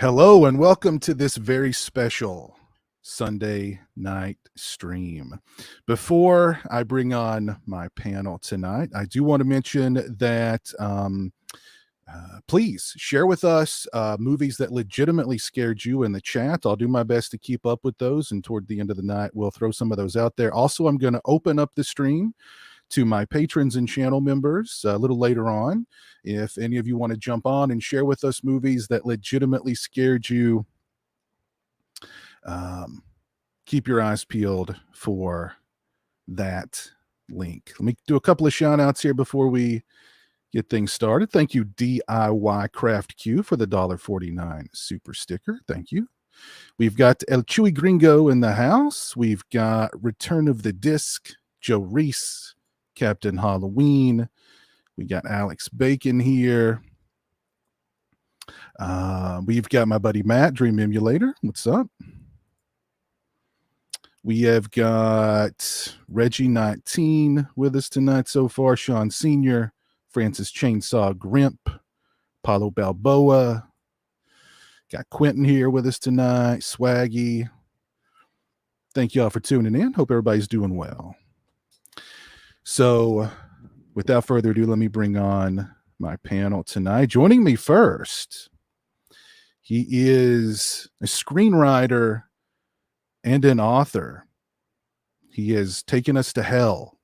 Hello and welcome to this very special Sunday night stream. Before I bring on my panel tonight, I do want to mention that please share with us movies that legitimately scared you in the chat. I'll do my best to keep up with those, and toward the end of the night, we'll throw some of those out there. Also, I'm going to open up the stream to my patrons and channel members a little later on. If any of you want to jump on and share with us movies that legitimately scared you, keep your eyes peeled for that link. Let me do a couple of shout outs here before we get things started. Thank you, DIY Craft Q, for the $1.49 super sticker. Thank you. We've got El Chewy Gringo in the house. We've got Return of the Disc, Joe Reese, Captain Halloween. We got Alex Bacon here. We've got my buddy Matt, Dream Emulator. What's up? We have got Reggie 19 with us tonight so far. Sean Sr., Francis Chainsaw Grimp, Paulo Balboa. Got Quentin here with us tonight. Swaggy. Thank y'all for tuning in. Hope everybody's doing well. So, without further ado, let me bring on my panel tonight. Joining me first, he is a screenwriter and an author. He has taken us to hell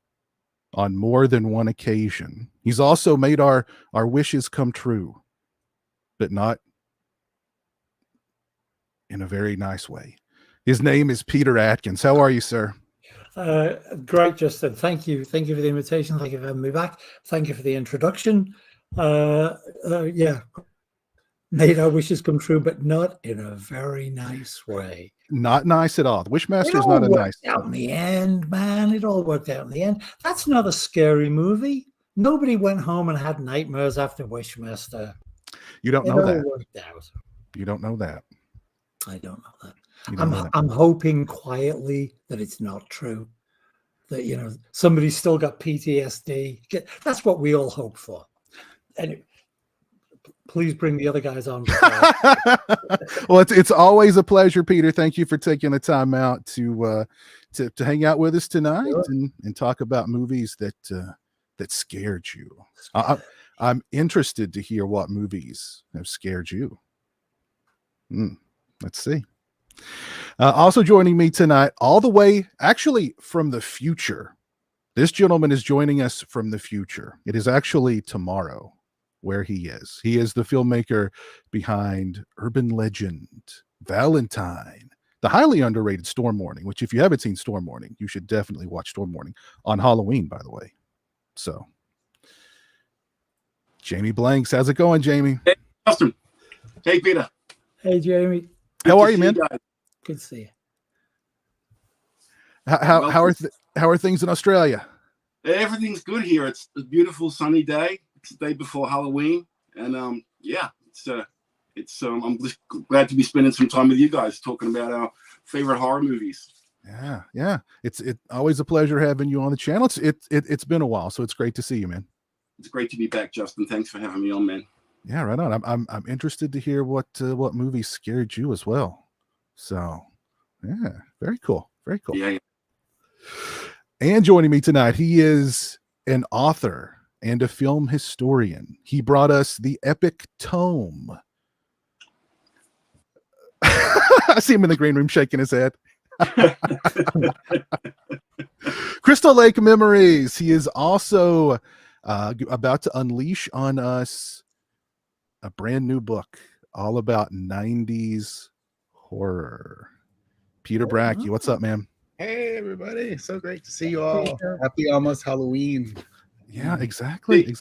on more than one occasion. He's also made our wishes come true, but not in a very nice way. His name is Peter Atkins. How are you, sir? Great, Justin. Thank you. Thank you for the invitation. Thank you for having me back. Thank you for the introduction. Yeah, made our wishes come true, but not in a very nice way. Not nice at all. The Wishmaster is not a nice. Out in the end, man. It all worked out in the end. That's not a scary movie. Nobody went home and had nightmares after Wishmaster. You don't know that. Worked out. You don't know that. I don't know that. I'm hoping quietly that it's not true. That, you know, somebody's still got PTSD. That's what we all hope for. Anyway, please bring the other guys on. Well, it's always a pleasure, Peter. Thank you for taking the time out to hang out with us tonight. Sure. and talk about movies that scared you. I'm interested to hear what movies have scared you. Let's see. Also joining me tonight, all the way actually from the future. This gentleman is joining us from the future. It is actually tomorrow where he is. He is the filmmaker behind Urban Legend, Valentine, the highly underrated Storm Warning, which if you haven't seen Storm Warning, you should definitely watch Storm Warning on Halloween, by the way. So, Jamie Blanks, how's it going, Jamie? Hey, Justin. Hey, Peter. Hey, Jamie. How are you, man? Good to see you. How are things in Australia? Everything's good here. It's a beautiful sunny day. It's the day before Halloween, and yeah, it's I'm just glad to be spending some time with you guys talking about our favorite horror movies. Yeah. It's always a pleasure having you on the channel. It's been a while, so it's great to see you, man. It's great to be back, Justin. Thanks for having me on, man. Yeah, right on. I'm interested to hear what movies scared you as well. So, yeah, very cool. Very cool. Yeah. And joining me tonight, he is an author and a film historian. He brought us the epic tome. I see him in the green room shaking his head. Crystal Lake Memories. He is also about to unleash on us a brand new book all about 90s horror. Peter Bracke, what's up, man? Hey, everybody. So great to see you all. Happy almost Halloween. Yeah, exactly.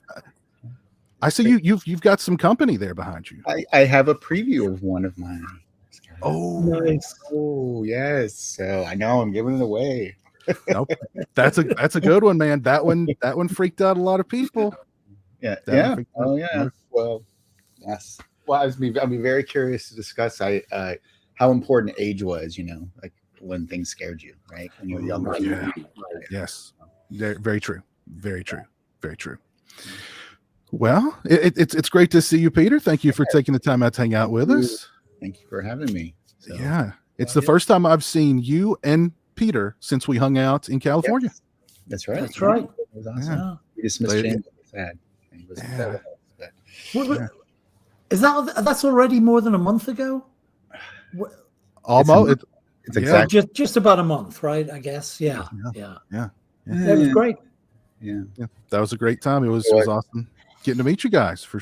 I see you've got some company there behind you. I have a preview of one of mine. Oh, nice. Oh, yes. So I know I'm giving it away. Nope. That's a good one, man. That one freaked out a lot of people. Yeah. Oh, yeah. Well, yes. Well, I'd be very curious to discuss how important age was, like when things scared you, right? When you were younger. Yeah. Yes. Very true. Very true. Very true. Well, it's great to see you, Peter. Thank you for taking the time out to hang out with us. Thank you for having me. So, yeah, it's the first time I've seen you and Peter since we hung out in California. yes, that's right. That's right. It was awesome. Yeah. We dismissed They- James. Sad. He was Yeah. Is that's already more than a month ago? Almost. It's Yeah. exactly. Just about a month, right? I guess. Yeah. Yeah. It was great. Yeah. That was a great time. It was awesome getting to meet you guys for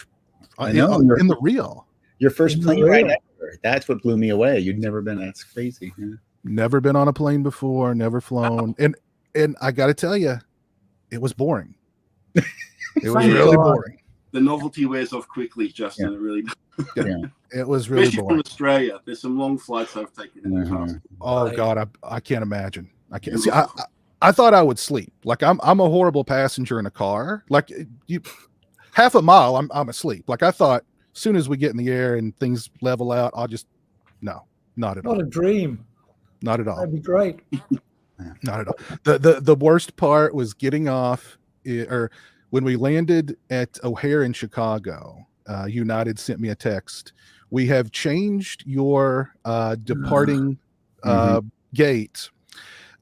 I know. in the real. Your first In the plane ride real. ever. That's what blew me away. You'd never been. That's crazy. Yeah. Never been on a plane before, never flown. And I got to tell you, it was boring. It was Thank really God. boring. The novelty wears off quickly, Justin. Yeah. It really Yeah. It was really especially from boring. Australia. There's some long flights I've taken in the past. Oh Right. God, I can't imagine. I can't see. I thought I would sleep. Like I'm a horrible passenger in a car. Like you, half a mile, I'm asleep. Like I thought, as soon as we get in the air and things level out, I'll just not at What all. a dream. Not at all. That'd be great. Not at all. The worst part was getting off, or when we landed at O'Hare in Chicago. United sent me a text. We have changed your departing gate.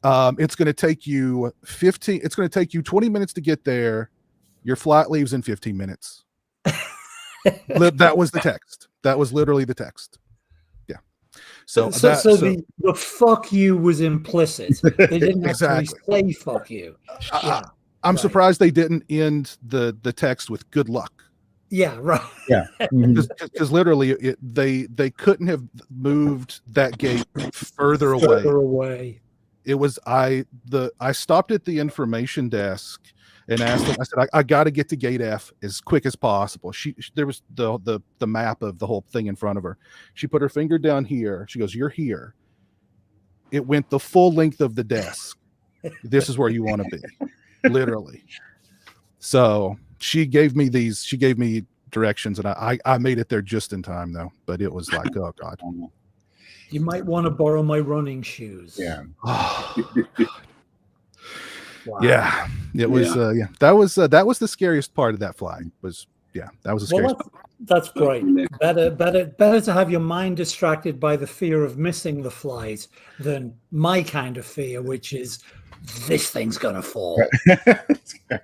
It's going to take you 15. It's going to take you 20 minutes to get there. Your flight leaves in 15 minutes. That was the text. That was literally the text. Yeah. So the fuck you was implicit. They didn't actually say fuck you. I'm surprised they didn't end the text with good luck. Yeah, right. Yeah. Because literally they couldn't have moved that gate further away. Further away. It was I stopped at the information desk and asked them. I said, I got to get to gate F as quick as possible. There was the map of the whole thing in front of her. She put her finger down here. She goes, "You're here." It went the full length of the desk. This is where you want to be, literally. So she gave me directions, and I made it there just in time though. But it was like, oh God. You might want to borrow my running shoes. Yeah. Wow. Yeah, it was. That was the scariest part of that flight. That was the scariest. That's great. Better to have your mind distracted by the fear of missing the flight than my kind of fear, which is this thing's gonna fall.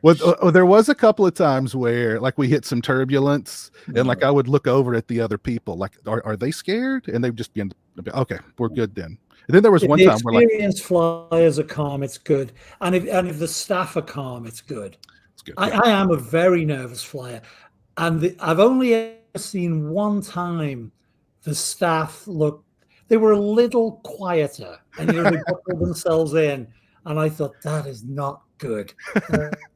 Well, there was a couple of times where like we hit some turbulence, and like I would look over at the other people, like, are they scared? And they'd just be okay, we're good then. And then there was one time where like experienced flyers are calm, it's good, and if the staff are calm, it's good. It's good. I am a very nervous flyer, and I've only ever seen one time the staff they were a little quieter, and they buckled themselves in, and I thought that is not good.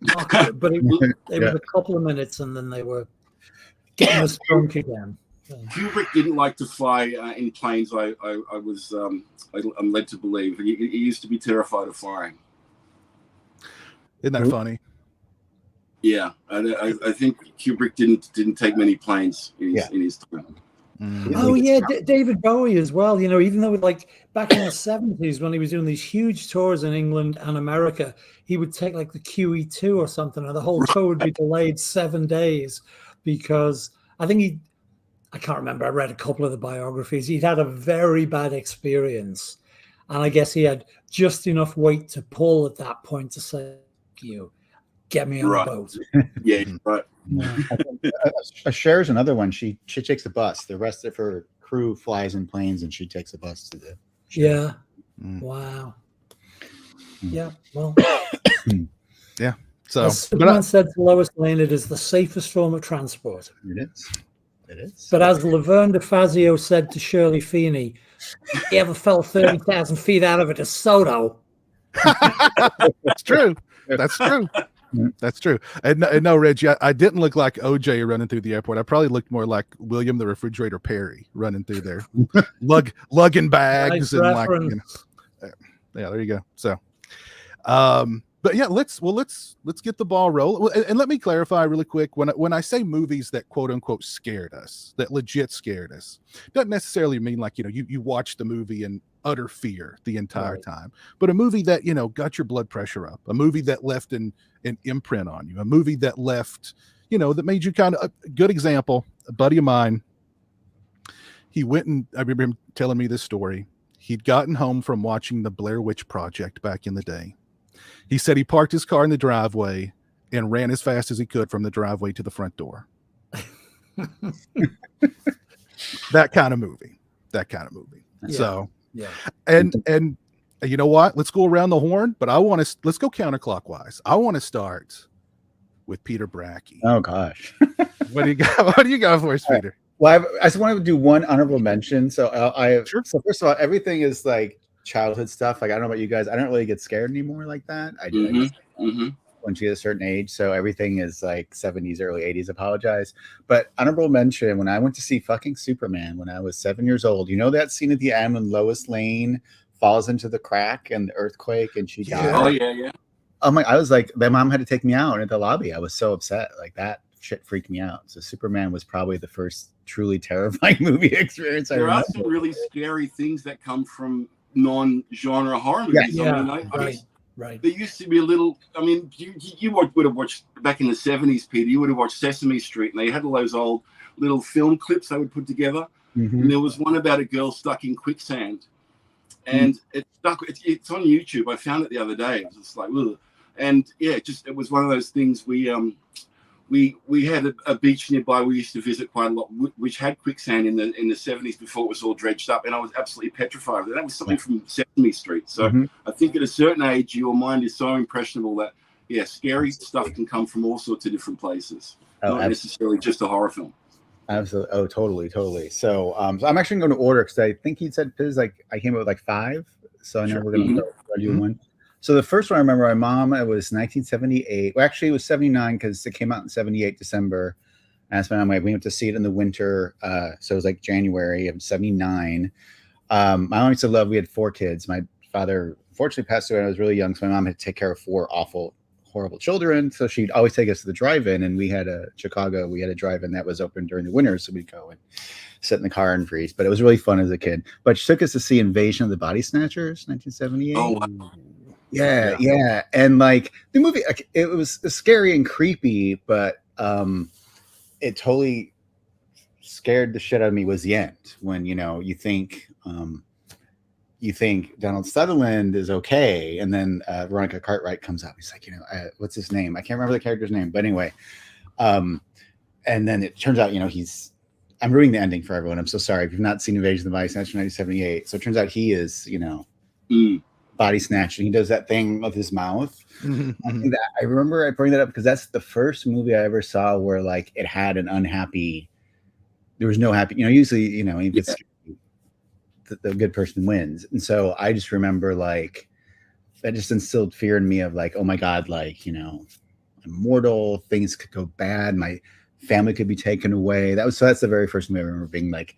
Not good. But it was a couple of minutes, and then they were getting us drunk again. Kubrick didn't like to fly in planes. I'm led to believe he used to be terrified of flying. Isn't that funny? Yeah, I think Kubrick didn't take many planes in his time. Oh yeah, David Bowie as well. You know, even though like back in the 70s when he was doing these huge tours in England and America, he would take like the QE2 or something, and the whole tour would be delayed 7 days because I can't remember. I read a couple of the biographies. He'd had a very bad experience, and I guess he had just enough weight to pull at that point to say, get me on a boat. Yeah, right. Cher's another one. She takes the bus. The rest of her crew flies in planes, and she takes a bus to the. Yeah. Wow. Yeah. Well. Yeah. So, as Superman said to Lois Lane, it is the safest form of transport. It is. It is. But as Laverne DeFazio said to Shirley Feeney, he ever fell 30,000 feet out of a DeSoto. That's true. That's true. That's true. And no, Reggie, I didn't look like OJ running through the airport. I probably looked more like William the Refrigerator Perry running through there, lugging bags nice and reference. yeah, there you go. So, but yeah, let's get the ball rolling. And let me clarify really quick. When I say movies that quote unquote scared us, that legit scared us, doesn't necessarily mean like, you watch the movie in utter fear the entire time, but a movie that, got your blood pressure up, a movie that left an imprint on you, a movie that left, that made you kind of a good example. A buddy of mine, he went and I remember him telling me this story. He'd gotten home from watching the Blair Witch Project back in the day. He said he parked his car in the driveway and ran as fast as he could from the driveway to the front door. That kind of movie. Yeah. So, Yeah. and you know what? Let's go around the horn, but let's go counterclockwise. I want to start with Peter Bracke. Oh gosh. What do you got? What do you got for us, Peter? Well, I just wanted to do one honorable mention. So Sure. So first of all, everything is like childhood stuff. Like I don't know about you guys. I don't really get scared anymore like that. I do. Once you get a certain age, so everything is like 70s, early 80s. Apologize, but honorable mention when I went to see fucking Superman when I was 7 years old. You know that scene at the end when Lois Lane falls into the crack and the earthquake and she dies. Oh yeah. I was like, my mom had to take me out at the lobby. I was so upset. Like that shit freaked me out. So Superman was probably the first truly terrifying movie experience I There remember. are some really scary things that come from non-genre horror movies. Right. There used to be a little. I mean, you would have watched back in the 70s, Peter. You would have watched Sesame Street, and they had all those old little film clips they would put together. And there was one about a girl stuck in quicksand, and it stuck. It's on YouTube. I found it the other day. It was just like, ugh. And yeah, it was one of those things. We had a beach nearby we used to visit quite a lot, which had quicksand in the 70s before it was all dredged up, and I was absolutely petrified. That was something from Sesame Street. So I think at a certain age, your mind is so impressionable that scary stuff can come from all sorts of different places, not necessarily just a horror film. Absolutely. Oh, totally. So, so I'm actually going to order because I think he said Piz like I came up with like 5, so I know we're going to do one. So the first one I remember, my mom, it was 1978. Well, actually, it was 79 because it came out in 78 December. And that's when we went to see it in the winter. So it was like January of 79. My mom used to love. We had 4 kids. My father fortunately passed away when I was really young, so my mom had to take care of 4 awful, horrible children. So she'd always take us to the drive-in, and we had a drive-in that was open during the winter, so we'd go and sit in the car and freeze. But it was really fun as a kid. But she took us to see Invasion of the Body Snatchers, 1978. Oh, wow. Yeah. And like the movie, it was scary and creepy, but it totally scared the shit out of me was the end when, you think Donald Sutherland is okay. And then Veronica Cartwright comes out. He's like, what's his name? I can't remember the character's name, but anyway. And then it turns out, I'm ruining the ending for everyone. I'm so sorry. If you've not seen Invasion of the Body Snatchers 1978. So it turns out he is, body snatching. He does that thing with his mouth. I remember I bring that up because that's the first movie I ever saw where like it had an unhappy. There was no happy. Usually, the good person wins, and so I just remember like that just instilled fear in me of like, oh my god, like I'm mortal. Things could go bad. My family could be taken away. That's the very first movie I remember being like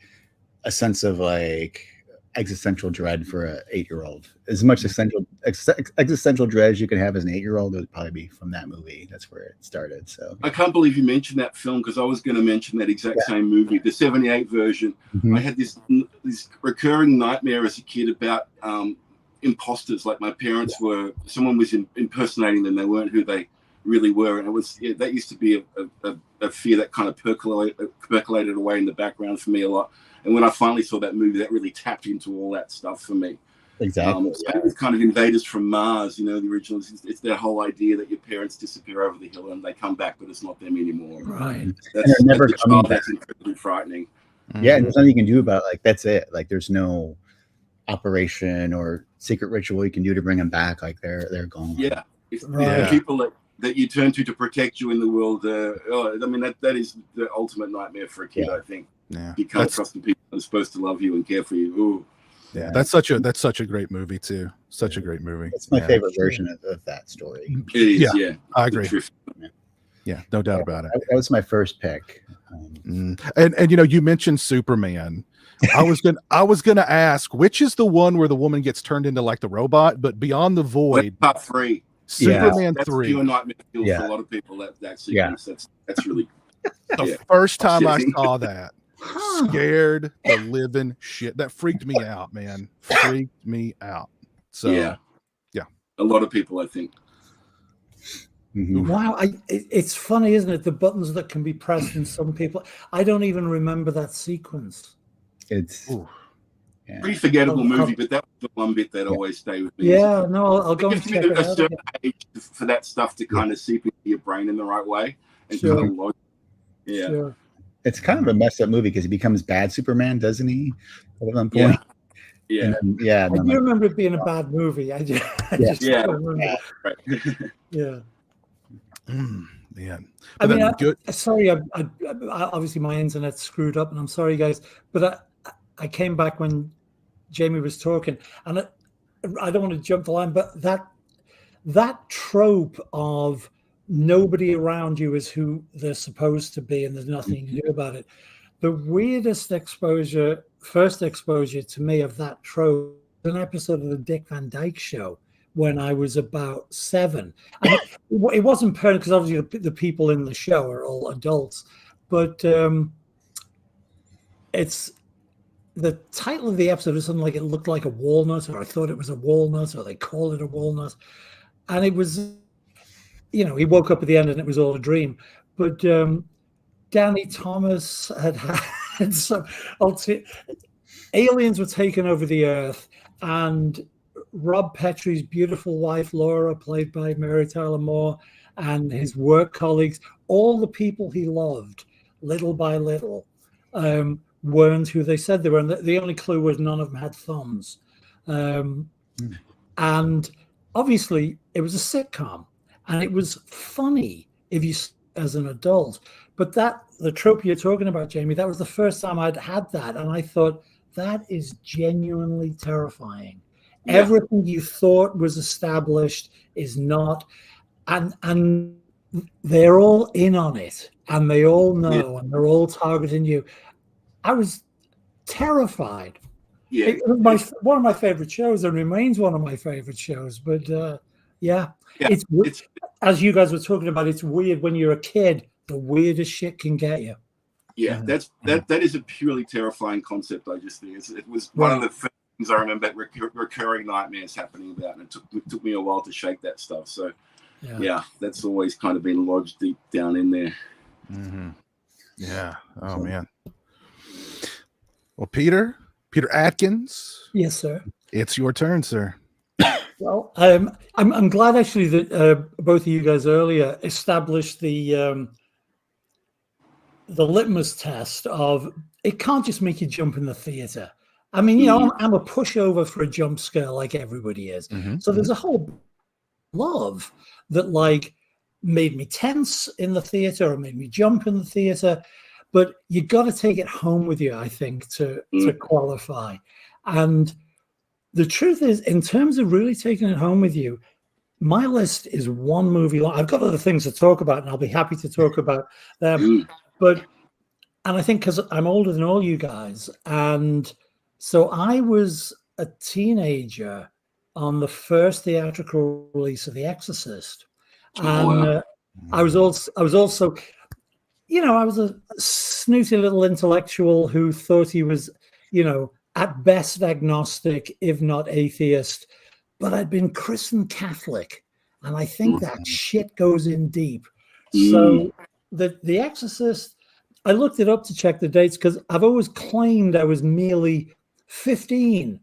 a sense of like existential dread for a 8-year-old. As much existential dread as you can have as an 8-year-old, it would probably be from that movie. That's where it started. So I can't believe you mentioned that film because I was going to mention that exact same movie, the 78 version. I had this recurring nightmare as a kid about imposters. Like my parents someone was impersonating them. They weren't who they really were, and it was that used to be a fear that kind of percolated away in the background for me a lot. And when I finally saw that movie, that really tapped into all that stuff for me. Exactly. It's kind of Invaders from Mars, the original. It's that whole idea that your parents disappear over the hill and they come back, but it's not them anymore. Right. That's incredibly frightening. Yeah, and there's nothing you can do about it. Like that's it. Like there's no operation or secret ritual you can do to bring them back. Like they're gone. Yeah. The people that you turn to protect you in the world. That is the ultimate nightmare for a kid. I think. Yeah, you can't trust the people that are supposed to love you and care for you. Ooh. Yeah, that's such a great movie too. Such a great movie. It's my favorite version of that story. It is. Yeah, I agree. Yeah, no doubt about it. That was my first pick. And you mentioned Superman. I was gonna ask which is the one where the woman gets turned into like the robot, but Beyond the Void. Part 3. Superman 3. That's pure nightmare fuel for a lot of people. That sequence. That's really. The first time I saw that, scared the living shit. That freaked me out, man. Freaked me out. So yeah, a lot of people, I think. Wow, it's funny, isn't it? The buttons that can be pressed in some people. I don't even remember that sequence. It's Ooh. yeah. Pretty forgettable I'll- movie, but that was the one bit that Yeah. always stayed with me. Yeah, no, I'll go It and gives check you it a out. certain age for that stuff to kind of seep into your brain in the right way and Sure. kind of lodge. Yeah. Sure. It's kind of a messed up movie because he becomes bad Superman, doesn't he? At one Yeah. point. Yeah. And then, yeah. I And do then, like, remember it being a bad movie. I just Yeah. don't remember. Right. Yeah. Yeah. I But mean, then good. sorry, I obviously my internet's screwed up, and I'm sorry, guys. But I came back when Jamie was talking, and I don't want to jump the line, but that trope of nobody around you is who they're supposed to be, and there's nothing you can do about it. The weirdest first exposure to me of that trope, an episode of the Dick Van Dyke Show when I was about 7. And it wasn't permanent because obviously the people in the show are all adults, but it's the title of the episode is something like it looked like a walnut, or I thought it was a walnut, or they call it a walnut. And it was, he woke up at the end and it was all a dream. But Danny Thomas had some aliens were taking over the earth, and Rob Petrie's beautiful wife, Laura, played by Mary Tyler Moore, and his work colleagues, all the people he loved, little by little, weren't who they said they were. And the only clue was none of them had thumbs. And obviously, it was a sitcom, and it was funny if you as an adult. But the trope you're talking about, Jamie, that was the first time I'd had that, and I thought that is genuinely terrifying. Yeah. Everything you thought was established is not, and they're all in on it, and they all know, and they're all targeting you. I was terrified. Yeah, it was one of my favorite shows, and remains one of my favorite shows. But it's as you guys were talking about. It's weird when you're a kid. The weirdest shit can get you. Yeah, that is a purely terrifying concept. I just think it was one of the things I remember recurring nightmares happening about, and it took me a while to shake that stuff. So yeah, that's always kind of been lodged deep down in there. Mm-hmm. Yeah. Oh man. Well, Peter Atkins. Yes, sir. It's your turn, sir. Well, I'm glad actually that both of you guys earlier established the litmus test of it can't just make you jump in the theater. I mean, I'm a pushover for a jump scare like everybody is. Mm-hmm. So there's a whole love that like made me tense in the theater or made me jump in the theater. But you got to take it home with you, I think, to qualify. And the truth is, in terms of really taking it home with you, my list is one movie long. I've got other things to talk about, and I'll be happy to talk about them. And I think because I'm older than all you guys, and so I was a teenager on the first theatrical release of The Exorcist, and I was also, I was a snooty little intellectual who thought he was, at best agnostic, if not atheist, but I'd been christened Catholic, and I think that shit goes in deep. So the Exorcist, I looked it up to check the dates because I've always claimed I was merely 15,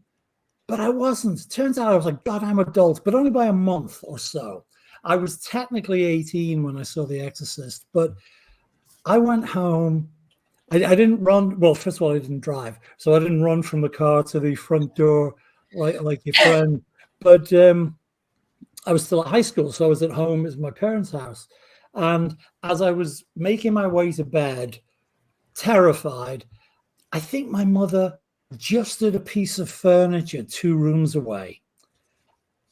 but I wasn't. Turns out I was like, God, I'm adult, but only by a month or so. I was technically 18 when I saw The Exorcist, but I went home. I didn't run. Well, first of all, I didn't drive, so I didn't run from the car to the front door like your friend. But I was still at high school, so I was at home at my parents' house. And as I was making my way to bed, terrified, I think my mother adjusted a piece of furniture 2 rooms away.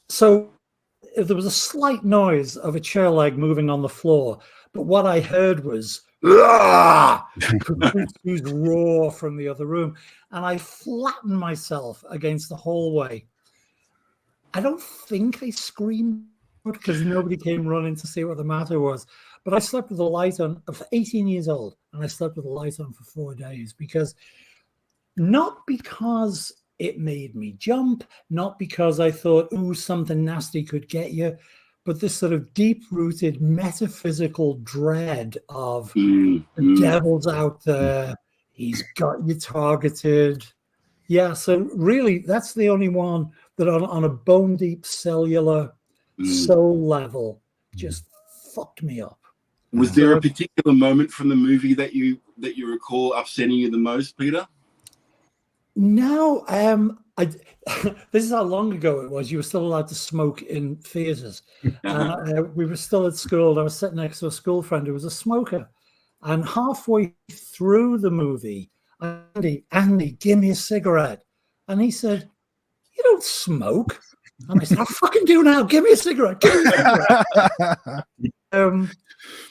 So there was a slight noise of a chair leg moving on the floor, but what I heard was complete roar from the other room, and I flattened myself against the hallway. I don't think I screamed because nobody came running to see what the matter was, but I slept with the light on. I was 18 years old, and I slept with the light on for 4 days not because it made me jump, not because I thought, ooh, something nasty could get you, but this sort of deep-rooted metaphysical dread of the devil's out there. He's got you targeted. Yeah, so really, that's the only one that on a bone deep cellular soul level just fucked me up. Was there a particular moment from the movie that you recall upsetting you the most, Peter? No, this is how long ago it was. You were still allowed to smoke in theaters. And we were still at school. I was sitting next to a school friend who was a smoker. And halfway through the movie, Andy, give me a cigarette. And he said, you don't smoke. And I said, I fucking do now. Give me a cigarette. Give me a cigarette.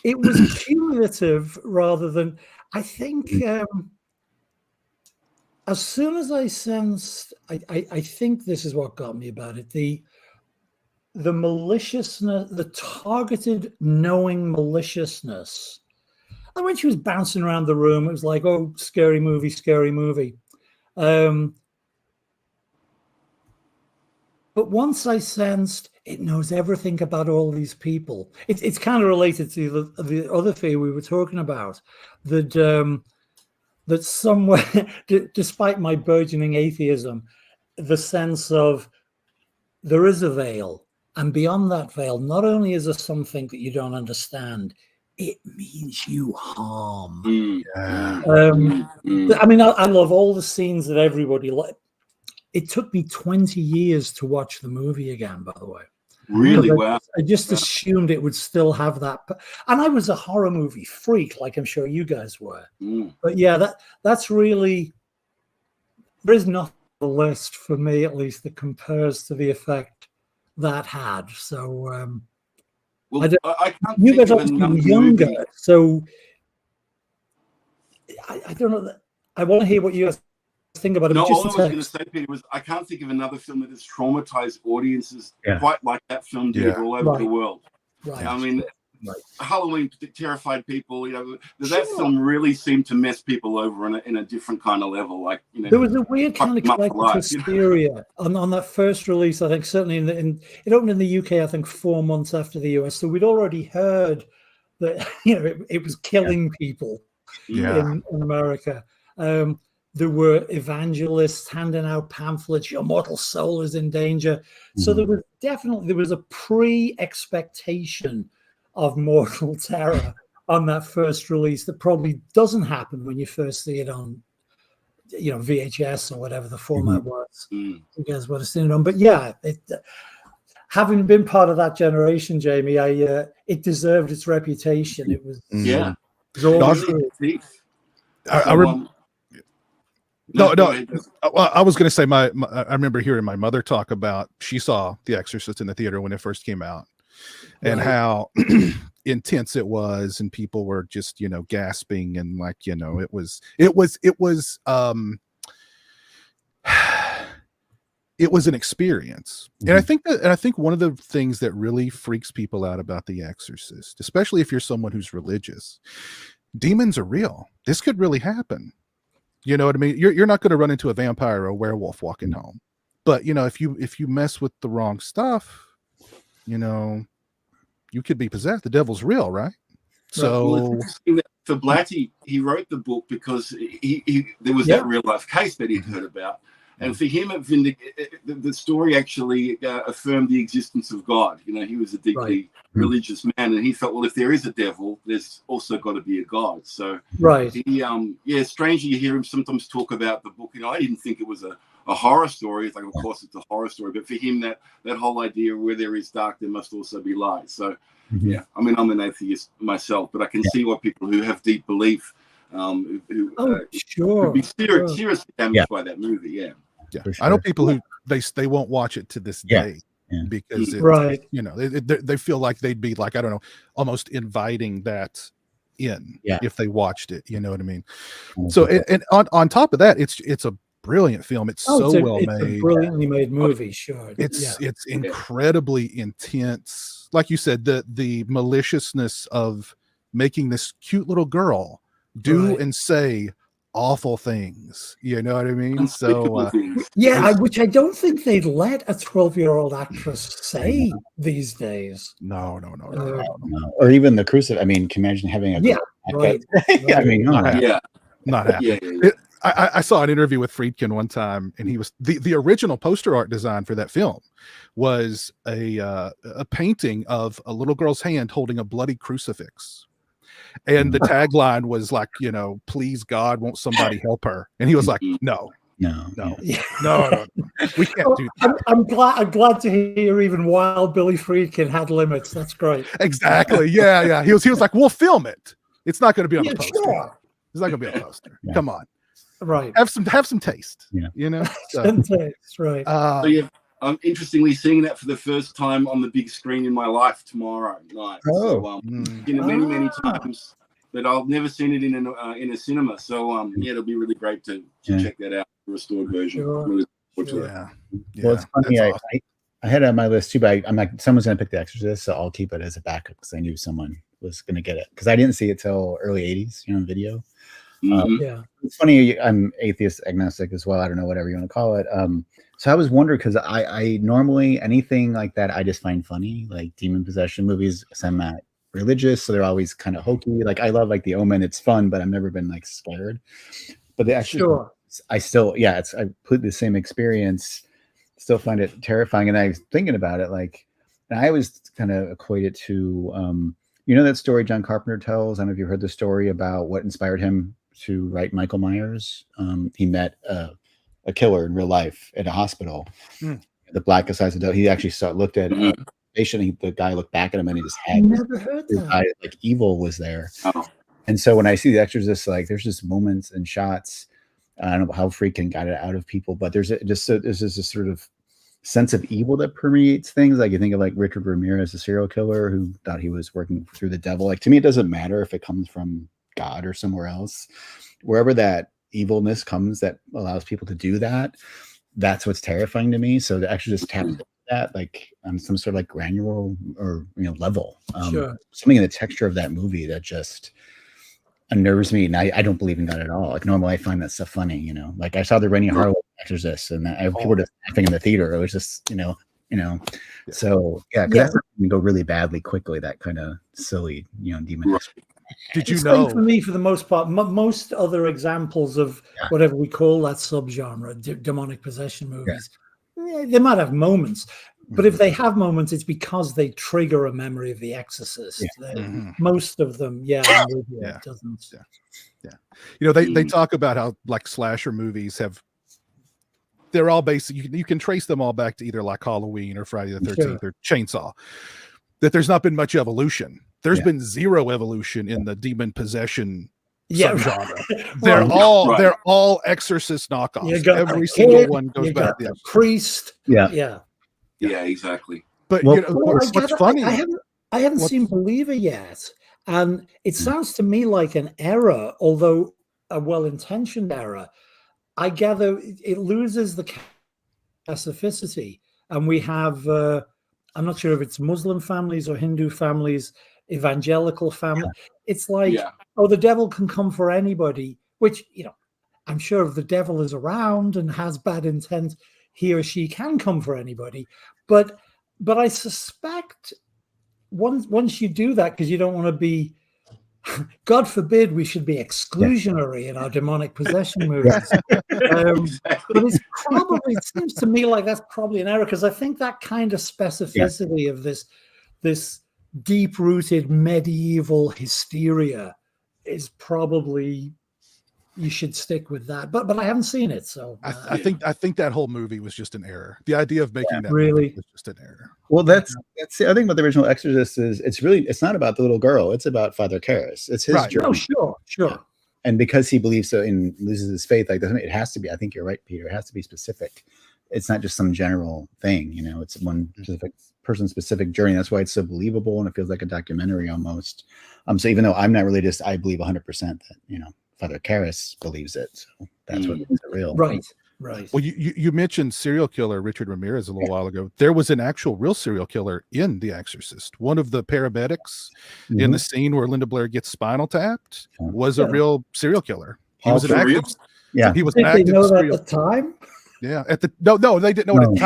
It was cumulative rather than, I think, as soon as I sensed, I think this is what got me about it, the maliciousness, the targeted knowing maliciousness. And when she was bouncing around the room, it was like, oh, scary movie, scary movie. But once I sensed it knows everything about all these people, it's kind of related to the other fear we were talking about, that that somewhere, despite my burgeoning atheism, the sense of there is a veil, and beyond that veil, not only is there something that you don't understand, it means you harm. I mean, I love all the scenes that everybody liked. It took me 20 years to watch the movie again, by the way. Really? Wow. I just assumed it would still have that. And I was a horror movie freak, like I'm sure you guys were. But yeah, that's really, there is nothing on the list for me, at least, that compares to the effect that had. So, well, I can't you guys are younger, movie. so I don't know. I want to hear what you guys think about it. No, all I was going to say, Peter, was I can't think of another film that has traumatized audiences quite like that film did all over the world. Right. I mean, Halloween terrified people. You know, that film really seemed to mess people over in a different kind of level. Like, you know, there was a weird kind of collective hysteria on that first release. I think certainly it opened in the UK. I think 4 months after the US. So we'd already heard that it was killing people in America. There were evangelists handing out pamphlets, your mortal soul is in danger. So there was a pre-expectation of mortal terror on that first release that probably doesn't happen when you first see it on, VHS or whatever the format was. You guys would have seen it on. But yeah, having been part of that generation, Jamie, it deserved its reputation. It was it was all true. I was going to say I remember hearing my mother talk about, she saw The Exorcist in the theater when it first came out, and how intense it was, and people were just gasping, and like it was an experience. And I think one of the things that really freaks people out about The Exorcist, especially if you're someone who's religious, demons are real. This could really happen. You know what I mean? You're not going to run into a vampire or a werewolf walking home, but if you mess with the wrong stuff, you could be possessed. The devil's real, right? So for Blatty, he wrote the book because there was that real life case that he'd heard about. And for him, the story actually affirmed the existence of God. He was a deeply religious man, and he felt, well, if there is a devil, there's also got to be a God. So, he, strangely, you hear him sometimes talk about the book. I didn't think it was a horror story. It's like, of course, it's a horror story. But for him, that whole idea, where there is dark, there must also be light. So, I mean, I'm an atheist myself, but I can see why people who have deep belief, would be seriously damaged by that movie. Yeah. Sure. I know people who they won't watch it to this day because they feel like they'd be like, I don't know, almost inviting that in if they watched it. You know what I mean? So and on top of that, it's a brilliant film. It's well made. It's a brilliantly made movie. Sure, it's incredibly intense. Like you said, the maliciousness of making this cute little girl do and say awful things, you know what I mean? So which I don't think they'd let a 12-year-old actress say these days. No. Or even the crucifix. I mean, can you imagine having a right. I mean, Not happening. Yeah. I saw an interview with Friedkin one time, and he was the original poster art design for that film was a painting of a little girl's hand holding a bloody crucifix. And the tagline was like, please God, won't somebody help her? And he was like, no, we can't do that. I'm glad to hear even Wild Billy Friedkin had limits. That's great. Exactly. Yeah. He was like, we'll film it. It's not going to be on the poster. Sure. It's not going to be on the poster. Yeah. Come on. Right. Have some taste. Yeah. So, Some taste, right. So yeah, I'm interestingly seeing that for the first time on the big screen in my life tomorrow night. Oh. So seen it many times, but I've never seen it in a cinema. So it'll be really great to check that out, the restored version. Sure. Really look forward to it. Yeah. Well, it's funny. Awesome. I had it on my list too, but I'm like, someone's going to pick The Exorcist, so I'll keep it as a backup because I knew someone was going to get it. Because I didn't see it till early 80s, video. Yeah. It's funny. I'm atheist, agnostic as well. I don't know, whatever you want to call it. So I was wondering because I normally anything like that I just find funny, like demon possession movies. So I'm not religious, so they're always kind of hokey. Like I love like The Omen. It's fun, but I've never been like scared. But the Exorcist, I still, I put the same experience. Still find it terrifying. And I was thinking about it, like, and I always kind of equate it to, that story John Carpenter tells. I don't know if you've heard the story about what inspired him to write Michael Myers. He met a killer in real life at a hospital. The blackest eyes of the he actually looked at a patient. The guy looked back at him and he just had never heard that. like evil was there. Oh. And so when I see The Exorcist, like there's just moments and shots. I don't know how Friedkin got it out of people, but there's this sort of sense of evil that permeates things. Like you think of like Richard Ramirez, a serial killer who thought he was working through the devil. Like to me, it doesn't matter if it comes from God or somewhere else. Wherever that evilness comes that allows people to do that, that's what's terrifying to me. So to actually just tap into that, like on some sort of like granular or level, something in the texture of that movie that just unnerves me, and I don't believe in God at all. Like normally I find that stuff funny, like I saw the Rennie Harlow Exorcist and people were just laughing in the theater. It was just so that can go really badly quickly, that kind of silly demon. Did you It's know for me, for the most part, most other examples of whatever we call that subgenre, demonic possession movies, they might have moments. But if they have moments, it's because they trigger a memory of The Exorcist. Most of them, it doesn't. They talk about how like slasher movies they're all basically you can trace them all back to either like Halloween or Friday the 13th or Chainsaw. That there's not been much evolution. There's been zero evolution in the demon possession subgenre. They're all Exorcist knockoffs. Every single one goes back to the priest. Yeah, exactly. But what's funny? I haven't seen Believer yet, and it sounds to me like an error, although a well-intentioned error. I gather it loses the specificity, and we have. I'm not sure if it's Muslim families or Hindu families, evangelical family. It's like, the devil can come for anybody, which, I'm sure if the devil is around and has bad intent, he or she can come for anybody. But I suspect once you do that, because you don't want to be, God forbid we should be exclusionary in our demonic possession movies. But it seems to me like that's probably an error, because I think that kind of specificity of this deep-rooted medieval hysteria is probably, you should stick with that. But I haven't seen it, so I think that whole movie was just an error. The idea of making that really was just an error. Well, that's the other thing about the original Exorcist is it's not about the little girl. It's about Father Karras. It's his journey. Oh, sure. And because he believes so and loses his faith, like it has to be. I think you're right, Peter. It has to be specific. It's not just some general thing. It's one specific person's specific journey. That's why it's so believable, and it feels like a documentary almost. So even though I'm not religious, I believe 100% that Father Karras believes it. So that's what makes it real. Right. Well, you mentioned serial killer Richard Ramirez a little while ago. There was an actual real serial killer in The Exorcist. One of the paramedics in the scene where Linda Blair gets spinal tapped was a real serial killer. He was an active. He was an active. Did they know that at the time? Yeah. No, they didn't know it at the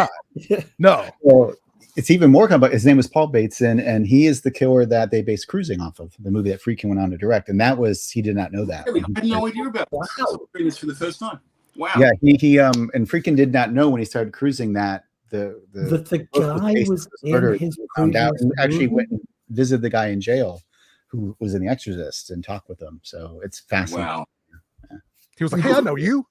time. No. Well, it's even more complex. His name was Paul Bateson, and he is the killer that they based Cruising off of, the movie that Friedkin went on to direct. And that was, he did not know that. I had no idea about this. I'm hearing this for the first time. Wow. Yeah, he and Friedkin did not know when he started Cruising that the guy was in his found out and actually movie? went and visited the guy in jail who was in The Exorcist and talked with him. So it's fascinating. Wow. He was like, "Hey, I know you."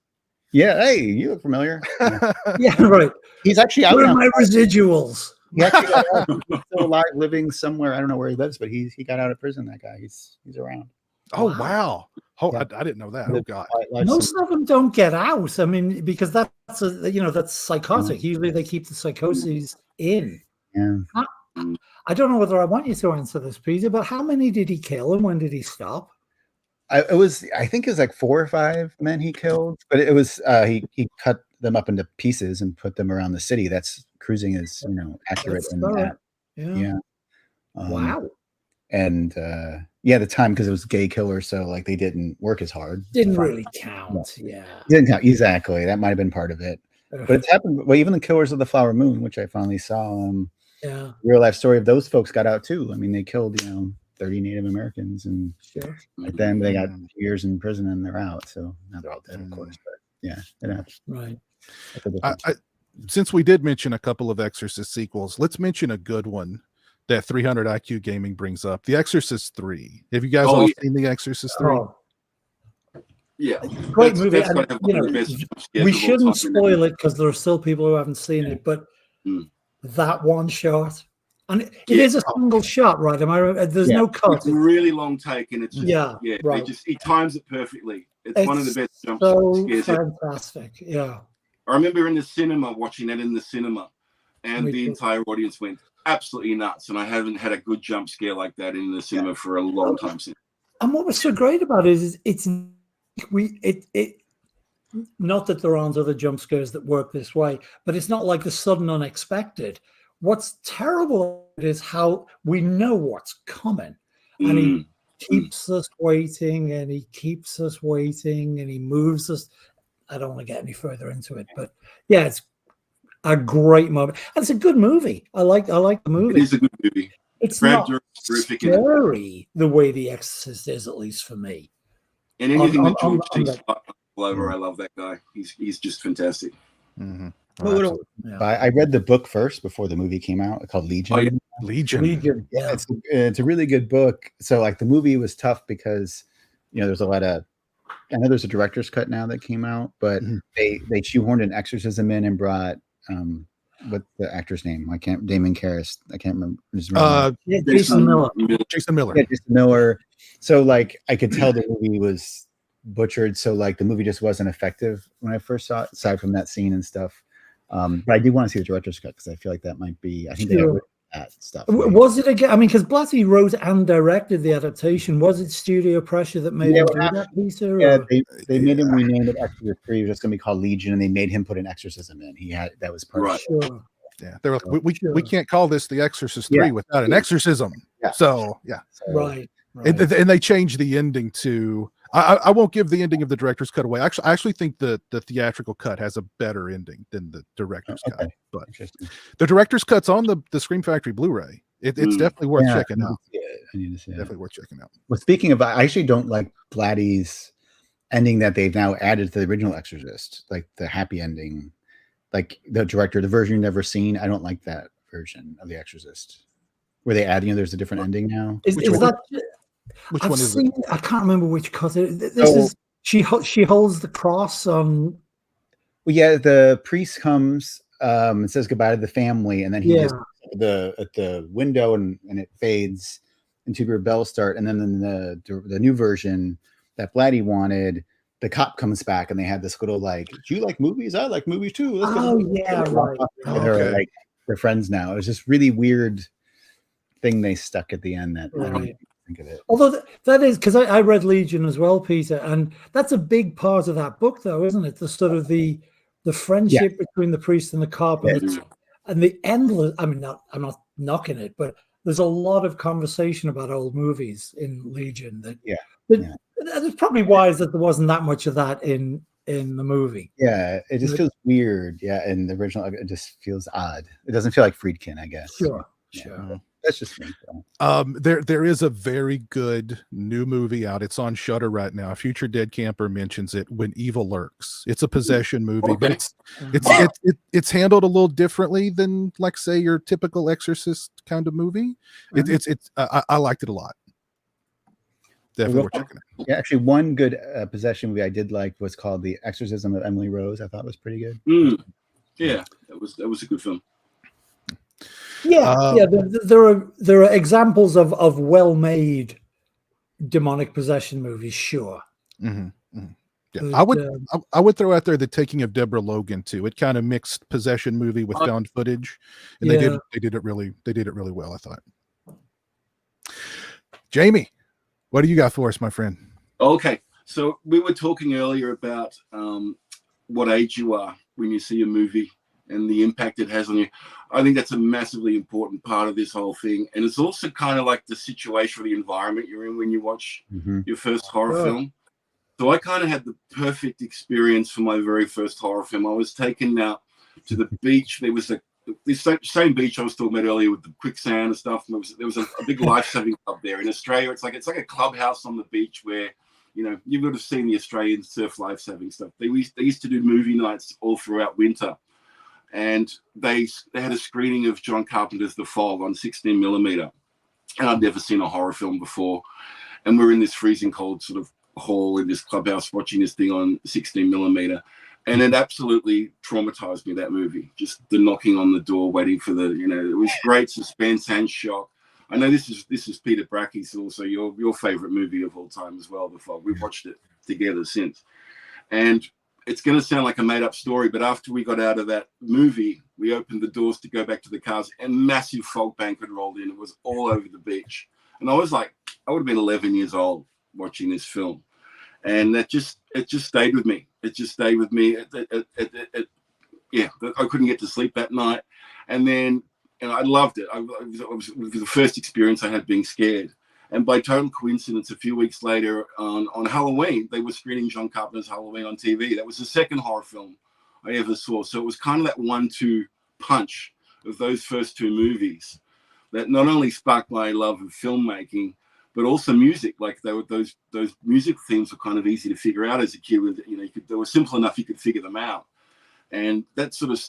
Yeah, hey, you look familiar. Yeah. Yeah, right. He's actually out Where are now. my residuals? He actually got out. He's still alive, living somewhere. I don't know where he lives, but he got out of prison. That guy, he's around. Oh wow! Oh, Yeah. I didn't know that. Oh god! Most of them don't get out. I mean, because that's that's psychotic. Usually they keep the psychoses in. Yeah. I don't know whether I want you to answer this, Peter, but how many did he kill and when did he stop? I think it was like 4 or 5 men he killed, but it was he cut them up into pieces and put them around the city. That's Cruising is accurate in that. Yeah. Wow. And the time, because it was gay killer, so like they didn't work as hard. Didn't really count. Yeah. Didn't count exactly. That might have been part of it. But it's happened. Well, even the Killers of the Flower Moon, which I finally saw, real life story of those folks got out too. I mean, they killed 30 Native Americans, and like then they got years in prison and they're out. So now they're all dead, of course. But yeah, it happens. Right. Since we did mention a couple of Exorcist sequels, let's mention a good one that 300 IQ Gaming brings up: The Exorcist 3. Have you guys all seen The Exorcist 3? Oh. Yeah, great movie. And, we shouldn't spoil it because there are still people who haven't seen it. But that one shot, and it is a single shot, right? Am I right? There's no cut. It's a really long take, and it's right. He times it perfectly. It's one of the best jump scares. Fantastic. Yeah. I remember in the cinema watching it in the cinema, and the entire audience went absolutely nuts. And I haven't had a good jump scare like that in the cinema for a long time since. And what was so great about it is it's not that there aren't other jump scares that work this way, but it's not like the sudden unexpected. What's terrible is how we know what's coming, and he keeps us waiting, and he keeps us waiting, and he moves us. I don't want to get any further into it, but yeah, it's a great moment, and it's a good movie. I like the movie. It is a good movie. It's not scary the way The Exorcist is, at least for me. And anything that George takes over, I love that guy. He's just fantastic. Mm-hmm. I read the book first before the movie came out, called Legion. Oh, yeah. Legion. Yeah, it's a really good book. So like the movie was tough because there's a lot of, I know there's a director's cut now that came out, but they shoehorned an exorcism in and brought what's the actor's name? Damon Karras. I can't remember. Jason Miller. Jason Miller. Yeah, Jason Miller. So like I could tell the movie was butchered. So like the movie just wasn't effective when I first saw it, aside from that scene and stuff. But I do want to see the director's cut because I feel like that might be. I think they got that stuff. Was it again? I mean, because Blatty wrote and directed the adaptation. Was it studio pressure that made him do that, Peter? Yeah, they made him rename it. Exorcist 3. It was just going to be called Legion, and they made him put an exorcism in. That was part of it. Sure. Yeah, they were like, we can't call this The Exorcist 3 without an exorcism. Yeah. So right. And they changed the ending to. I won't give the ending of the director's cut away. Actually, I actually think the theatrical cut has a better ending than the director's cut. But the director's cut's on the Scream Factory Blu-ray. It's definitely worth checking out. I need to see definitely worth checking out. Well, speaking of, I actually don't like Blatty's ending that they've now added to the original Exorcist, like the happy ending, like the director, the version you've never seen. I don't like that version of the Exorcist, where they add, there's a different ending now. Which one is it? I can't remember which cut. She holds the cross on. Well, yeah, the priest comes and says goodbye to the family, and then he just at the window, and it fades into your bell start, and then in the new version that Blatty wanted, the cop comes back, and they had this little like, "Do you like movies? I like movies too." Right. They're like they're friends now. It was just really weird thing they stuck at the end that I don't think of it. Although that is because I read Legion as well, Peter, and that's a big part of that book, though, isn't it? The sort of the friendship between the priest and the cop, and the endless. I mean, I'm not knocking it, but there's a lot of conversation about old movies in Legion. It's probably wise that there wasn't that much of that in in the movie. Yeah, it just feels weird. Yeah, in the original, it just feels odd. It doesn't feel like Friedkin, I guess. Sure. That's just me. So. There is a very good new movie out. It's on Shudder right now. Future Dead Camper mentions it. When Evil Lurks. It's a possession movie, but it's handled a little differently than, like, say, your typical Exorcist kind of movie. I liked it a lot. Definitely worth checking out. Yeah, actually, one good possession movie I did like was called The Exorcism of Emily Rose. I thought was pretty good. Yeah, that was a good film. Yeah, there are examples of well-made demonic possession movies, sure. Mm-hmm, mm-hmm. Yeah, But, I would throw out there The Taking of Deborah Logan too. It kind of mixed possession movie with found footage, and they did it really well, I thought. Jamie, what do you got for us, my friend? Okay, so we were talking earlier about what age you are when you see a movie and the impact it has on you. I think that's a massively important part of this whole thing. And it's also kind of like the situation or the environment you're in when you watch your first horror film. So I kind of had the perfect experience for my very first horror film. I was taken out to the beach. There was this same beach I was talking about earlier with the quicksand and stuff. And there was a big life-saving club there in Australia. It's like a clubhouse on the beach where, you know, you would have seen the Australian surf life-saving stuff. They used to do movie nights all throughout winter. And they had a screening of John Carpenter's The Fog on 16mm. And I'd never seen a horror film before. And we're in this freezing cold sort of hall in this clubhouse watching this thing on 16mm. And it absolutely traumatized me, that movie. Just the knocking on the door, waiting for it was great suspense and shock. I know this is Peter Bracke's also your favorite movie of all time as well, The Fog. We've watched it together since. And it's going to sound like a made-up story, but after we got out of that movie, we opened the doors to go back to the cars, and massive fog bank had rolled in. It was all over the beach. And I was like, I would have been 11 years old watching this film. And it just stayed with me. It just stayed with me. I couldn't get to sleep that night. And then I loved it. It was the first experience I had being scared. And by total coincidence, a few weeks later on Halloween, they were screening John Carpenter's Halloween on TV. That was the second horror film I ever saw. So it was kind of that 1-2 punch of those first two movies that not only sparked my love of filmmaking, but also music. Like those music themes were kind of easy to figure out as a kid. They were simple enough you could figure them out. And that sort of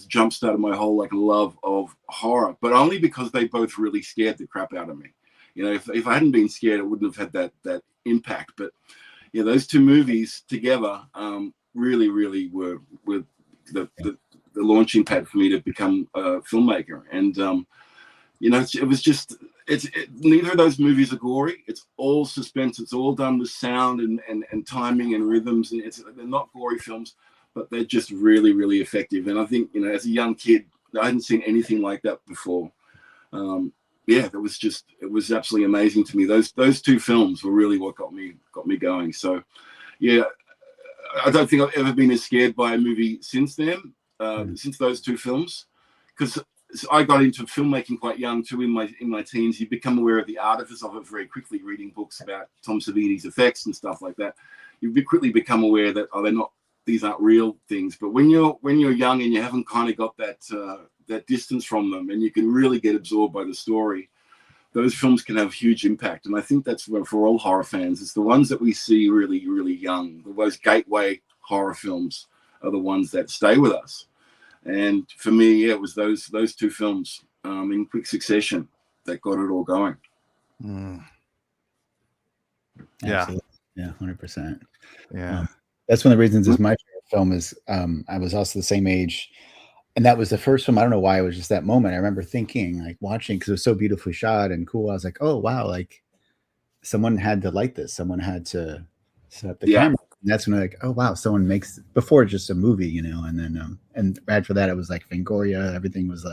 jump started my whole love of horror, but only because they both really scared the crap out of me. You know, if I hadn't been scared, it wouldn't have had that impact. But yeah, those two movies together really were the launching pad for me to become a filmmaker. And neither of those movies are gory. It's all suspense. It's all done with sound and timing and rhythms. And they're not gory films, but they're just really effective. And I think, as a young kid, I hadn't seen anything like that before. It was absolutely amazing to me. Those two films were really what got me going. So, yeah, I don't think I've ever been as scared by a movie since then, since those two films, because I got into filmmaking quite young too. In my teens, you become aware of the artifice of it very quickly, reading books about Tom Savini's effects and stuff like that. You quickly become aware that these aren't real things. But when you're young and you haven't kind of got that distance from them, and you can really get absorbed by the story, those films can have huge impact. And I think that's for all horror fans, it's the ones that we see really young. Those gateway horror films are the ones that stay with us. And for me, it was those two films in quick succession that got it all going. Yeah. Absolutely. Yeah, 100%. Yeah. That's one of the reasons it's my favorite film is I was also the same age. And that was the first film. I don't know why it was just that moment. I remember thinking, watching, because it was so beautifully shot and cool. I was like, oh, wow, someone had to light this. Someone had to set up the camera. And that's when oh, wow, someone makes, before just a movie, and then, and right for that, it was Fangoria. Everything was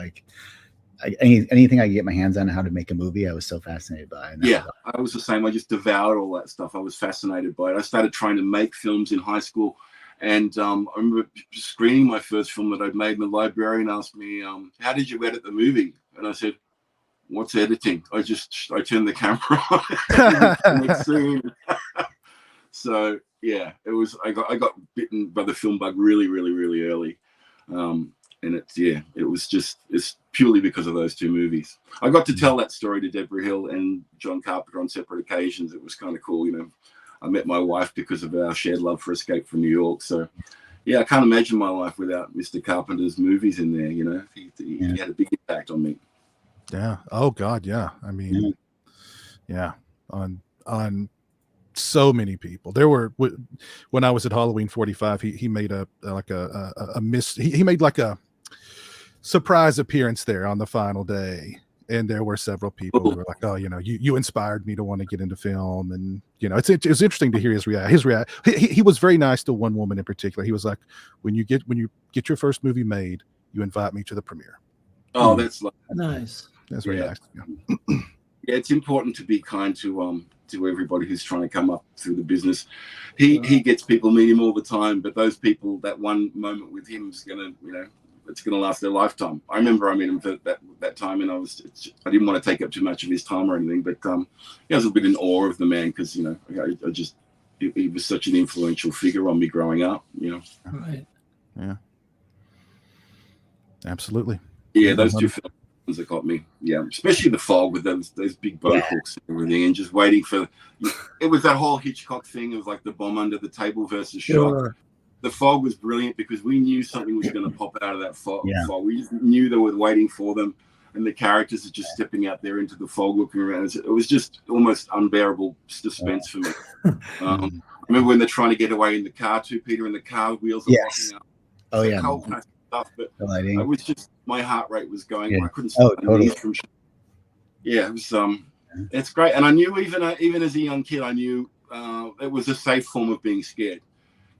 anything I could get my hands on how to make a movie, I was so fascinated by. And I was the same. I just devoured all that stuff. I was fascinated by it. I started trying to make films in high school. And I remember screening my first film that I'd made, and the librarian asked me, how did you edit the movie? And I said, what's editing? I turned the camera on. Next scene. So yeah, it was. I got bitten by the film bug really early, and it's purely because of those two movies. I got to tell that story to Deborah Hill and John Carpenter on separate occasions. It was kind of cool, you know. I met my wife because of our shared love for Escape from New York. So yeah, I can't imagine my life without Mr. Carpenter's movies in there. You know, he had a big impact on me. Yeah. Oh God. Yeah. I mean, yeah. On so many people. There were, when I was at Halloween 45, he made he made like a surprise appearance there on the final day, and there were several people who were like, "Oh, you know, you inspired me to want to get into film," and you know, it's interesting to hear his reaction. He was very nice to one woman in particular. He was like, when you get your first movie made, you invite me to the premiere. Oh, that's nice. That's very nice. Yeah. Yeah, it's important to be kind to everybody who's trying to come up through the business. He gets people meet him all the time, but those people, that one moment with him is gonna, you know, it's gonna last their lifetime. I remember I met him for that time, and I didn't want to take up too much of his time or anything, but I was a bit in awe of the man because, you know, he was such an influential figure on me growing up. You know. Right. Yeah. Absolutely. Yeah, those two films that got me, yeah, especially The Fog with those big boat hooks and everything, and just waiting for it was that whole Hitchcock thing of like the bomb under the table versus shock. The Fog was brilliant because we knew something was going to pop out of that fog. We just knew they were waiting for them, and the characters are just stepping out there into the fog, looking around. It was just almost unbearable suspense for me. I remember when they're trying to get away in the car too, Peter, and the car wheels are locking up. Oh yeah, whole kind of stuff, but it was just, my heart rate was going. I couldn't stop my knees from. Yeah, it was it's great, and I knew even as a young kid, I knew it was a safe form of being scared,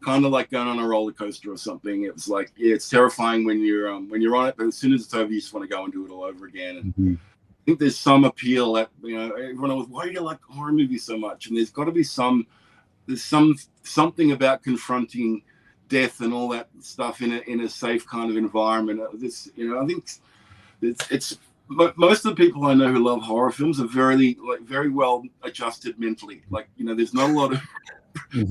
kind of like going on a roller coaster or something. It was like, yeah, it's terrifying when you're on it, but as soon as it's over, you just want to go and do it all over again. And I think there's some appeal that, you know, everyone was, why do you like horror movies so much? And there's got to be something about confronting death and all that stuff in a safe kind of environment. This, you know, I think it's most of the people I know who love horror films are very well adjusted mentally. Like, you know, there's not a lot of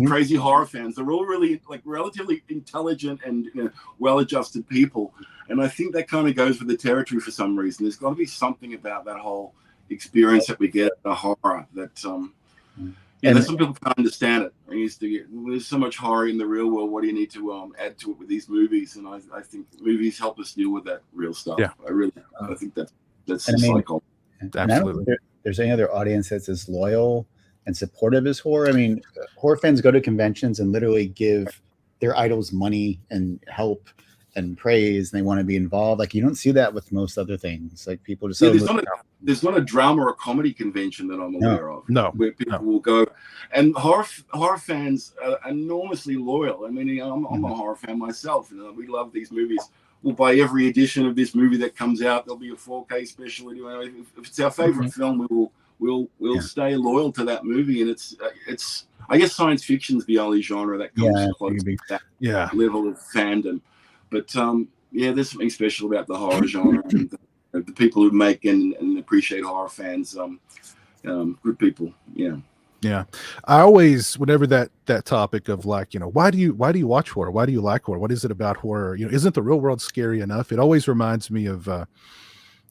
crazy horror fans. They're all really like relatively intelligent and, you know, well-adjusted people. And I think that kind of goes with the territory for some reason. There's got to be something about that whole experience that we get in the horror that and some people can't understand it. There's so much horror in the real world. What do you need to add to it with these movies? And I think movies help us deal with that real stuff. Yeah. I think that's the cycle. Absolutely. I don't think there's any other audience that's as loyal and supportive as horror. I mean, horror fans go to conventions and literally give their idols money and help and praise, and they want to be involved. Like, you don't see that with most other things. Like, people just there's not a drama or comedy convention that I'm aware of. No, where people will go, and horror fans are enormously loyal. I mean, I'm a horror fan myself, and we love these movies. We'll buy every edition of this movie that comes out. There'll be a 4K special. If it's our favorite film, we'll stay loyal to that movie. And it's I guess science fiction's the only genre that comes close to that level of fandom. But there's something special about the horror genre and the people who make and appreciate horror fans. Good people. Yeah. Yeah. I always, whenever that topic of like, you know, why do you watch horror? Why do you like horror? What is it about horror? You know, isn't the real world scary enough? It always reminds me of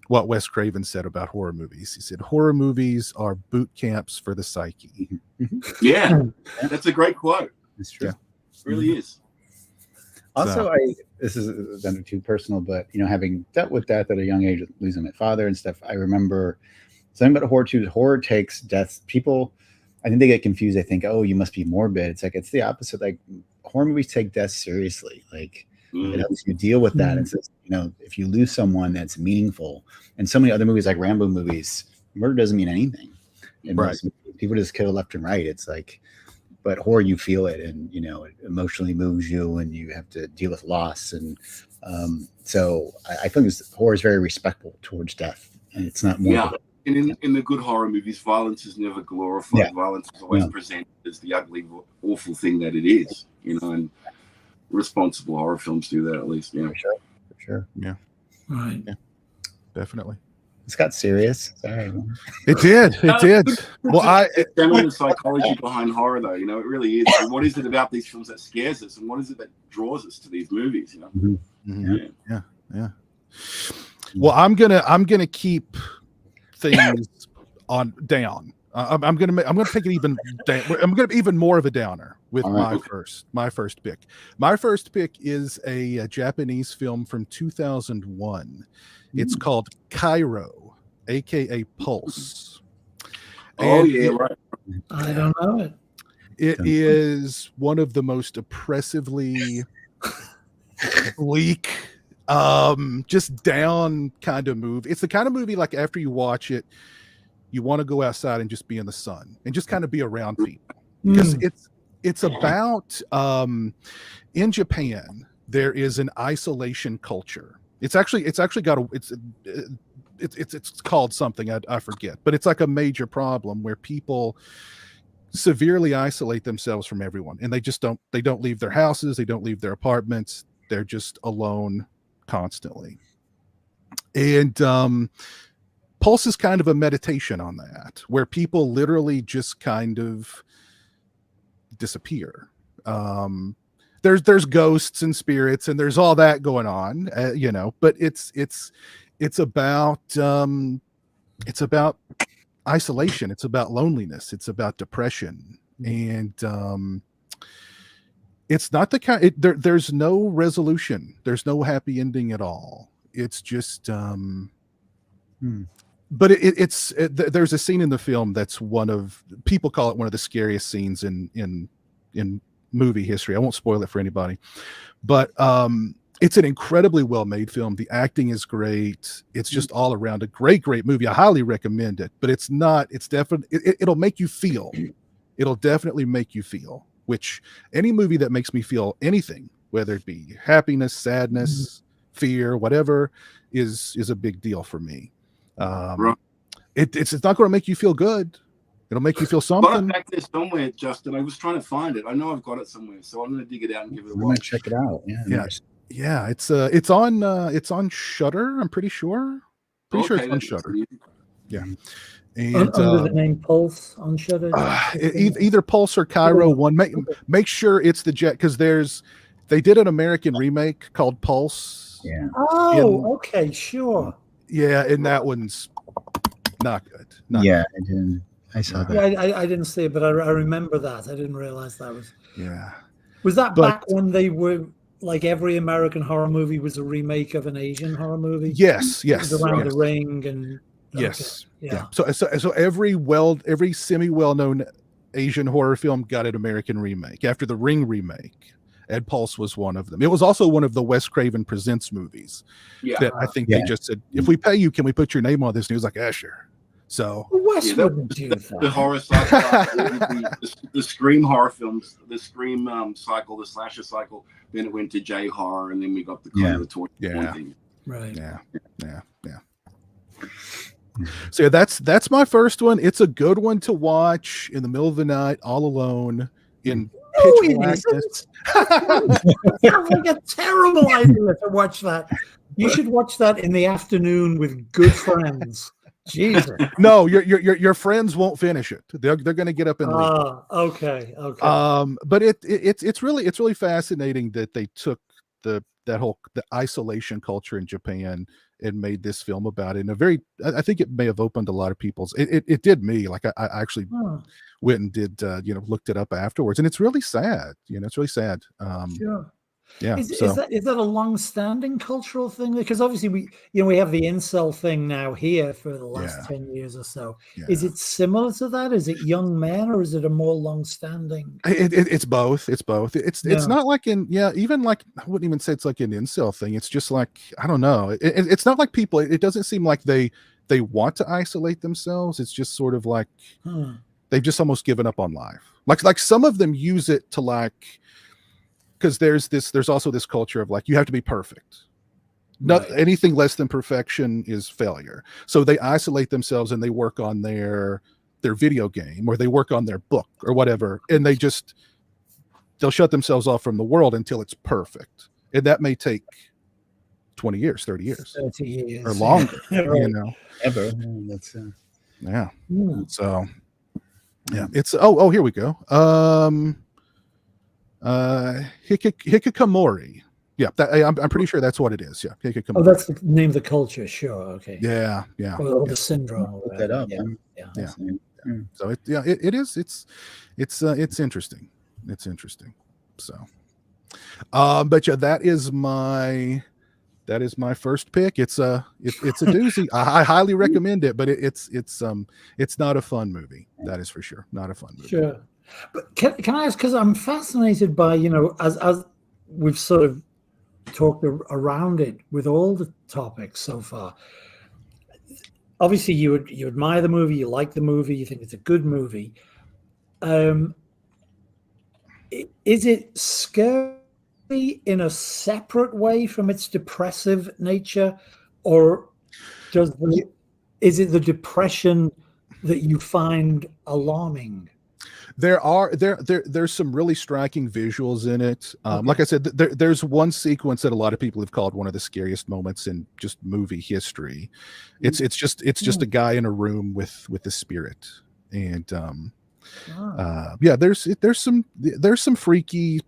what Wes Craven said about horror movies. He said, horror movies are boot camps for the psyche. Yeah. That's a great quote. It's true. It really is. Also, this is too personal, but, you know, having dealt with death at a young age, losing my father and stuff, I remember something about horror too. Horror takes death. People, I think they get confused. They think, oh, you must be morbid. It's like, it's the opposite. Like, horror movies take death seriously. Like, it helps you deal with that. And says, you know, if you lose someone, that's meaningful. And so many other movies, like Rambo movies, murder doesn't mean anything. And people just kill left and right. It's like, but horror, you feel it, and, you know, it emotionally moves you, and you have to deal with loss. And so I think horror is very respectful towards death, and it's not more. Yeah, and in the good horror movies, violence is never glorified. Yeah. Violence is always presented as the ugly, awful thing that it is. You know, and responsible horror films do that, at least. Yeah, for sure. Yeah. Right. Yeah. Definitely. This got serious. Sorry. It did. It did. Well, generally the psychology behind horror, though, you know, it really is. What is it about these films that scares us, and what is it that draws us to these movies? You know. Mm-hmm. Yeah. Well, I'm gonna keep things on down. I'm gonna take it even down. I'm gonna be even more of a downer with my first pick. My first pick is a Japanese film from 2001. It's called Cairo, aka Pulse. Oh, yeah, right. I don't know it. It is one of the most oppressively bleak, just down kind of movie. It's the kind of movie like after you watch it, you want to go outside and just be in the sun and just kind of be around people, because it's about in Japan there is an isolation culture. It's called something I forget, but it's like a major problem where people severely isolate themselves from everyone, and they don't leave their houses, they don't leave their apartments, they're just alone constantly. And Pulse is kind of a meditation on that, where people literally just kind of disappear. There's ghosts and spirits and there's all that going on, but it's about isolation, it's about loneliness, it's about depression, and it's not the kind. There's no resolution, there's no happy ending at all. It's just but there's a scene in the film that's people call it one of the scariest scenes in movie history. I won't spoil it for anybody, but it's an incredibly well-made film. The acting is great. It's just all around a great movie. I highly recommend it, but it'll make you feel. It'll definitely make you feel, which any movie that makes me feel anything, whether it be happiness, sadness, fear, whatever, is a big deal for me. It's not going to make you feel good. It'll make you feel something. Got it back there somewhere, Justin. I was trying to find it. I know I've got it somewhere, so I'm going to dig it out and give it a watch. I'm going to check it out. Yeah. It's on Shudder. I'm pretty sure. Sure it's on Shudder. Yeah. And under the name Pulse on Shudder. Either Pulse or Cairo one. Make sure it's the jet, because they did an American remake called Pulse. Yeah. Oh, okay, sure. Yeah, and that one's not good. I didn't. I saw that. Yeah, I didn't see it, but I remember that. I didn't realize that was. Yeah. Was that back when they were like every American horror movie was a remake of an Asian horror movie? Yes. Around the Ring and. Yes. Okay. Yeah. So every semi well-known Asian horror film got an American remake after the Ring remake. Ed Pulse was one of them. It was also one of the Wes Craven Presents movies that I think they just said, if we pay you, can we put your name on this? And he was like, sure. So Wes wouldn't do that. The horror cycle, the Scream horror films, the Scream cycle, the slasher cycle. Then it went to J horror, and then we got the kind of the torture thing. Right. Yeah. So that's my first one. It's a good one to watch in the middle of the night, all alone in pitch blackness. Sounds like a terrible idea to watch that. You should watch that in the afternoon with good friends. Jesus. No, your friends won't finish it. They're going to get up and leave. Okay. But it's really fascinating that they took the isolation culture in Japan and made this film about it. I think it may have opened a lot of people's. It did me. Like I actually went and did looked it up afterwards, and it's really sad. It's really sad. Sure. Yeah. Is that a long-standing cultural thing? Because obviously we have the incel thing now here for the last 10 years or so. Yeah. Is it similar to that? Is it young men, or is it a more long-standing? It's both. It's not like even like, I wouldn't even say it's like an incel thing. It's just like, I don't know. It's not like people. It doesn't seem like they want to isolate themselves. It's just sort of like they've just almost given up on life. Like some of them use it to like. Because there's also this culture of like, you have to be perfect. Anything less than perfection is failure. So they isolate themselves and they work on their video game, or they work on their book or whatever, and they'll shut themselves off from the world until it's perfect. And that may take 20 years, 30 years 30 years. or longer, Right. you know. Ever. That's Yeah. Hmm. So yeah, it's oh here we go. Hikikomori. Yeah, I'm pretty sure that's what it is. Yeah, hikikomori. Oh, that's the name of the culture. Sure. Okay. Yeah. Or the syndrome. Or look that whatever. up. Yeah. So it is. It's interesting. It's interesting. So, but yeah, that is my first pick. It's a doozy. I highly recommend it, but it's not a fun movie. That is for sure. Not a fun movie. Sure. But can I ask, because I'm fascinated by, as we've sort of talked around it with all the topics so far. Obviously, you admire the movie, you like the movie, you think it's a good movie. Is it scary in a separate way from its depressive nature, or is it the depression that you find alarming? There's some really striking visuals in it. Like I said, there's one sequence that a lot of people have called one of the scariest moments in just movie history. It's just a guy in a room with a spirit, and there's some freaky,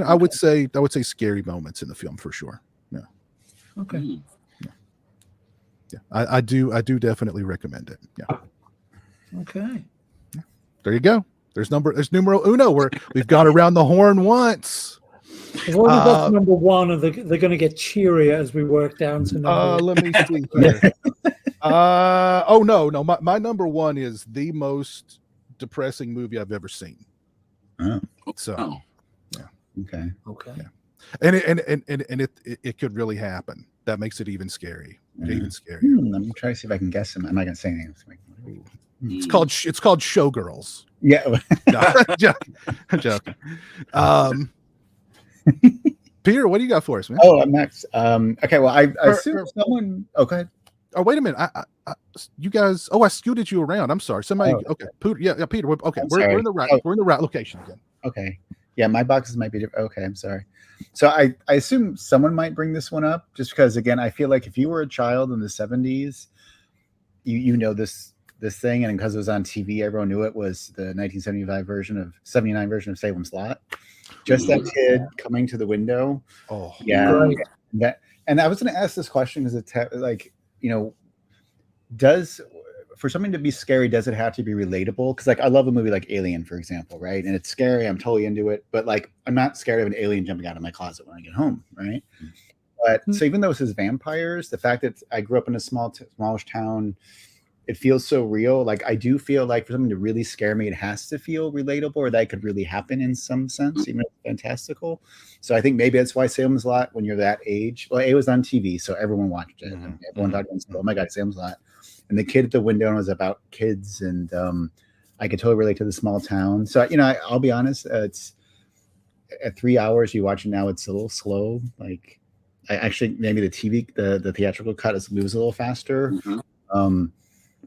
I would say scary moments in the film for sure. Yeah. Okay. Yeah. I do definitely recommend it. Yeah. Okay. There you go. There's numero uno. We've got around the horn once. As long as that's number one, and they're going to get cheerier as we work down to number. Let me see here. Oh no. My number one is the most depressing movie I've ever seen. Oh. So, yeah. Okay. And it could really happen. That makes it even scary. Even scarier. Let me try to see if I can guess them. I'm not gonna say anything. It's called Showgirls. Yeah. No, I'm joking. Peter, what do you got for us, man? Oh, I'm next. Okay. Well, I assume someone. Oh, go ahead. Oh, wait a minute. You guys. Oh, I scooted you around. I'm sorry. Somebody. Oh. Okay. Peter. Okay. We're in the right. Oh. We're in the right location again. Okay. Yeah, my boxes might be different. Okay, I'm sorry. So I assume someone might bring this one up, just because, again, I feel like if you were a child in the 70s, you know this thing, and because it was on TV, everyone knew it was the 1979 version of Salem's Lot. Just that kid coming to the window. Oh, yeah. Right. And I was going to ask this question because does, for something to be scary, does it have to be relatable? Because I love a movie like Alien, for example, right? And it's scary. I'm totally into it. But I'm not scared of an alien jumping out of my closet when I get home, right? But so even though it says vampires, the fact that I grew up in a smallish town, it feels so real. I do feel like for something to really scare me, it has to feel relatable, or that could really happen in some sense, even if it's fantastical. So I think maybe that's why Salem's Lot, when you're that age, it was on TV, so everyone watched it. And everyone talked about, oh my God, Salem's Lot. And the kid at the window was about kids, and I could totally relate to the small town. So I'll be honest, it's at 3 hours. You watch it now, it's a little slow. I actually, maybe the theatrical cut moves a little faster.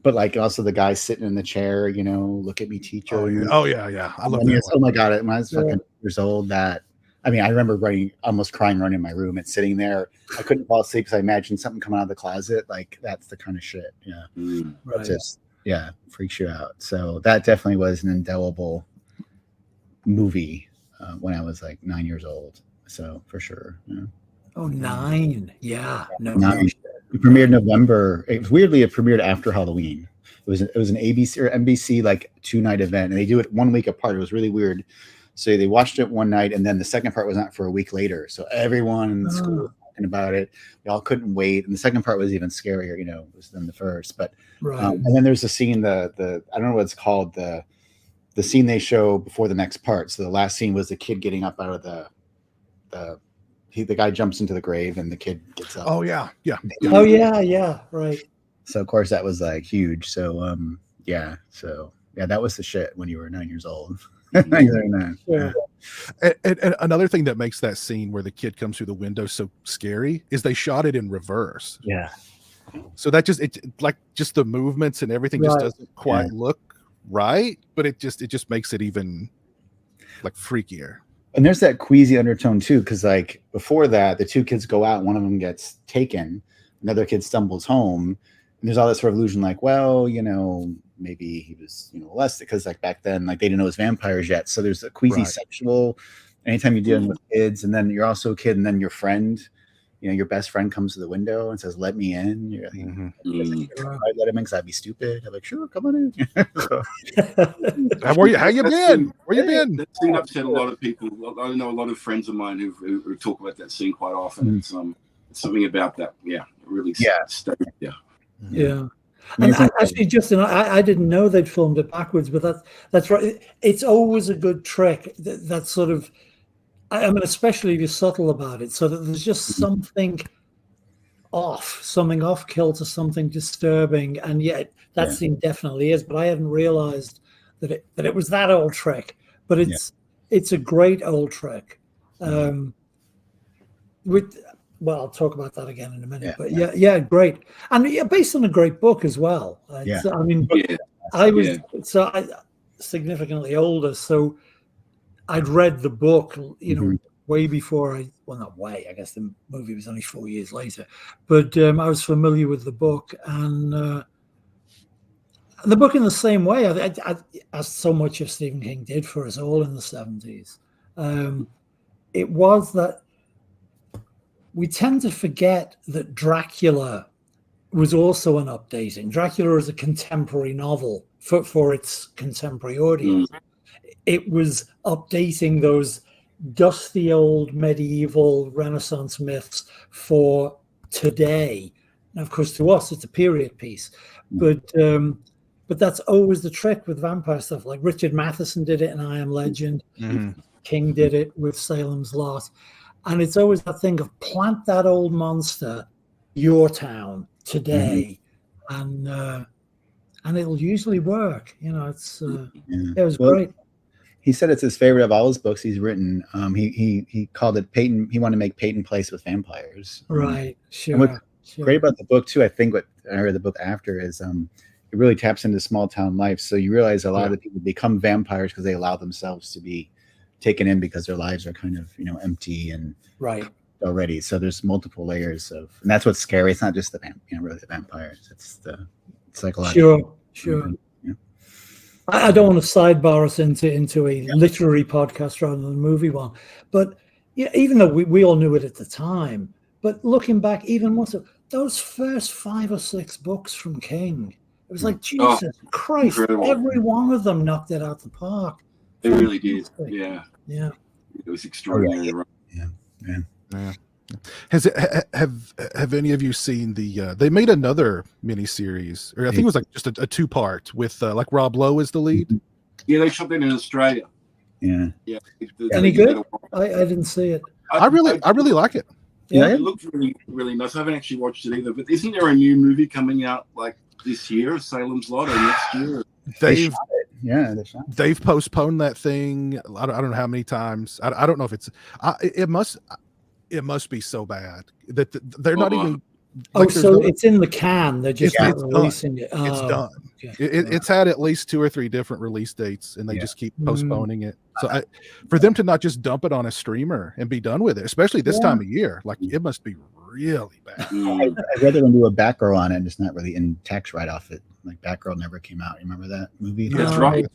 But also the guy sitting in the chair, look at me, teacher. Oh yeah. I love that. Oh my God! When I was fucking years old, I remember almost crying, running in my room and sitting there. I couldn't fall asleep because I imagined something coming out of the closet. That's the kind of shit. Yeah, Right. Just freaks you out. So that definitely was an indelible movie when I was 9 years old. So for sure. Yeah. Oh, 9. Yeah. No. 9. It premiered November. It premiered after Halloween. It was an ABC or NBC 2-night event, and they do it 1 week apart. It was really weird. So they watched it one night, and then the second part was not for a week later. So everyone in the school was talking about it. We all couldn't wait, and the second part was even scarier, than the first. But and then there's the scene, the I don't know what it's called, the scene they show before the next part. So the last scene was the kid getting up out of the guy jumps into the grave, and the kid gets up. Oh yeah. Oh yeah. Right. So of course that was huge. So So that was the shit when you were 9 years old. Yeah. And another thing that makes that scene where the kid comes through the window so scary is they shot it in reverse. Yeah. So that just the movements and everything just doesn't quite look right, but it just makes it even freakier. And there's that queasy undertone too, because like before that, the two kids go out, one of them gets taken, another kid stumbles home, and there's all this sort of illusion, like, well, you know, maybe he was, you know, molested, because like back then, like they didn't know it was vampires yet. So there's a queasy sexual. Anytime you're dealing with kids, and then you're also a kid, and then your friend, you know, your best friend comes to the window and says, "Let me in." You're like, I'd let him in because I'd be stupid. I'm like, sure, come on in. How you been? Where you been? That scene upset a lot of people. I know a lot of friends of mine who talk about that scene quite often. It's something about that. Yeah, really. Stayed, yeah. And actually, Justin, I didn't know they'd filmed it backwards, but that's right. It's always a good trick. That sort of, I mean, especially if you're subtle about it, so that there's just something off kilter, something disturbing, and yet that scene definitely is. But I hadn't realized that it was that old trick. But it's a great old trick. Well, I'll talk about that again in a minute. But great, and based on a great book as well. I mean, I was significantly older, so I'd read the book, you know, way before not way. I guess the movie was only 4 years later, but I was familiar with the book, and the book in the same way, as so much of Stephen King did for us all in the 70s. It was that we tend to forget that Dracula was also an updating. Dracula is a contemporary novel for its contemporary audience. It was updating those dusty old medieval Renaissance myths for today. And of course, to us, it's a period piece. But that's always the trick with vampire stuff. Like Richard Matheson did it in I Am Legend. King did it with Salem's Lot. And it's always that thing of plant that old monster, your town, today, and it'll usually work. You know, it was great. He said it's his favorite of all his books he's written. He called it Peyton. He wanted to make Peyton Place with vampires. Right. Sure. And what's great about the book too, I think what I read the book after is it really taps into small town life. So you realize a lot of the people become vampires because they allow themselves to be taken in because their lives are kind of, you know, empty and already. So there's multiple layers of, and that's what's scary. It's not just the really the vampires. It's like a lot. Sure. I don't want to sidebar us into a literary podcast rather than a movie one, but even though we all knew it at the time, but looking back, even more so, those first 5 or 6 books from King, it was like, Jesus Christ, incredible. Every one of them knocked it out the park. They really did. Yeah. It was extraordinary. Yeah. Have any of you seen they made another miniseries, or I think it was like just a 2-part with like Rob Lowe as the lead? Yeah, they shot that in Australia. Yeah. Any good? I didn't see it. I really like it. Yeah, it looked really, really nice. I haven't actually watched it either, but isn't there a new movie coming out like this year, Salem's Lot, or next year? They've postponed that thing. I don't know how many times. I don't know if it's. It must be so bad that they're not even. Like, so it's in the can. They're just not releasing it. It's done. It's had at least 2 or 3 different release dates, and they just keep postponing it. So for them to not just dump it on a streamer and be done with it, especially this time of year, like it must be really bad. I'd rather them do a Batgirl on it and just not really in tax write-off it. Like Batgirl never came out. You remember that movie? That's right.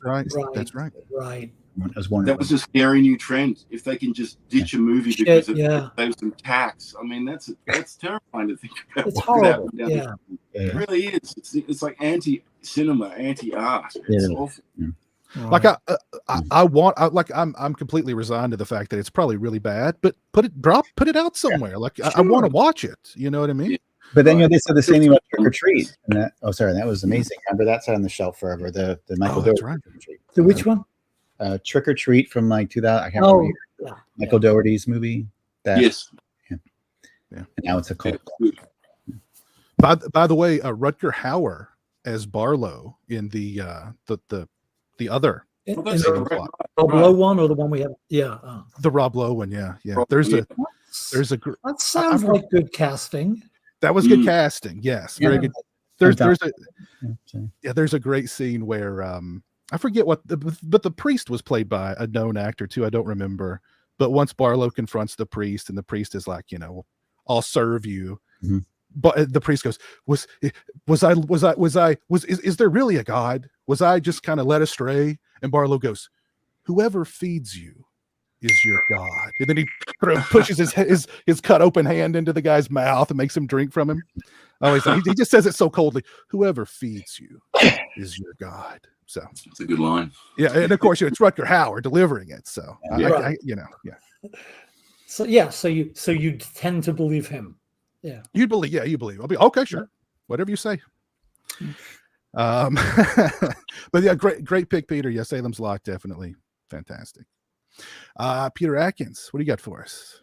That was a scary new trend. If they can just ditch a movie because it saves them tax, I mean, that's terrifying to think about. It's horrible. It really is. It's like anti-cinema, anti-art. It's awful. Like I'm completely resigned to the fact that it's probably really bad, but put it out somewhere. Like I want to watch it. You know what I mean? Yeah. But then they said the same thing about Trick or Treat. And that was amazing. Remember that sat on the shelf forever. The Michael Dougherty. Right. The which one? Trick or Treat from like 2000. I can't remember. Michael Dougherty's movie. Yes. Yeah. And now it's a cult. By the way, Rutger Hauer as Barlow in the other. The Rob Lowe one or the one we have? The Rob Lowe one. Yeah. There's a. That sounds like good casting. That was good casting. Yes, very good. There's a great scene where I forget but the priest was played by a known actor too. I don't remember, But once Barlow confronts the priest, and the priest is like, I'll serve you. Mm-hmm. But the priest goes, is there really a God? Was I just kind of led astray? And Barlow goes, whoever feeds you is your God. And then he pushes his cut open hand into the guy's mouth and makes him drink from him. Oh, he just says it so coldly. Whoever feeds you is your God. So it's a good line. Yeah, and of course it's Rutger Hauer delivering it. So So you tend to believe him. Yeah, you believe. I'll be okay. Sure, whatever you say. But yeah, great pick, Peter. Yeah, Salem's Lot, definitely fantastic. Peter Atkins, what do you got for us?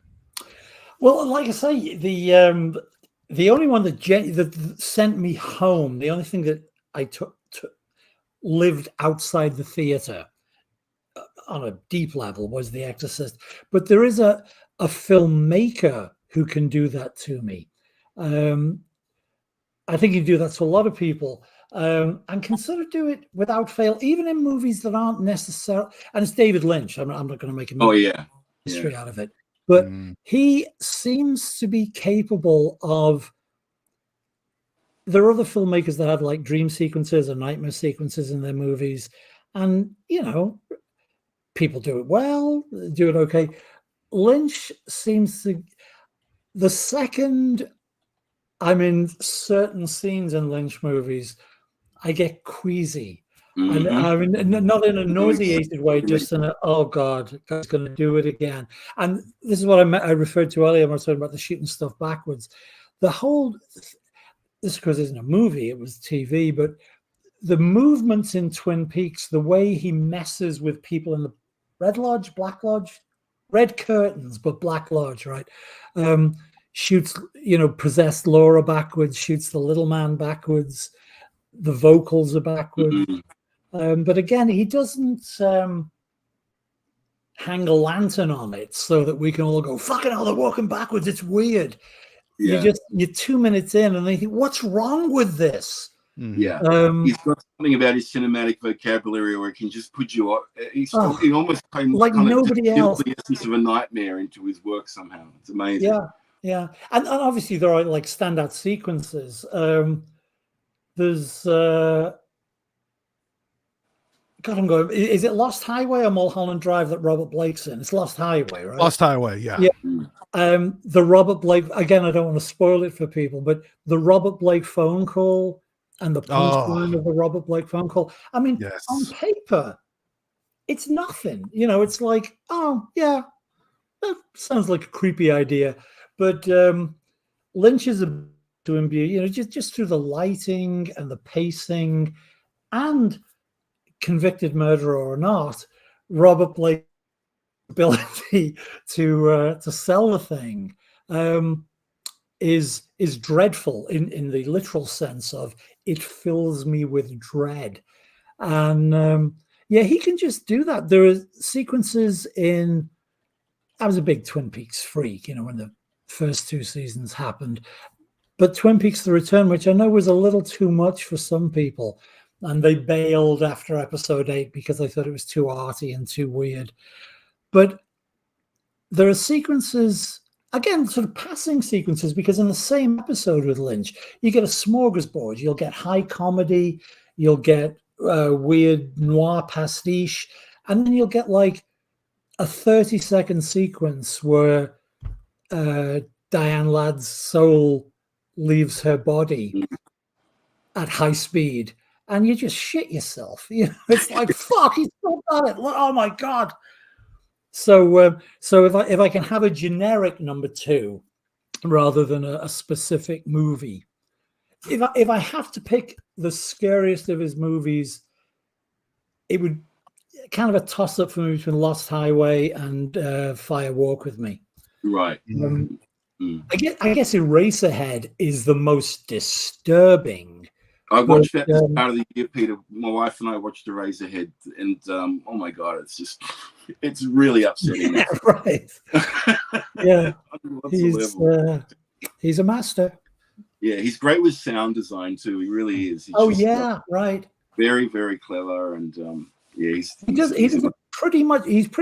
Well, like I say, the only one that sent me home, the only thing that I lived outside the theater on a deep level was The Exorcist. But there is a filmmaker who can do that to me. I think you do that to a lot of people, and can sort of do it without fail, even in movies that aren't necessarily. And it's David Lynch. I'm not going to make a history out of it, but he seems to be capable of. There are other filmmakers that have like dream sequences or nightmare sequences in their movies, and people do it well, do it okay. Lynch seems to. The second I'm in certain scenes in Lynch movies, I get queasy. And I mean, not in a nauseated way, just in a, oh God, God's going to do it again. And this is what I referred to earlier when I was talking about the shooting stuff backwards. The whole, this of course isn't a movie, it was TV, but the movements in Twin Peaks, the way he messes with people in the Red Lodge, Black Lodge, red curtains, but Black Lodge, right? Shoots, possessed Laura backwards, shoots the little man backwards, the vocals are backwards. But again, he doesn't hang a lantern on it so that we can all go, fucking hell, they're walking backwards, it's weird. Yeah. You're 2 minutes in and they think, what's wrong with this? Yeah, he's got something about his cinematic vocabulary where he can just put you on. He almost like nobody else. The essence of a nightmare into his work somehow. It's amazing. Yeah, and obviously there are like standout sequences. There's God, I'm going. Is it Lost Highway or Mulholland Drive that Robert Blake's in? It's Lost Highway, right? Lost Highway, yeah. The Robert Blake, again, I don't want to spoil it for people, but the Robert Blake phone call and the punchline of the Robert Blake phone call. I mean, on paper, it's nothing. It's like, oh yeah, that sounds like a creepy idea, but Lynch is to imbue, just through the lighting and the pacing and convicted murderer or not, Robert Blake's ability to sell the thing is dreadful in the literal sense of it fills me with dread. And he can just do that. There are sequences in. I was a big Twin Peaks freak, when the first 2 seasons happened, but Twin Peaks: The Return, which I know was a little too much for some people. And they bailed after episode 8 because they thought it was too arty and too weird. But there are sequences, again, sort of passing sequences, because in the same episode with Lynch, you get a smorgasbord. You'll get high comedy, you'll get weird noir pastiche, and then you'll get like a 30-second sequence where Diane Ladd's soul leaves her body at high speed. And you just shit yourself. It's like, fuck, he's still got it. Oh my God. So if I can have a generic number 2 rather than a specific movie, if I have to pick the scariest of his movies, it would kind of a toss up for me between Lost Highway and Fire Walk with Me. Right. I guess Eraserhead is the most disturbing. I watched that this part of the year, Peter. My wife and I watched Eraserhead, and oh my God, it's really upsetting. Yeah, right. Yeah, he's a master. Yeah, he's great with sound design too. He really is. Right. Very, very clever, and he's a pretty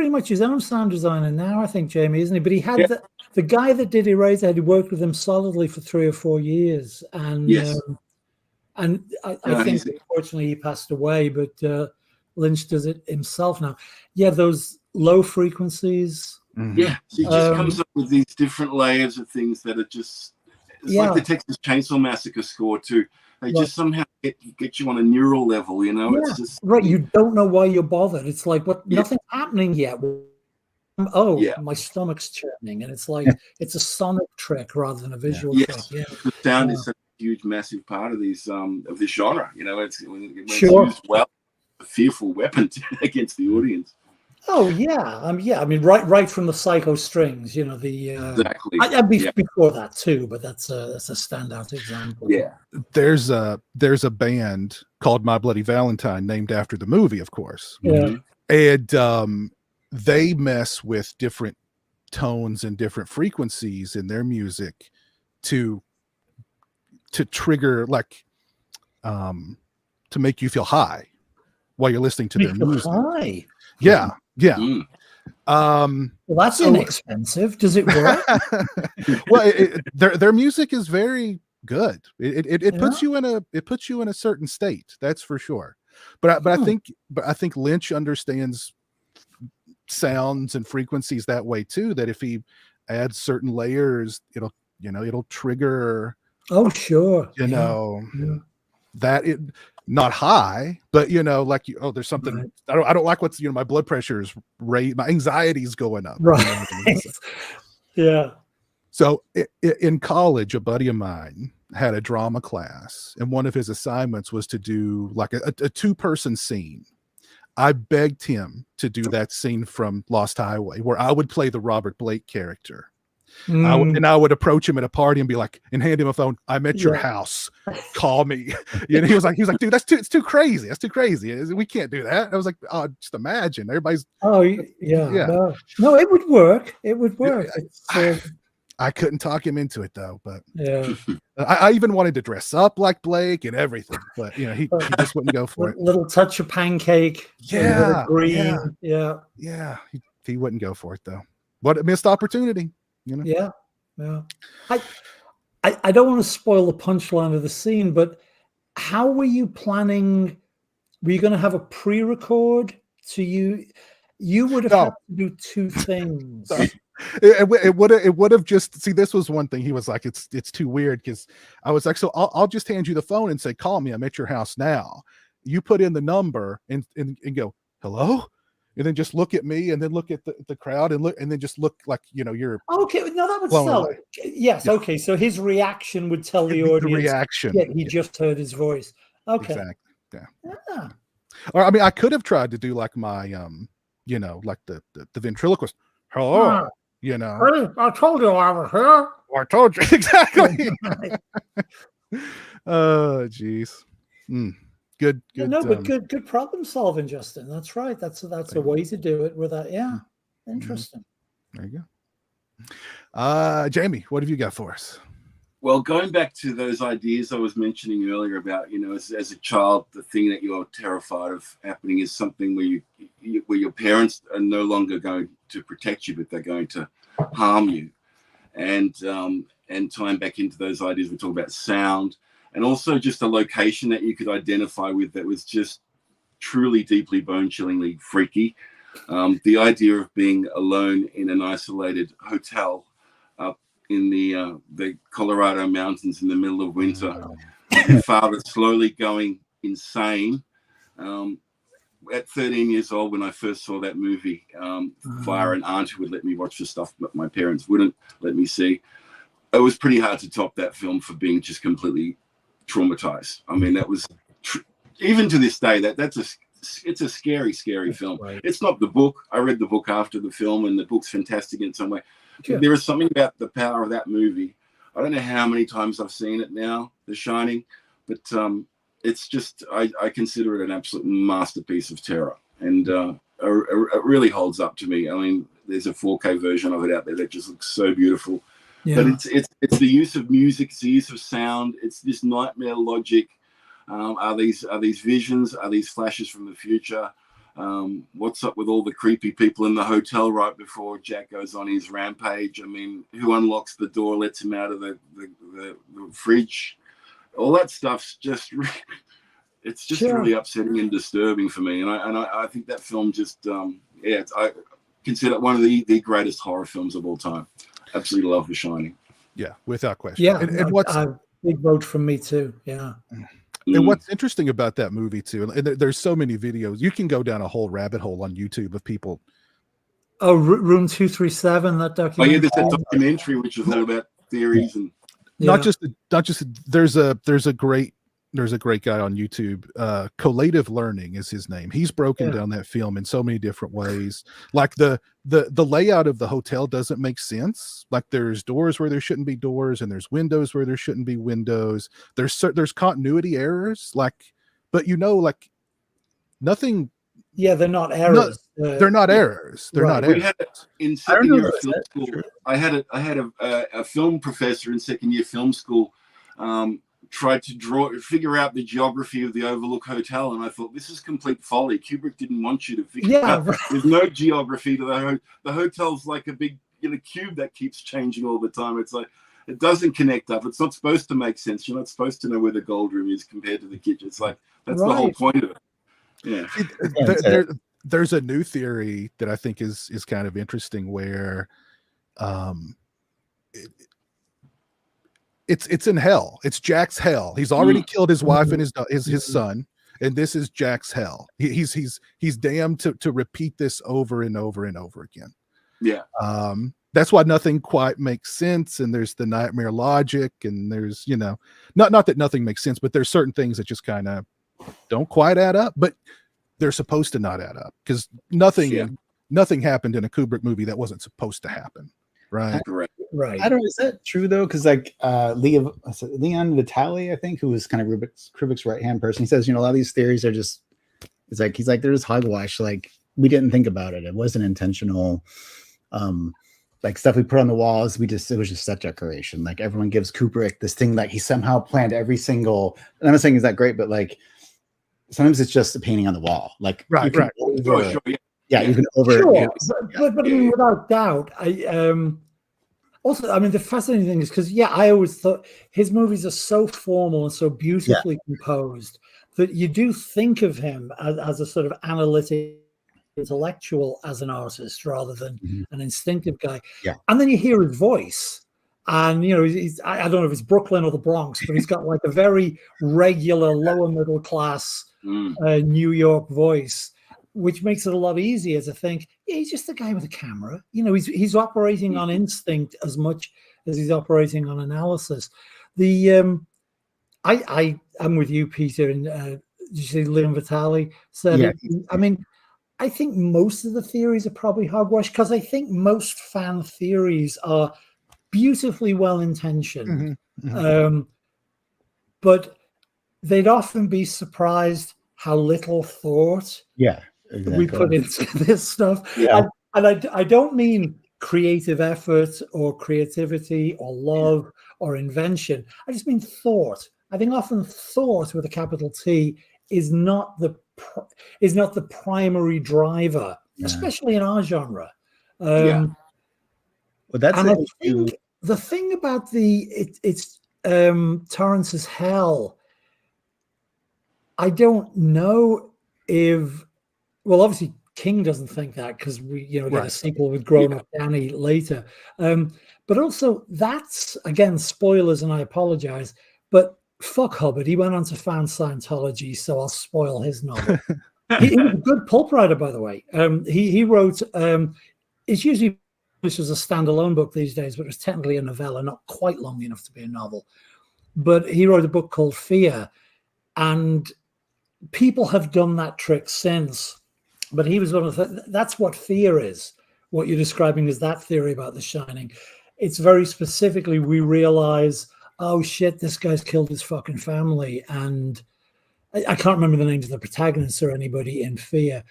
much his own sound designer now, I think, Jamie, isn't he? But he had the guy that did Eraserhead, he worked with him solidly for 3 or 4 years, and I think unfortunately he passed away, but Lynch does it himself now. Yeah, those low frequencies. Yeah, so he just comes up with these different layers of things that are just, it's like the Texas Chainsaw Massacre score too. They just somehow get you on a neural level, you know. It's just you don't know why you're bothered. It's like nothing's happening yet. My stomach's churning, and it's like it's a sonic trick rather than a visual trick. Yeah, the sound is such a huge, massive part of these of this genre. You know, it's when it's used well, a fearful weapon against the audience. Oh yeah, I mean, right from the Psycho Strings, you know, the exactly. Before that too, but that's a standout example. Yeah, there's a band called My Bloody Valentine named after the movie, of course. Yeah, and they mess with different tones and different frequencies in their music to trigger, like, to make you feel high while you're listening to their music. High. Yeah. Well, that's inexpensive. Does it work? Well, their music is very good. It puts you in a certain state, that's for sure. But I think Lynch understands sounds and frequencies that way too, that if he adds certain layers, it'll trigger. Oh, sure. That it not high, but like there's something. Right. I don't like what's my blood pressure is my anxiety's going up. Right. Yeah. So in college, a buddy of mine had a drama class, and one of his assignments was to do like a 2-person scene. I begged him to do that scene from Lost Highway, where I would play the Robert Blake character. I would approach him at a party and be like, and hand him a phone. I'm at your house. Call me. He was like, dude, it's too crazy. That's too crazy. We can't do that. I was like, oh, just imagine everybody's. Oh yeah. No, it would work. It would work. I couldn't talk him into it though, but I even wanted to dress up like Blake and everything, but he just wouldn't go for it. Little touch of pancake. Yeah. Green. Yeah. He wouldn't go for it though. What a missed opportunity. Yeah. I don't want to spoil the punchline of the scene, but how were you planning? Were you going to have a pre-record? So you would have had to do 2 things. It would have just this was one thing. He was like, it's too weird, because I was like, so I'll just hand you the phone and say, call me. I'm at your house now. You put in the number and go, hello. And then just look at me, and then look at the crowd, and then just look like you're okay. No, that would sell it. Yes, yeah. Okay. So his reaction would tell the audience. The reaction. Yeah, he just heard his voice. Okay. Exactly. Yeah. Or I mean, I could have tried to do like my like the ventriloquist. Hello. Hey, I told you I was here. I told you exactly. Oh, geez. Good. But good problem solving, Justin. That's right. That's a way to do it with that. Yeah. Interesting. There you go. Jamie, what have you got for us? Well, going back to those ideas I was mentioning earlier about, as a child, the thing that you're terrified of happening is something where where your parents are no longer going to protect you, but they're going to harm you. And tying back into those ideas, we talk about sound. And also just a location that you could identify with that was just truly, deeply, bone-chillingly freaky. The idea of being alone in an isolated hotel up in the Colorado mountains in the middle of winter, with your father slowly going insane. At 13 years old, when I first saw that movie, via an aunt who would let me watch the stuff that my parents wouldn't let me see, it was pretty hard to top that film for being just completely traumatized. I mean, that was even to this day it's a scary film. Right. It's not the book. I read the book after the film, and the book's fantastic in some way. Sure. There is something about the power of that movie. I don't know how many times I've seen it now, The Shining, but it's just I consider it an absolute masterpiece of terror, and it really holds up to me. I mean, there's a 4K version of it out there that just looks so beautiful. Yeah. But it's the use of music, it's the use of sound, it's this nightmare logic. Are these visions? Are these flashes from the future? What's up with all the creepy people in the hotel right before Jack goes on his rampage? I mean, who unlocks the door, lets him out of the fridge? All that stuff's just, it's just really upsetting and disturbing for me. And I think that film just, I consider it one of the greatest horror films of all time. Absolutely love The Shining. Yeah, without question. Yeah, and what's big vote from me too. Yeah. And what's interesting about that movie too, and there's so many videos, you can go down a whole rabbit hole on YouTube of people. Oh, Room 237, that documentary. Oh yeah, there's that documentary which is all about theories and not just there's a great guy on YouTube, Collative Learning is his name. He's broken down that film in so many different ways. Like the layout of the hotel doesn't make sense. Like there's doors where there shouldn't be doors, and there's windows where there shouldn't be windows. There's continuity errors, like, but like nothing. Yeah, they're not errors. They're not errors. They're not errors. We had in second year of film school. I had a film professor in second year film school. Tried to figure out the geography of the Overlook Hotel, and I thought, this is complete folly. Kubrick didn't want you to figure out. Right. There's no geography to the hotel's like a big cube that keeps changing all the time. It's like it doesn't connect up. It's not supposed to make sense. You're not supposed to know where the gold room is compared to the kitchen. It's like that's the whole point of it. Yeah. There's a new theory that I think is kind of interesting where it's in hell. It's Jack's hell. He's already killed his wife and his son, and this is Jack's hell. He's damned to repeat this over and over and over again. Yeah. That's why nothing quite makes sense, and there's the nightmare logic, and there's not that nothing makes sense, but there's certain things that just kind of don't quite add up, but they're supposed to not add up because nothing happened in a Kubrick movie that wasn't supposed to happen. Right. Right. I don't know. Is that true though? Because like Leon Vitali, I think, who was kind of Kubrick's right hand person, he says, a lot of these theories are just. He's like they're just hogwash. Like we didn't think about it. It wasn't intentional. Like stuff we put on the walls, it was just set decoration. Like everyone gives Kubrick this thing like he somehow planned every single. And I'm not saying is that great, but like sometimes it's just a painting on the wall. Like right. Yeah, you can over. Sure, but I mean, without doubt, also, I mean, the fascinating thing is because I always thought his movies are so formal and so beautifully composed that you do think of him as a sort of analytic intellectual as an artist rather than an instinctive guy. Yeah, and then you hear his voice, and I don't know if it's Brooklyn or the Bronx, but he's got like a very regular lower middle class New York voice, which makes it a lot easier to think, he's just a guy with a camera. He's operating on instinct as much as he's operating on analysis. I'm with you, Peter, and did you say Leon Vitali said it? I mean, I think most of the theories are probably hogwash because I think most fan theories are beautifully well-intentioned, but they'd often be surprised how little thought we put into this stuff. And I don't mean creative effort or creativity or love or invention. I just mean thought. I think often thought with a capital T is not the primary driver, especially in our genre. Well, that's and I think the thing about it's Torrance's Hell, I don't know if, well, obviously King doesn't think that because we, get a sequel with Grown Up Danny later. But also that's, again, spoilers, and I apologize, but fuck Hubbard. He went on to found Scientology, so I'll spoil his novel. He was a good pulp writer, by the way. He wrote, it's usually this was a standalone book these days, but it was technically a novella, not quite long enough to be a novel. But he wrote a book called Fear, and people have done that trick since. But he was one of that's what fear is. What you're describing is that theory about The Shining. It's very specifically, we realize, oh shit, this guy's killed his fucking family. And I can't remember the names of the protagonists or anybody in Fear.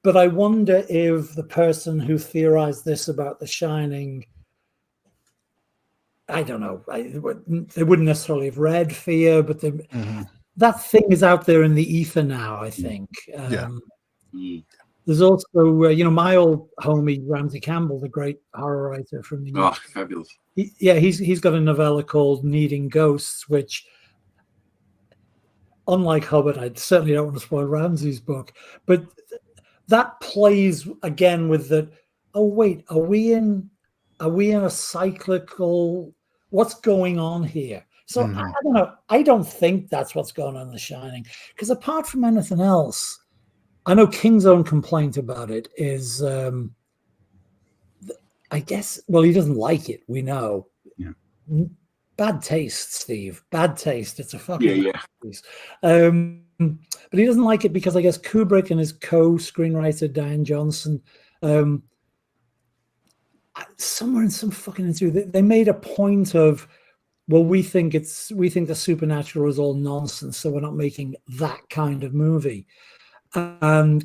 But I wonder if the person who theorized this about The Shining, I don't know, they wouldn't necessarily have read Fear, but that thing is out there in the ether now, I think. Mm. There's also, my old homie Ramsey Campbell, the great horror writer from the Oh, fabulous. he's got a novella called Needing Ghosts, which, unlike Hubbard, I certainly don't want to spoil Ramsey's book, but that plays again with the, oh wait, are we in a cyclical, what's going on here? So I don't know. I don't think that's what's going on in The Shining, because apart from anything else, I know King's own complaint about it is, I guess, well, he doesn't like it. We know. Yeah. Bad taste, Steve. Bad taste. It's a fucking Yeah. But he doesn't like it because I guess Kubrick and his co-screenwriter Diane Johnson, somewhere in some fucking interview, they made a point of, well, we think the supernatural is all nonsense, so we're not making that kind of movie. And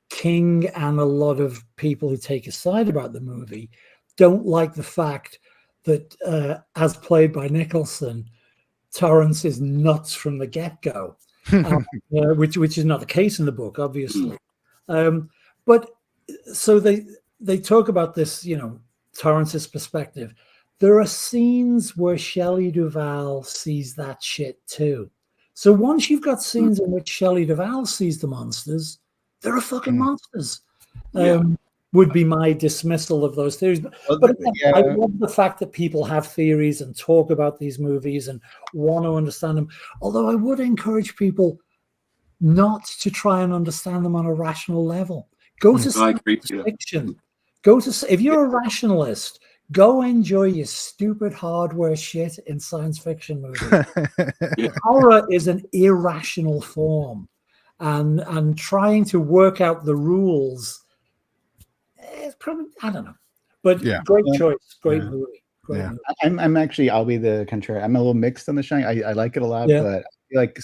King and a lot of people who take a side about the movie don't like the fact that, as played by Nicholson, Torrance is nuts from the get-go, which is not the case in the book, obviously. But so they talk about this, Torrance's perspective. There are scenes where Shelley Duvall sees that shit too. So once you've got scenes in which Shelley Duvall sees the monsters, there are fucking monsters. Would be my dismissal of those theories. But again, I love the fact that people have theories and talk about these movies and want to understand them. Although I would encourage people not to try and understand them on a rational level. Go to science fiction. If you're a rationalist, go enjoy your stupid hardware shit in science fiction movies. Horror is an irrational form, and trying to work out the rules. It's probably, I don't know, but great choice, great movie. Great movie. I'm actually, I'll be the contrary. I'm a little mixed on The Shining. I like it a lot, but I feel like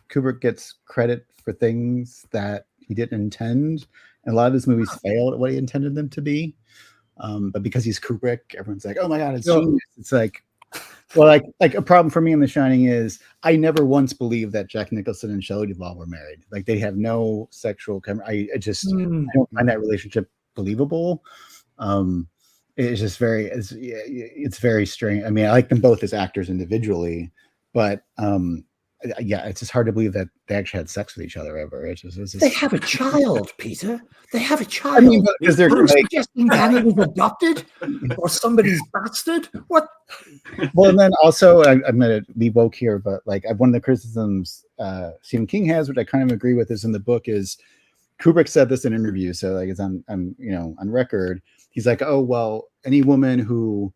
Kubrick gets credit for things that he didn't intend, and a lot of his movies failed at what he intended them to be. But because he's Kubrick, everyone's like, "Oh my god, it's genius!" It's like, well, like a problem for me in The Shining is I never once believed that Jack Nicholson and Shelley Duvall were married. Like they have no sexual chemistry. I don't find that relationship believable. It's just it's very strange. I mean, I like them both as actors individually, but it's just hard to believe that they actually had sex with each other ever. They have a child, Peter. They have a child. I mean, because they're suggesting Danny was adopted or somebody's bastard. What? Well, and then also, I'm going to be woke here, but like one of the criticisms Stephen King has, which I kind of agree with, is in the book is Kubrick said this in an interview, so like it's on record. He's like, oh well, any woman who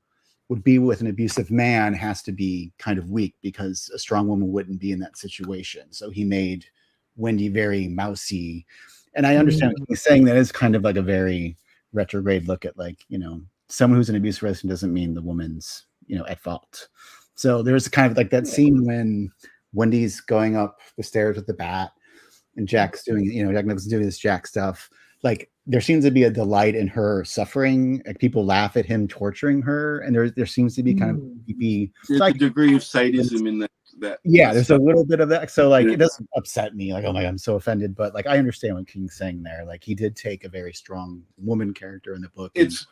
would be with an abusive man has to be kind of weak because a strong woman wouldn't be in that situation. So he made Wendy very mousy. And I understand what he's saying. That is kind of like a very retrograde look at someone who's an abusive relationship doesn't mean the woman's, at fault. So there's kind of like that scene when Wendy's going up the stairs with the bat and Jack's doing, Jack Nicholson's doing this Jack stuff. Like there seems to be a delight in her suffering. Like people laugh at him torturing her, and there seems to be kind of creepy. There's a degree of sadism in that. There's a little bit of that. So like it doesn't upset me. Like, oh my God, I'm so offended. But like I understand what King's saying there. Like he did take a very strong woman character in the book. It's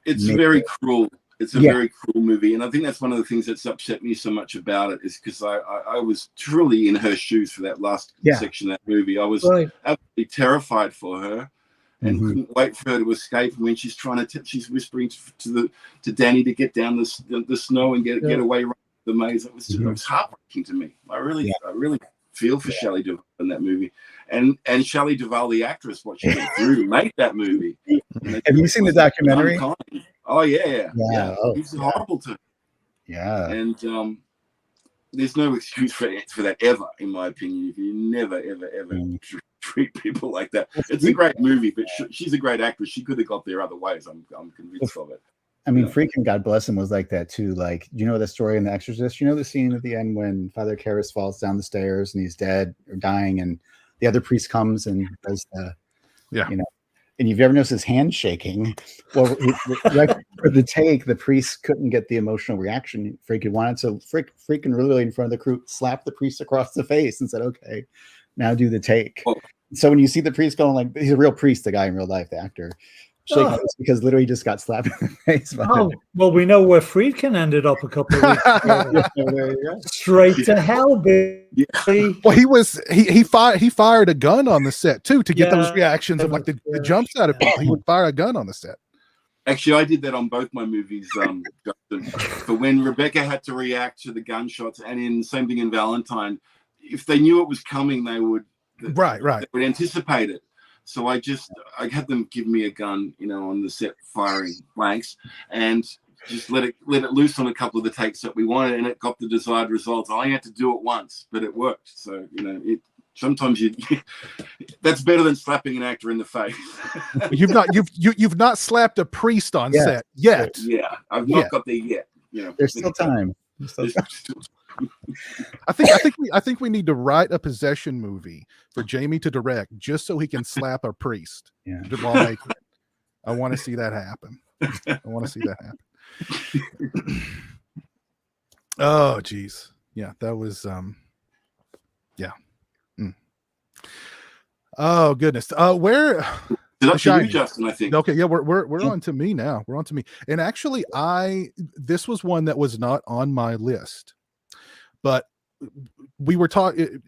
very cruel. It's a very cruel movie, and I think that's one of the things that's upset me so much about it is because I was truly in her shoes for that last section of that movie. I was absolutely terrified for her. And couldn't wait for her to escape. And when she's she's whispering to Danny to get down the snow and get away from the maze. It was heartbreaking to me. I really feel for Shelley Duvall in that movie, and Shelley Duvall, the actress, what she went through to make that movie. Have you seen the documentary? Unkind. Oh yeah. Oh, it's horrible to. Yeah. And there's no excuse for that ever, in my opinion. If you never ever treat people like that. It's a great movie, but she's a great actress. She could have got there other ways. I'm convinced of it. I mean, Freakin', God bless him, was like that too. Like, you know the story in The Exorcist? You know the scene at the end when Father Karras falls down the stairs and he's dead or dying, and the other priest comes and does and you've ever noticed his hand shaking. Well, right for the take, the priest couldn't get the emotional reaction. Freakin' wanted to freaking really in front of the crew, slap the priest across the face and said, "Okay, now do the take." Well, So when you see the priest going like he's a real priest, the guy in real life, the actor, shaking Oh. it's because literally just got slapped in the face. Oh, well, we know where Friedkin ended up a couple of weeks ago. There you go. Straight to hell, baby. Well, he fired a gun on the set too to get those reactions of like the jumps out of people. He would fire a gun on the set. Actually, I did that on both my movies. But when Rebecca had to react to the gunshots, and in same thing in Valentine, if they knew it was coming, they would Right. They would anticipate it. So I had them give me a gun, on the set, firing blanks, and just let it loose on a couple of the takes that we wanted, and it got the desired results. I only had to do it once, but it worked. So sometimes that's better than slapping an actor in the face. You've not slapped a priest on set yet. Yeah, I've not got there yet. There's still time. I think we need to write a possession movie for Jamie to direct just so he can slap a priest. Yeah. I want to see that happen. Oh geez. Yeah, that was yeah. Oh goodness. Where That's you, Justin, I think. Okay, yeah, we're on to me now. We're on to me. And actually this was one that was not on my list. But we were talking,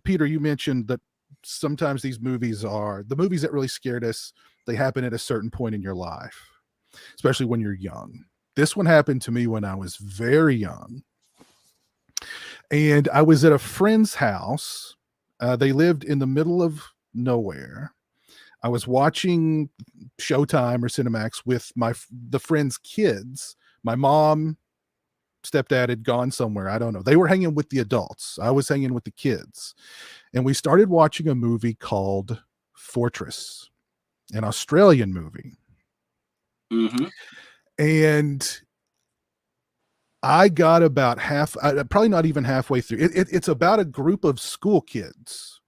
Peter, you mentioned that sometimes these movies are the movies that really scared us. They happen at a certain point in your life, especially when you're young. This one happened to me when I was very young. And I was at a friend's house. They lived in the middle of nowhere. I was watching Showtime or Cinemax with the friend's kids. My mom, stepdad had gone somewhere. I don't know. They were hanging with the adults. I was hanging with the kids. And we started watching a movie called Fortress, an Australian movie. Mm-hmm. And I got about probably not even halfway through. It's about a group of school kids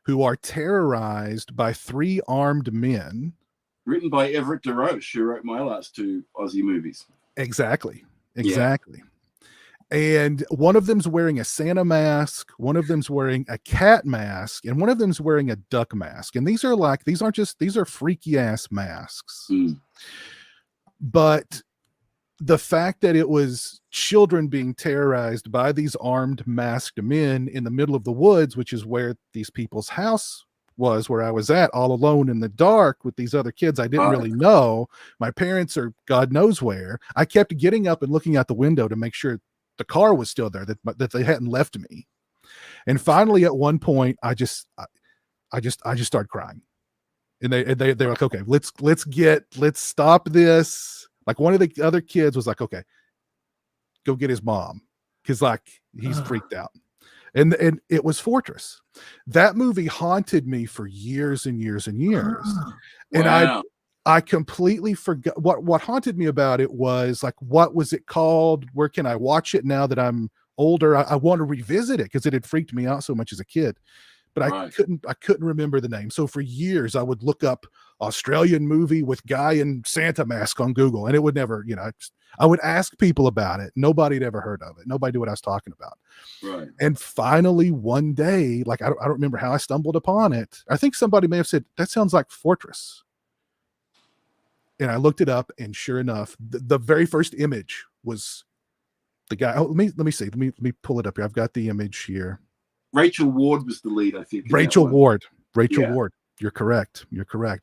who are terrorized by 3 armed men. Written by Everett DeRoche, who wrote my last 2 Aussie movies. Exactly. Yeah. And one of them's wearing a Santa mask, one of them's wearing a cat mask, and one of them's wearing a duck mask. And these are freaky ass masks. But the fact that it was children being terrorized by these armed masked men in the middle of the woods, which is where these people's house was, where I was at, all alone in the dark with these other kids I didn't really know. My parents are God knows where. I kept getting up and looking out the window to make sure the car was still there, that they hadn't left me. And finally, at one point, I just started crying. And they're like, okay, let's stop this. Like one of the other kids was like, okay, go get his mom, because like he's freaked out. And it was Fortress. That movie haunted me for years and years and years. And I completely forgot what haunted me about it was like, what was it called? Where can I watch it now that I'm older? I want to revisit it because it had freaked me out so much as a kid, but I couldn't remember the name. So for years I would look up Australian movie with guy in Santa mask on Google, and it would never, I would ask people about it. Nobody had ever heard of it. Nobody knew what I was talking about. Right. And finally one day, like I don't remember how I stumbled upon it. I think somebody may have said, that sounds like Fortress. And I looked it up, and sure enough, the very first image was the guy. Oh, let me see. Let me pull it up here. I've got the image here. Rachel Ward was the lead, I think. Rachel Ward. Ward. You're correct.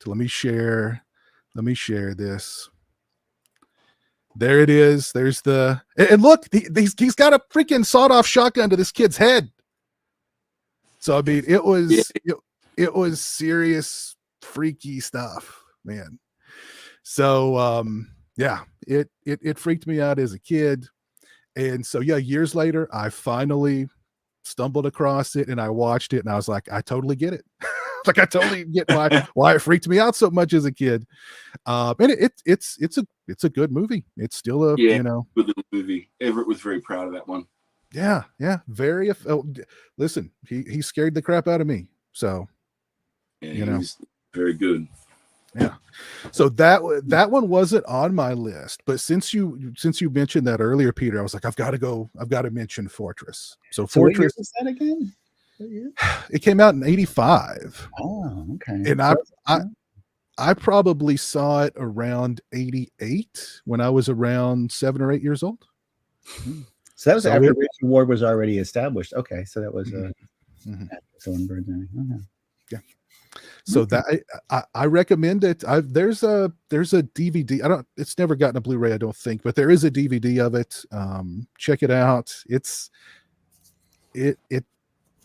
Let me share this. There it is. There's and look, he's got a freaking sawed-off shotgun to this kid's head. So I mean, it was serious, freaky stuff, man. So it freaked me out as a kid. And so years later, I finally stumbled across it and I watched it, and I was like, I totally get it. Like I totally get why it freaked me out so much as a kid. And it's a good movie. It's still a good little movie. Everett was very proud of that one. Yeah, very. Listen, he scared the crap out of me. So he was very good. Yeah. So that one wasn't on my list, but since you mentioned that earlier, Peter, I was like, I've got to mention Fortress. So Fortress is that again? It came out in 85. Oh, okay. And I probably saw it around 88 when I was around 7 or 8 years old. So that was So after it- Raging War was already established. Okay, so that was Mhm. so one bird's eye. Okay. So that I recommend it. There's a DVD. It's never gotten a Blu-ray, I don't think, but there is a DVD of it. Check it out.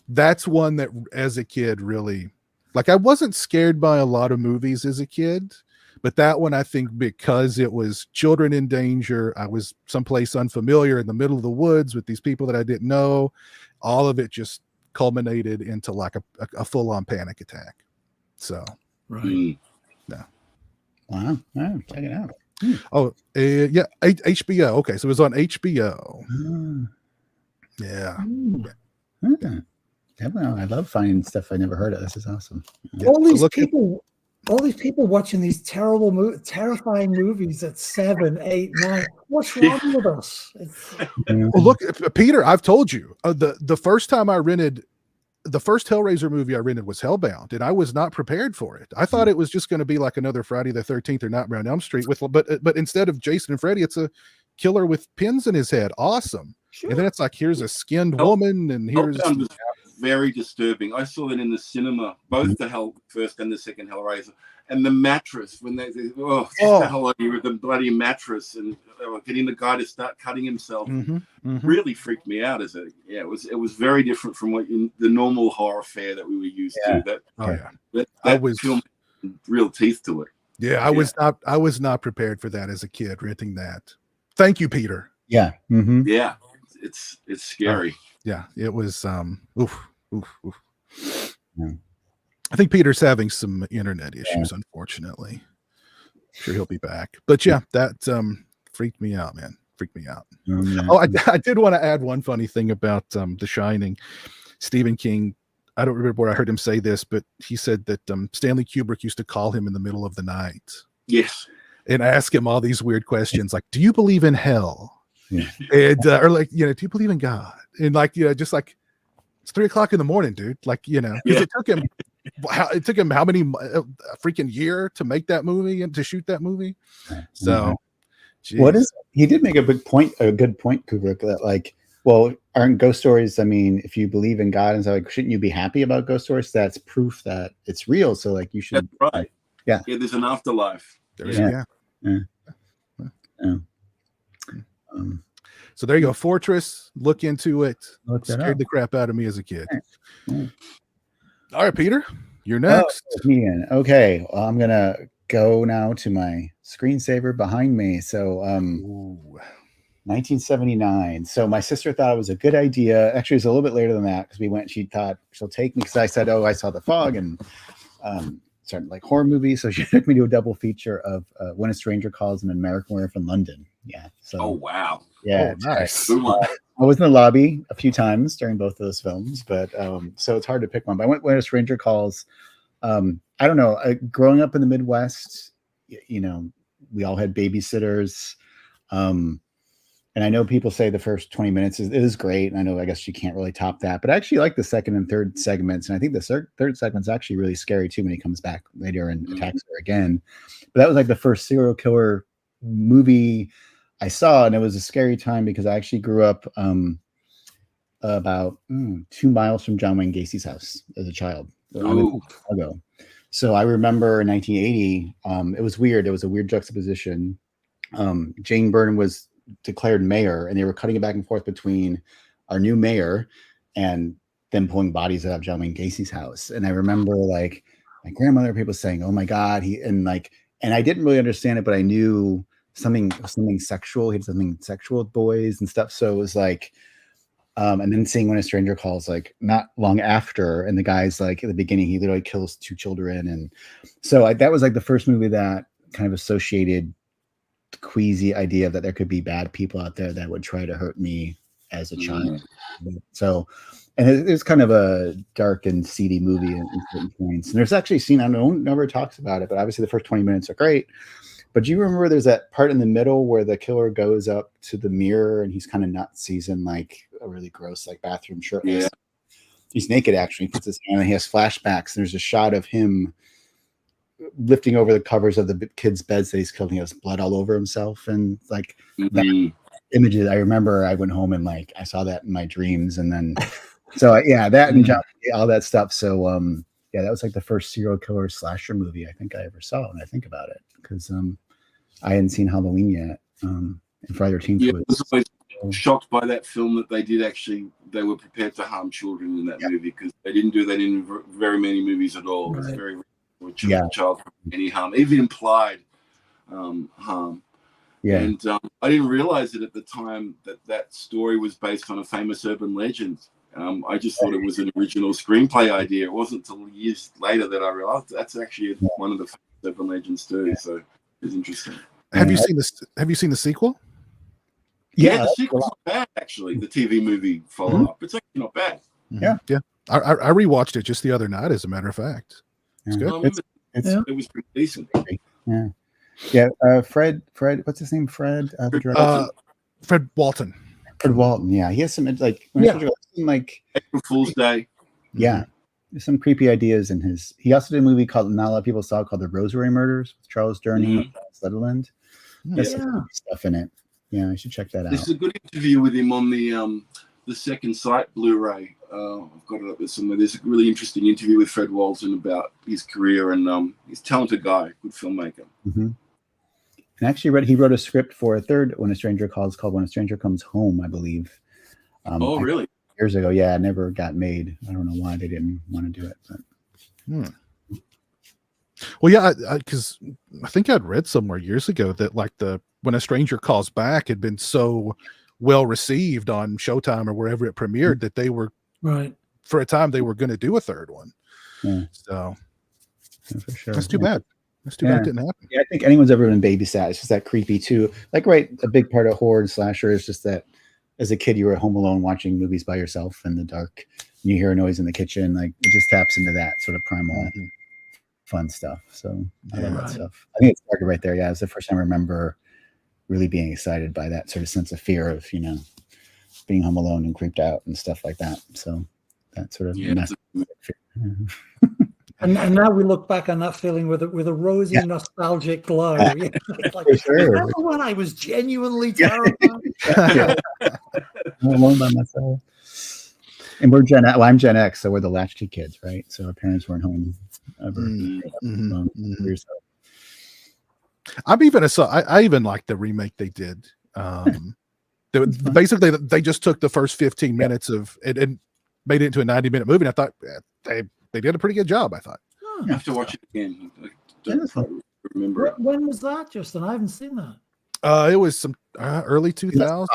That's one that as a kid really, like, I wasn't scared by a lot of movies as a kid, but that one, I think, because it was children in danger, I was someplace unfamiliar in the middle of the woods with these people that I didn't know, all of it just culminated into like a full-on panic attack. So Right. Wow. Check it out. yeah, HBO. Okay, so it was on HBO. Yeah. Okay. Definitely. I love finding stuff I never heard of. This is awesome. Yeah. All these So people watching these terrifying movies at 7, 8, 9. What's wrong with us? well, look, Peter, I've told you the first time I rented. The first Hellraiser movie I rented was Hellbound, and I was not prepared for it. I thought it was just going to be like another Friday the 13th or Nightmare on Elm Street but instead of Jason and Freddy, it's a killer with pins in his head. Awesome. Sure. And then it's like, here's a skinned woman, and here's Hellbound was very disturbing. I saw it in the cinema, both the first and the second Hellraiser, and the mattress when the hell with the bloody mattress and getting the guy to start cutting himself really freaked me out. It was very different from the normal horror fare that we were used to. That was film real teeth to it. Yeah, I was not prepared for that as a kid renting that. Thank you, Peter. Yeah. Yeah, it's scary. Yeah, it was oof. Yeah. I think Peter's having some internet issues, unfortunately. Sure, he'll be back. But yeah, that freaked me out, man. Freaked me out. I did want to add one funny thing about The Shining. Stephen King, I don't remember where I heard him say this, but he said that Stanley Kubrick used to call him in the middle of the night. Yes. And ask him all these weird questions like, do you believe in hell? Yeah. And or like, do you believe in God? And like, just like, it's 3 o'clock in the morning, dude. Like, because it took him how many freaking year to make that movie and to shoot that movie. So he did make a good point, Kubrick, that like, well, aren't ghost stories, I mean, if you believe in God and so, like, shouldn't you be happy about ghost stories? That's proof that it's real. So like you should. That's right. Yeah. Yeah, there's an afterlife. So there you go. Fortress, look into it. Scared the crap out of me as a kid. All right, Peter, you're next. Okay, well, I'm gonna go now to my screensaver behind me. So 1979. So my sister thought it was a good idea. Actually, it was a little bit later than that because we went. She thought she'll take me because I said, "Oh, I saw The Fog," and started like horror movies. So she took me to a double feature of When a Stranger Calls and American Werewolf in London. Yeah. So. Oh wow. Yeah. Nice. I was in the lobby a few times during both of those films, but so it's hard to pick one. But I went When a Stranger Calls. I don't know. Growing up in the Midwest, we all had babysitters. And I know people say the first 20 minutes is great. And I know, I guess you can't really top that, but I actually like the second and third segments. And I think the third segment's actually really scary too when he comes back later and attacks her again. But that was like the first serial killer movie I saw. And it was a scary time because I actually grew up about 2 miles from John Wayne Gacy's house as a child. Chicago. So I remember in 1980, it was weird. It was a weird juxtaposition. Jane Byrne was declared mayor, and they were cutting it back and forth between our new mayor and them pulling bodies out of John Wayne Gacy's house. And I remember like my grandmother, people saying, "Oh my God," and I didn't really understand it, but I knew something sexual. He had something sexual with boys and stuff. So it was like, and then seeing When a Stranger Calls, like not long after, and the guy's like at the beginning, he literally kills 2 children, and so that was like the first movie that kind of associated queasy idea that there could be bad people out there that would try to hurt me as a child. So, and it's kind of a dark and seedy movie in certain points. And there's actually a scene, I know nobody talks about it, but obviously the first 20 minutes are great. But do you remember there's that part in the middle where the killer goes up to the mirror and he's kind of nuts? He's in like a really gross like bathroom shirtless. He's naked, actually. He puts his hand and he has flashbacks. There's a shot of him lifting over the covers of the kids' beds that he's killed. He has blood all over himself. And like that images, I remember I went home and like I saw that in my dreams. And then, so yeah, that and all that stuff. So, yeah, that was like the first serial killer slasher movie I think I ever saw when I think about it. Because I hadn't seen Halloween yet. And Friday the 13th I was always shocked by that film that they were prepared to harm children in that movie, because they didn't do that in very many movies at all. Right. It's very child any harm, even implied harm. Yeah. And I didn't realize it at the time that story was based on a famous urban legend. I just thought it was an original screenplay idea. It wasn't until years later that I realized that's actually one of the famous urban legends too. Yeah. So it's interesting. Have you seen this? Have you seen the sequel? Yeah, the sequel's not bad, actually. The TV movie follow-up. It's actually not bad. Yeah. Yeah. I rewatched it just the other night, as a matter of fact. It's good. It was pretty decent. Yeah. Yeah. Fred, what's his name? Fred Walton. Fred Walton. Yeah. He has some like April Fool's Day. Yeah. There's some creepy ideas in his. He also did a movie called, not a lot of people saw, called The Rosemary Murders with Charles Durning and Sutherland. There's some stuff in it. Yeah, I should check that out. This is a good interview with him on the Second Sight Blu-ray. I've got it up there somewhere. There's a really interesting interview with Fred Walton about his career, and he's a talented guy, good filmmaker. Mm-hmm. And actually, he wrote a script for a third When a Stranger Calls, called When a Stranger Comes Home, I believe. Really? Years ago, yeah, it never got made. I don't know why they didn't want to do it. But. Well, yeah, because I think I'd read somewhere years ago that like When a Stranger Calls Back had been so well received on Showtime or wherever it premiered that they were for a time they were going to do a third one. Yeah. So for sure. That's too bad. That's too bad it didn't happen. Yeah, I think anyone's ever been babysat. It's just that creepy too. Like, a big part of horror and slasher is just that as a kid you were at home alone watching movies by yourself in the dark and you hear a noise in the kitchen. Like, it just taps into that sort of primal fun stuff. So I love that stuff. I think it started right there. Yeah, it's the first time I remember really being excited by that sort of sense of fear of, being home alone and creeped out and stuff like that. So that sort of fear. And now we look back on that feeling with a rosy, nostalgic glow. Like, remember when I was genuinely terrified? I'm alone by myself. And we're I'm Gen X, so we're the latchkey kids, right? So our parents weren't home ever. I even like the remake they did. Basically, they just took the first 15 minutes of it and made it into a 90-minute movie. And I thought they did a pretty good job. I thought. I have to watch it again. I don't remember it. When was that, Justin? I haven't seen that. It was some early 2000s.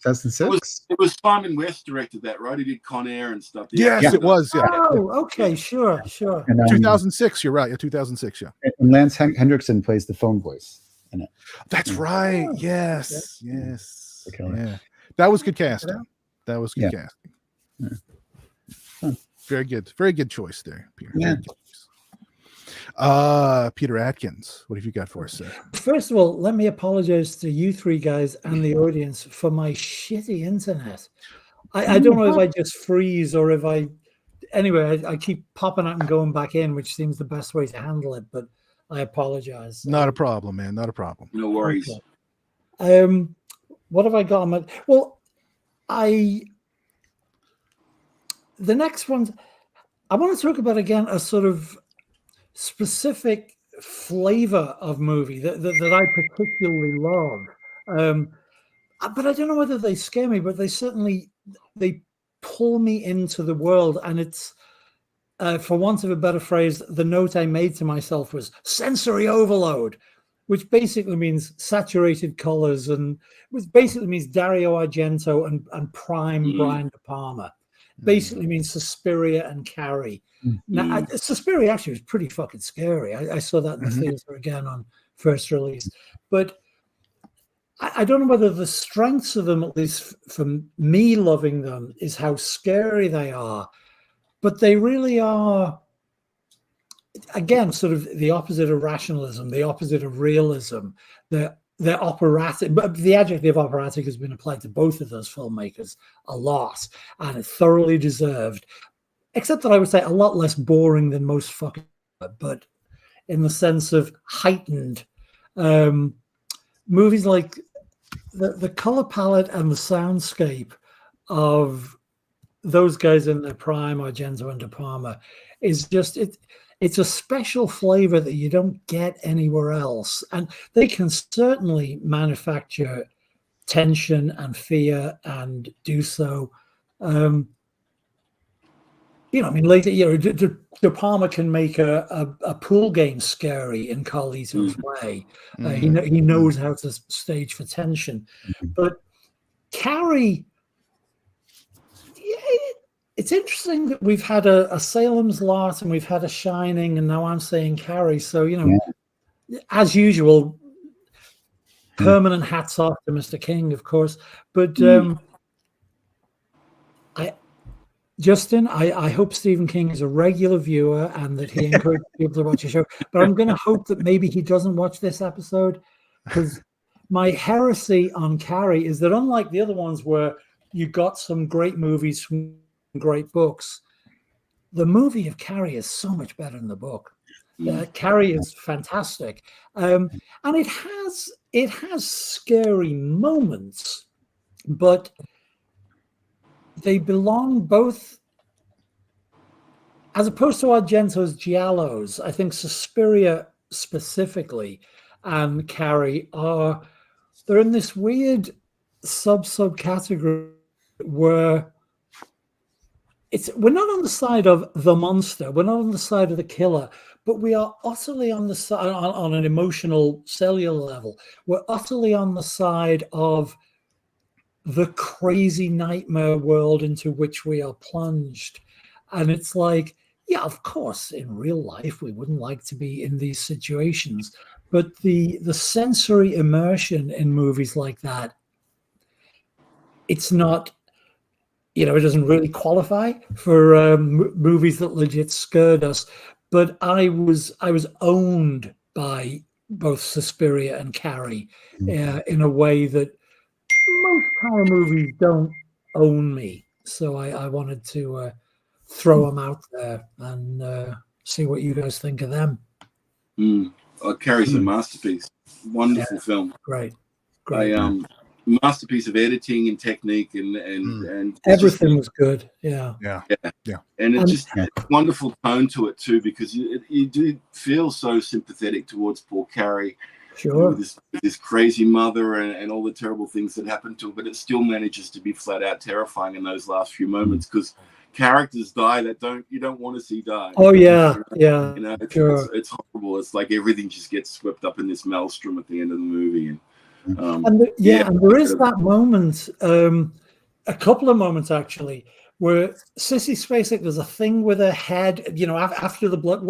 2006. It was Simon West directed that, right? He did Con Air and stuff. Yes, it was. Yeah. Oh, okay, sure. And, 2006. You're right. Yeah, 2006. Yeah. And Lance Hendrickson plays the phone voice in it. That's right. Yes. Yeah. That was good casting. That was good casting. Yeah. Very good choice there, Peter. Yeah. Peter Atkins, what have you got for us, sir? First of all, let me apologize to you three guys and the audience for my shitty internet. I don't know if I just freeze or if I keep popping out and going back in, which seems the best way to handle it, but I apologize. Not a problem, man. Not a problem. No worries. Okay. What have I got on my... Well, the next one, I want to talk about, again, a sort of specific flavor of movie that I particularly love. But I don't know whether they scare me, but they pull me into the world. And it's, for want of a better phrase, the note I made to myself was sensory overload, which basically means saturated colors, and which basically means Dario Argento and prime Brian De Palma. Basically means Suspiria and Carrie. Now, Suspiria actually was pretty fucking scary. I saw that in the theater again on first release. But I don't know whether the strengths of them, at least from me loving them, is how scary they are. But they really are, again, sort of the opposite of rationalism, the opposite of realism. They're operatic, but the adjective operatic has been applied to both of those filmmakers a lot, and thoroughly deserved. except that I would say a lot less boring than most fucking, but in the sense of heightened. Movies like the color palette and the soundscape of those guys in their prime, Argento and De Palma, is just it's a special flavor that you don't get anywhere else. And they can certainly manufacture tension and fear and do so. You know, I mean, later, you know, De Palma can make a pool game scary in Carlito's way. He knows how to stage for tension. But Carrie, it's interesting that we've had a Salem's Lot and we've had a Shining, and now I'm saying Carrie. So, you know, as usual, permanent hats off to Mr. King, of course. But Justin, I hope Stephen King is a regular viewer and that he encourages people to watch the show. But I'm going to hope that maybe he doesn't watch this episode, because my heresy on Carrie is that unlike the other ones where you got some great movies from great books, the movie of Carrie is so much better than the book. Carrie is fantastic, and it has scary moments, but they belong both, as opposed to Argento's giallos. I think Suspiria specifically and Carrie they're in this weird subcategory where we're not on the side of the monster, we're not on the side of the killer, but we are utterly on the side, on an emotional cellular level, we're utterly on the side of the crazy nightmare world into which we are plunged. And it's like, yeah, of course, in real life, we wouldn't like to be in these situations. But the sensory immersion in movies like that, it's not, you know, it doesn't really qualify for movies that legit scared us. But I was owned by both Suspiria and Carrie in a way that most horror movies don't own me. So I wanted to throw them out there and see what you guys think of them. Carrie's a masterpiece. Wonderful film. Great. Masterpiece of editing and technique and everything was good. Yeah. And it's just a wonderful tone to it too, because you do feel so sympathetic towards poor Carrie. Sure. With this crazy mother and all the terrible things that happen to her, but it still manages to be flat out terrifying in those last few moments, because characters die that you don't want to see die. Oh yeah, you know, it's horrible. It's like everything just gets swept up in this maelstrom at the end of the movie, and there is that moment, a couple of moments actually, where Sissy Spacek does a thing with her head, you know, after the blood.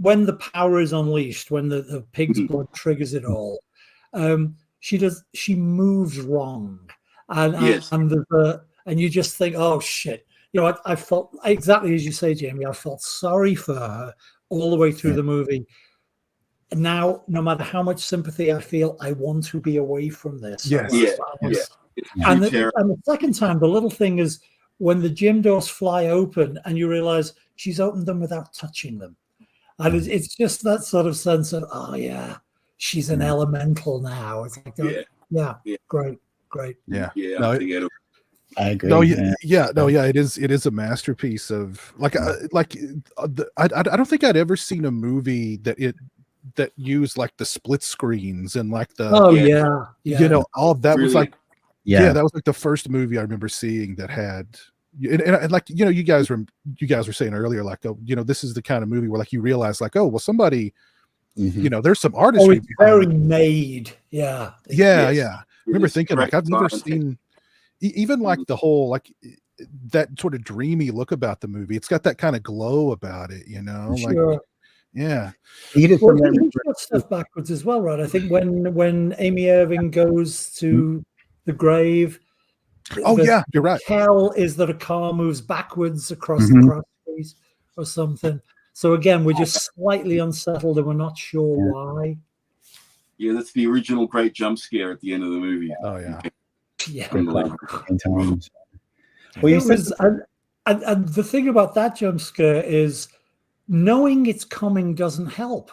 When the power is unleashed, when the pig's blood triggers it all, she moves wrong, and you just think, oh shit, you know, I felt exactly as you say, Jamie. I felt sorry for her all the way through the movie. And now, no matter how much sympathy I feel, I want to be away from this. And the second time, the little thing is when the gym doors fly open and you realize she's opened them without touching them. And it's just that sort of sense of, oh yeah, she's an elemental now. It's like, great. I agree. It is a masterpiece of I don't think I'd ever seen a movie that used like the split screens and like the you know, all of that really? Was like that was like the first movie I remember seeing that had. And like, you know, you guys were saying earlier, like, oh, you know, this is the kind of movie where like you realize like, oh, well, somebody, you know, there's some artistry. It's very made. Yeah. I remember thinking like I've never seen even like the whole like that sort of dreamy look about the movie. It's got that kind of glow about it, you know. Sure. Like, yeah. He got stuff backwards as well, right? I think when Amy Irving goes to the grave. You're right. Tell is that a car moves backwards across the cross street or something. So again, we're just slightly unsettled and we're not sure why. Yeah, that's the original great jump scare at the end of the movie. Oh yeah. Yeah. Unbelievable. Well, And the thing about that jump scare is knowing it's coming doesn't help.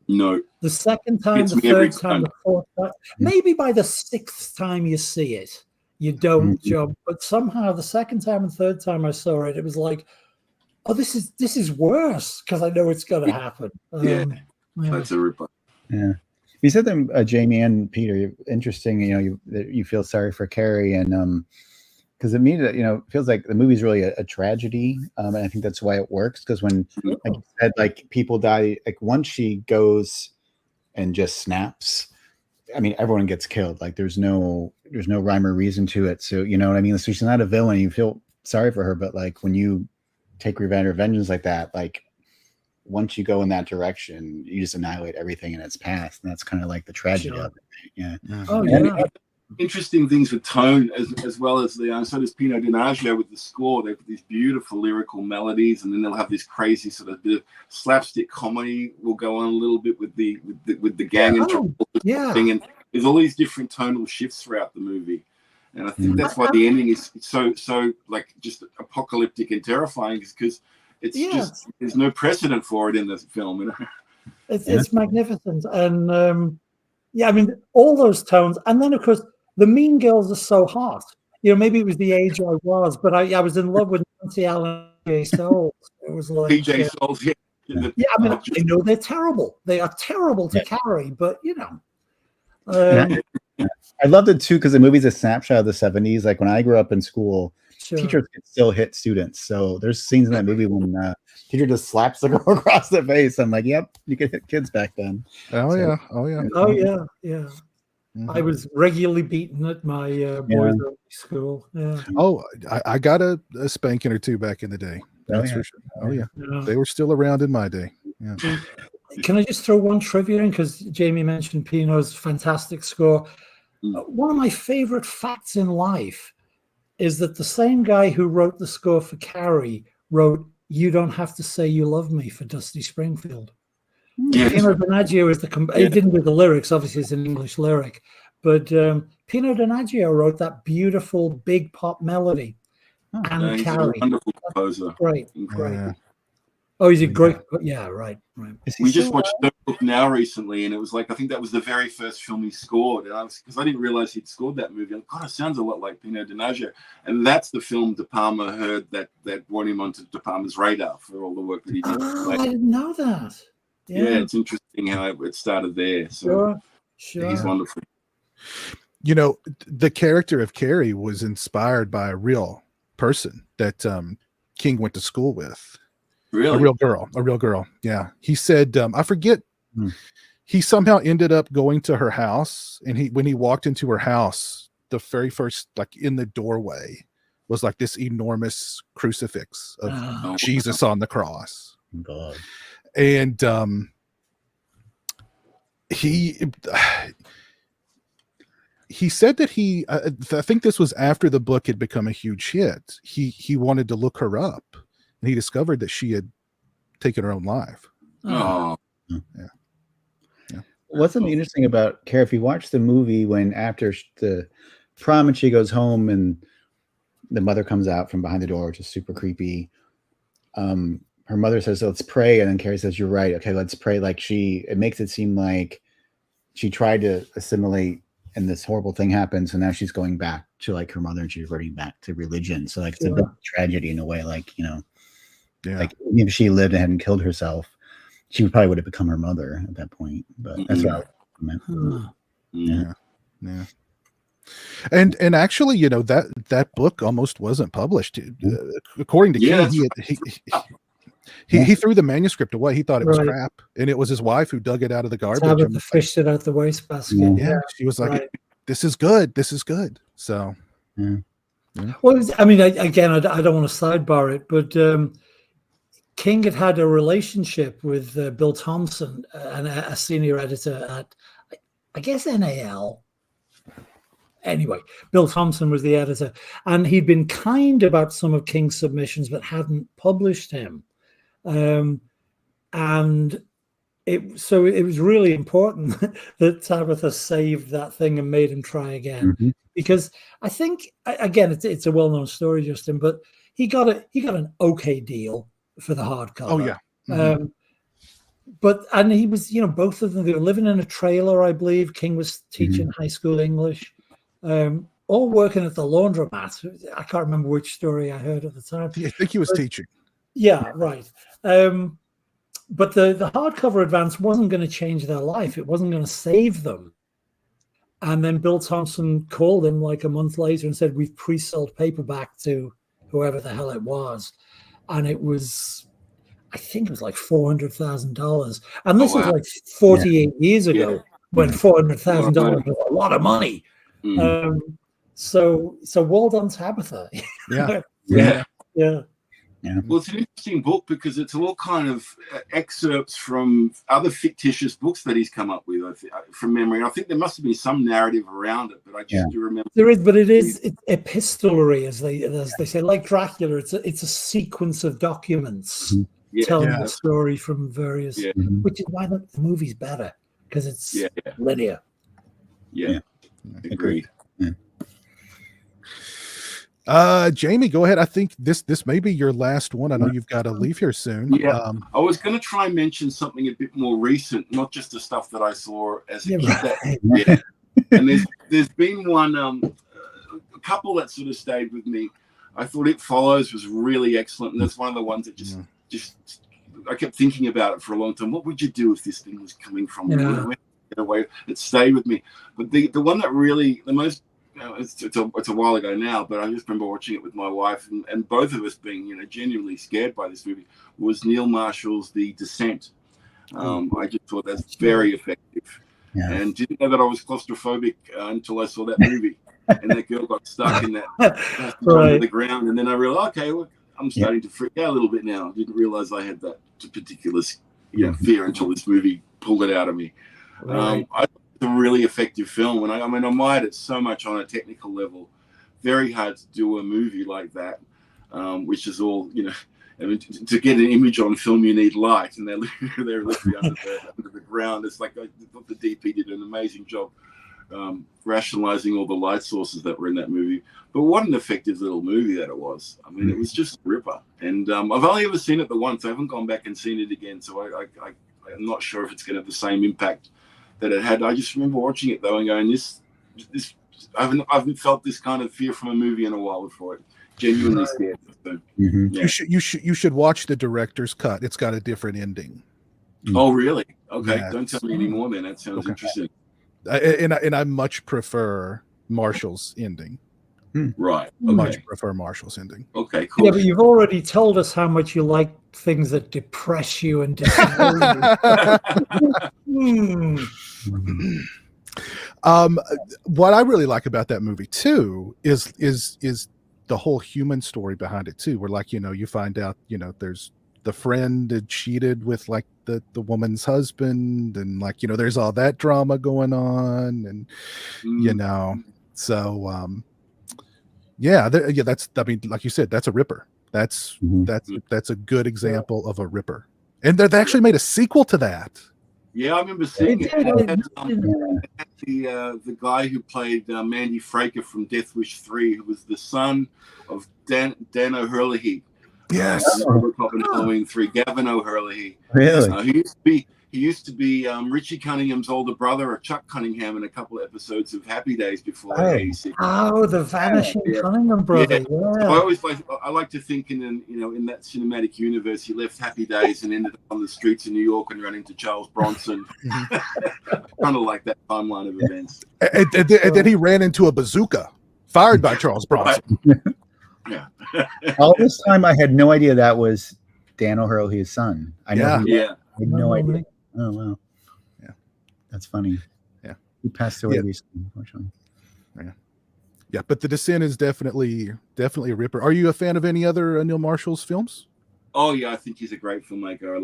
No. The second time, It's the me every third time, time. the fourth time, maybe by the sixth time you see it, you don't jump. But somehow the second time and third time I saw it, it was like, oh, this is worse because I know it's going to happen. Yeah. That's a ripper. Yeah. You said that, Jamie and Peter, interesting, you feel sorry for Carrie, and because to me, it feels like the movie's really a tragedy, and I think that's why it works, because when, like you said, like people die, like once she goes and just snaps, I mean, everyone gets killed. Like there's no rhyme or reason to it. So you know what I mean? So she's not a villain. You feel sorry for her, but like when you take revenge or vengeance like that, like once you go in that direction, you just annihilate everything in its path, and that's kind of like the tragedy of it. Yeah. Oh yeah. Interesting things with tone as well as the so does Pino Donaggio with the score. They've got these beautiful lyrical melodies, and then they'll have this crazy sort of bit of slapstick comedy will go on a little bit with the gang and thing, and there's all these different tonal shifts throughout the movie, and I think that's why the ending is so like just apocalyptic and terrifying, because it's just there's no precedent for it in this film, you know. It's magnificent, and I mean all those tones, and then of course the mean girls are so hot. Maybe it was the age I was, but I was in love with Nancy Allen Souls. It was like PJ Souls, I mean, I know they're terrible. They are terrible to carry, but I loved it too because the movie's a snapshot of the 70s. Like when I grew up in school, teachers could still hit students. So there's scenes in that movie when teacher just slaps the girl across the face. I'm like, yep, you could hit kids back then. Oh yeah. Mm-hmm. I was regularly beaten at my boys' school. Yeah. Oh, I got a spanking or two back in the day. That's for sure. Oh yeah. They were still around in my day. Yeah. Can I just throw one trivia in, because Jamie mentioned Pino's fantastic score. One of my favorite facts in life is that the same guy who wrote the score for Carrie wrote "You Don't Have to Say You Love Me" for Dusty Springfield. Pino Donaggio is he didn't do the lyrics, obviously it's an English lyric, but Pino Donaggio wrote that beautiful big pop melody. And he's Carrie, a wonderful composer. Great. Yeah. Oh, he's a great. Yeah, right. We just watched Notebook now recently, and it was like I think that was the very first film he scored, and because I didn't realize he'd scored that movie. I'm like, God, it sounds a lot like Pino Donaggio, and that's the film De Palma heard that brought him onto De Palma's radar for all the work that he did. I didn't know that. Yeah, it's interesting how it started there. So sure. He's wonderful. The character of Carrie was inspired by a real person that King went to school with. Really? A real girl. Yeah. He said, I forget, he somehow ended up going to her house, and when he walked into her house, the very first, like in the doorway, was like this enormous crucifix of Jesus on the cross. God. And he said that I think this was after the book had become a huge hit. He wanted to look her up, and he discovered that she had taken her own life. Oh, yeah. What's something interesting about Carrie? If you watch the movie, when after the prom and she goes home and the mother comes out from behind the door, which is super creepy. Her mother says, "Let's pray," and then Carrie says, "You're right. Okay, let's pray." Like it makes it seem like she tried to assimilate, and this horrible thing happens, and now she's going back to like her mother, and she's reverting back to religion. So like it's a bit of a tragedy in a way. Like like if she lived and hadn't killed herself, she probably would have become her mother at that point. But that's what I meant. Yeah. And actually, that book almost wasn't published. According to King, he threw the manuscript away. He thought it was crap, and it was his wife who dug it out of the garbage. Fished it out the wastebasket. Yeah, she was like, "This is good. This is good." So, well, I mean, I don't want to sidebar it, but King had a relationship with Bill Thompson, a senior editor at, I guess, NAL. Anyway, Bill Thompson was the editor, and he'd been kind about some of King's submissions, but hadn't published him. And it was really important that Tabitha saved that thing and made him try again, because I think, again, it's a well-known story, Justin, but he got an okay deal for the hardcover. Oh yeah. And he was, both of them, they were living in a trailer, I believe. King was teaching high school English, all working at the laundromat. I can't remember which story I heard at the time. I think he was teaching. Yeah, right. But the hardcover advance wasn't going to change their life. It wasn't going to save them. And then Bill Thompson called him like a month later and said, we've pre-sold paperback to whoever the hell it was. And it was, I think it was like $400,000. And this was like 48 years ago when $400,000 was a lot of money. So well done, Tabitha. Yeah. Well, it's an interesting book because it's all kind of excerpts from other fictitious books that he's come up with, from memory. I think there must have been some narrative around it, but I just do remember. There is, but it's epistolary, as they say, like Dracula. It's a sequence of documents telling the story from various, which is why the movie's better, because it's linear. Yeah. Agreed. Jamie, go ahead. I think this may be your last one. I know you've got to leave here soon. Yeah, I was going to try and mention something a bit more recent, not just the stuff that I saw as a kid. And there's been one, a couple that sort of stayed with me. I thought It Follows was really excellent, and that's one of the ones that just I kept thinking about it for a long time. What would you do if this thing was coming from away? It stayed with me. But the one that really the most it's a while ago now, but I just remember watching it with my wife and both of us being genuinely scared by this movie, was Neil Marshall's The Descent. I just thought that's very effective, and didn't know that I was claustrophobic until I saw that movie. And that girl got stuck in that under the ground, and then I realized, okay, well, I'm starting to freak out a little bit now. I didn't realize I had that particular fear until this movie pulled it out of me. It's a really effective film, and I admired it so much on a technical level. Very hard to do a movie like that, which is all to get an image on film, you need light, and they're literally under the ground. It's like I thought the DP did an amazing job rationalizing all the light sources that were in that movie. But what an effective little movie that it was. I mean, it was just a ripper. And I've only ever seen it the once. I haven't gone back and seen it again, so I'm not sure if it's going to have the same impact that it had. I just remember watching it though and going, this I haven't felt this kind of fear from a movie in a while before. It genuinely scared. So, You should watch the director's cut. It's got a different ending. Oh really? Okay, don't tell me any more then. That sounds interesting. And I much prefer Marshall's ending. Right. Okay. Much prefer Marshall's ending. Okay, cool. Yeah, but you've already told us how much you like things that depress you and disappoint you. What I really like about that movie too is the whole human story behind it too, where you find out there's the friend that cheated with like the woman's husband, and there's all that drama going on, and so that's, I mean, like you said, that's a ripper. That's a good example of a ripper, and they actually made a sequel to that. Yeah, I remember seeing it. The guy who played Mandy Fraker from Death Wish 3, who was the son of Dan O'Herlihy. Yes. Halloween 3, Gavin O'Herlihy. Really? He used to be Richie Cunningham's older brother, or Chuck Cunningham, in a couple of episodes of Happy Days before. Oh, the Vanishing Cunningham brother. Yeah. So I like to think in that cinematic universe, he left Happy Days and ended up on the streets of New York and ran into Charles Bronson. Kind of like that timeline of events. And then he ran into a bazooka fired by Charles Bronson. Yeah. All this time, I had no idea that was Dan O'Herlihy's son. I know. I had no idea. Oh wow. Yeah, that's funny. Yeah, he passed away recently, unfortunately. Yeah, but The Descent is definitely a ripper. Are you a fan of any other Neil Marshall's films? Oh yeah, I think he's a great filmmaker.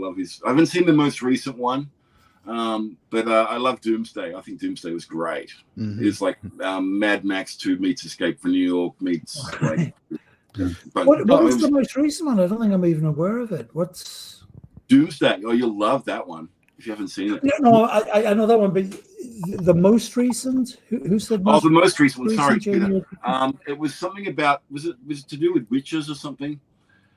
I haven't seen the most recent one, but I love Doomsday. I think Doomsday was great. It's like Mad Max 2 meets Escape from New York meets like. What was the most recent one? I don't think I'm even aware of it. What's Doomsday? Oh, you'll love that one if you haven't seen it. No, I know that one, but the most recent? Who said Oh, most the most recent one. Sorry, recent Peter. Jamie? It was something about was it to do with witches or something?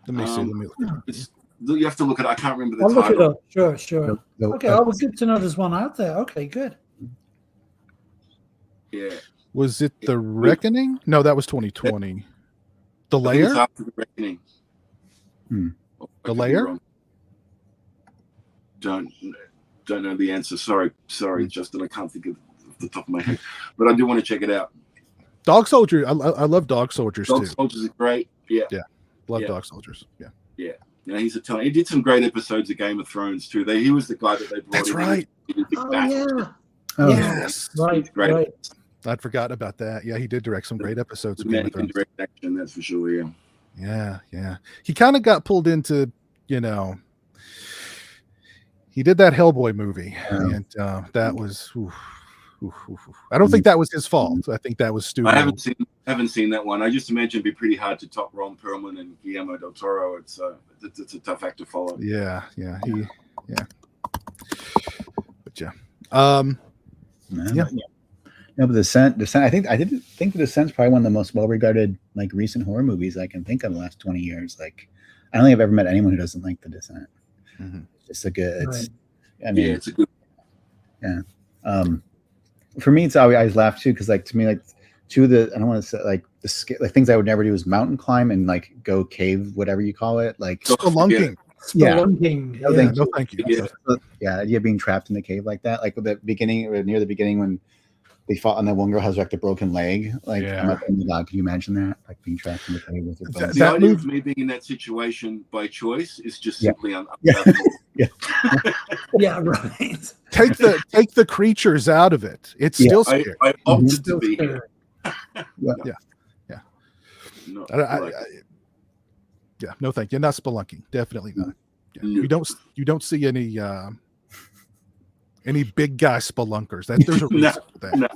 Let me see. Let me look. It's, you have to look at it. I can't remember the I'll look it title. up. Sure, sure. No, Okay, oh, well, good to know there's one out there. Okay, good. Yeah. Was it The Reckoning? No, that was 2020. The I think it's Lair? after the Reckoning. Hmm. Oh, I The could be Lair? wrong. Don't know the answer. Sorry, Justin. I can't think of the top of my head, but I do want to check it out. Dog Soldier. I love Dog Soldiers Dog too. Soldiers are great. Yeah. Love Yeah. Dog Soldiers. Yeah. Yeah. Yeah, he's a talent. He did some great episodes of Game of Thrones too. He was the guy that they brought That's in. right. He did big Oh battles. yeah. Oh, Yes. Right, He's great. right. I'd forgotten about that. Yeah, he did direct some great episodes of Game He of can Thrones. direct action, that's for sure. Yeah. Yeah. He kind of got pulled into, he did that Hellboy movie, and that was. I don't think that was his fault. I think that was studio. I haven't seen that one. I just imagine it'd be pretty hard to top Ron Perlman and Guillermo del Toro. It's a tough act to follow. Yeah. But yeah. No, but Descent. I didn't think The Descent's probably one of the most well-regarded like recent horror movies I can think of in the last 20 years. Like, I don't think I've ever met anyone who doesn't like The Descent. Mm-hmm. It's a good. Right. It's a good. Yeah. For me, it's always I always laugh too because like to me like two of the I don't want to say like the things I would never do is mountain climb and like go cave whatever you call it like Spelunking. Yeah. Spelunking. No, Yeah. thank No, thank you. Yeah, the idea of being trapped in the cave like that, like with the beginning or near the beginning when they fought and that one girl has like the broken leg. Like, I'm like, oh my God, can you imagine that? Like being trapped in the cave with your bones. The idea of me being in that situation by choice is just simply unacceptable. Yeah, right. Take the creatures out of it. It's still scary. I opted to be here. Yeah. No, Yeah, no, thank you. Not spelunking. Definitely not. Yeah. No. You don't see any big guy spelunkers. There's a reason for that. No,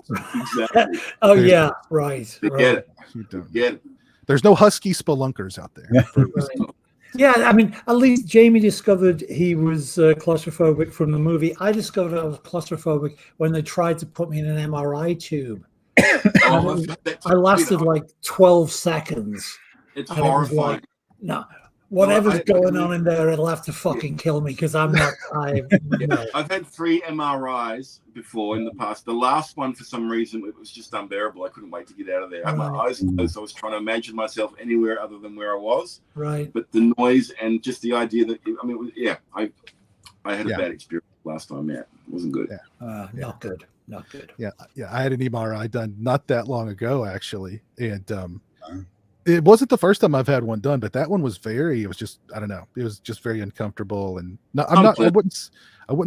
exactly. Oh yeah, right. They right. get it. You don't. Get it. There's no husky spelunkers out there. Right. Yeah, I mean, at least Jamie discovered he was claustrophobic from the movie. I discovered I was claustrophobic when they tried to put me in an MRI tube. I lasted like 12 seconds. It's And it was horrifying. like, no, whatever's I going on in there, it'll have to fucking kill me because I'm not. No. I've had 3 MRIs before in the past. The last one, for some reason, it was just unbearable. I couldn't wait to get out of there. I had my eyes closed. I was trying to imagine myself anywhere other than where I was. Right. But the noise and just the idea that I had a bad experience last time. Yeah, it wasn't good. Not good. Not good. Yeah. I had an MRI done not that long ago, actually, and it wasn't the first time I've had one done, but that one was it was just, I don't know, it was just very uncomfortable, and I wouldn't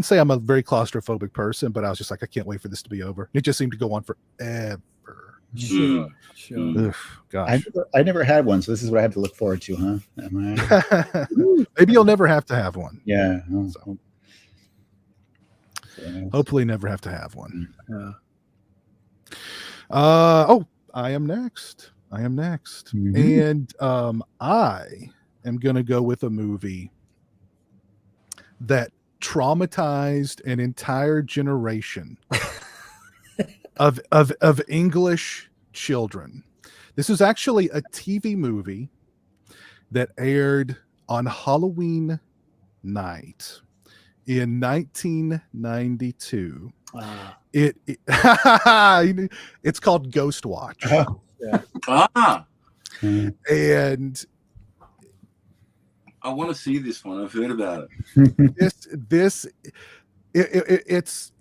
say I'm a very claustrophobic person, but I was just like, I can't wait for this to be over. It just seemed to go on forever. Sure. Ugh, gosh. I never had one, so this is what I have to look forward to, huh? Maybe you'll never have to have one. Yeah. So, hopefully never have to have one. I am next. Mm-hmm. And I am going to go with a movie that traumatized an entire generation of English children. This is actually a TV movie that aired on Halloween night in 1992. It's called Ghostwatch. And I want to see this one. I've heard about it. It's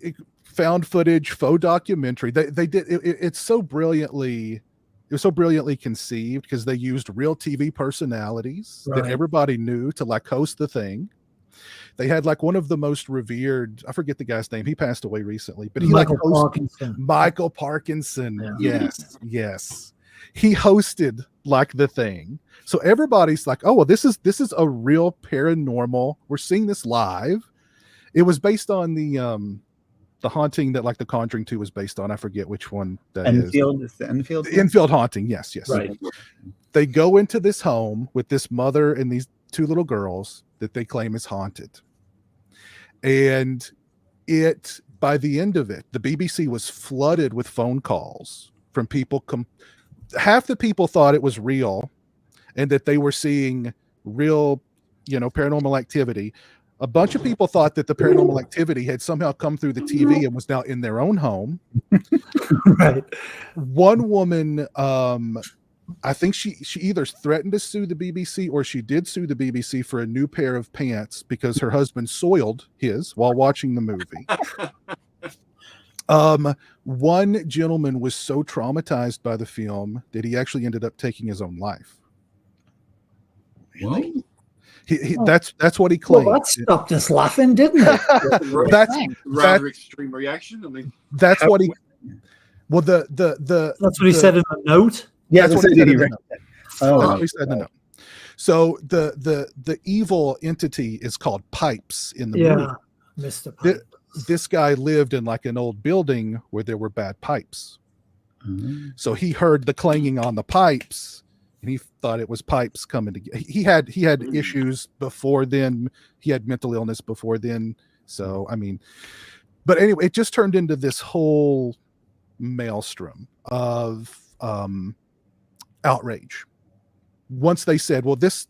found footage, faux documentary. They did it's so brilliantly. It was so brilliantly conceived because they used real TV personalities that everybody knew to like host the thing. They had like one of the most revered, I forget the guy's name. He passed away recently, but he Michael Parkinson. Michael Parkinson. Yeah. Yes. He hosted like the thing. So everybody's like, oh, well, this is a real paranormal. We're seeing this live. It was based on the haunting that like The Conjuring 2 was based on. I forget which one that is. Enfield? The Enfield haunting. Yes. Right. They go into this home with this mother and these 2 little girls that they claim is haunted. And by the end of it, the BBC was flooded with phone calls from people. Half the people thought it was real and that they were seeing real, paranormal activity. A bunch of people thought that the paranormal activity had somehow come through the TV and was now in their own home. Right. One woman, I think she either threatened to sue the BBC or she did sue the BBC for a new pair of pants because her husband soiled his while watching the movie. One gentleman was so traumatized by the film that he actually ended up taking his own life. Really? That's what he claimed. Well, that stopped us laughing, didn't it? That's rather extreme reaction. I mean, that's what he. Well, that's what he said in the note. Yeah, that's what he said in the note. Oh, That's what he said in the note. So the evil entity is called Pipes in the movie. Mr. Pipes. This guy lived in like an old building where there were bad pipes. Mm-hmm. So he heard the clanging on the pipes and he thought it was pipes coming to. He had issues before then. He had mental illness before then. So, I mean, but anyway, it just turned into this whole maelstrom of outrage. Once they said, well, it's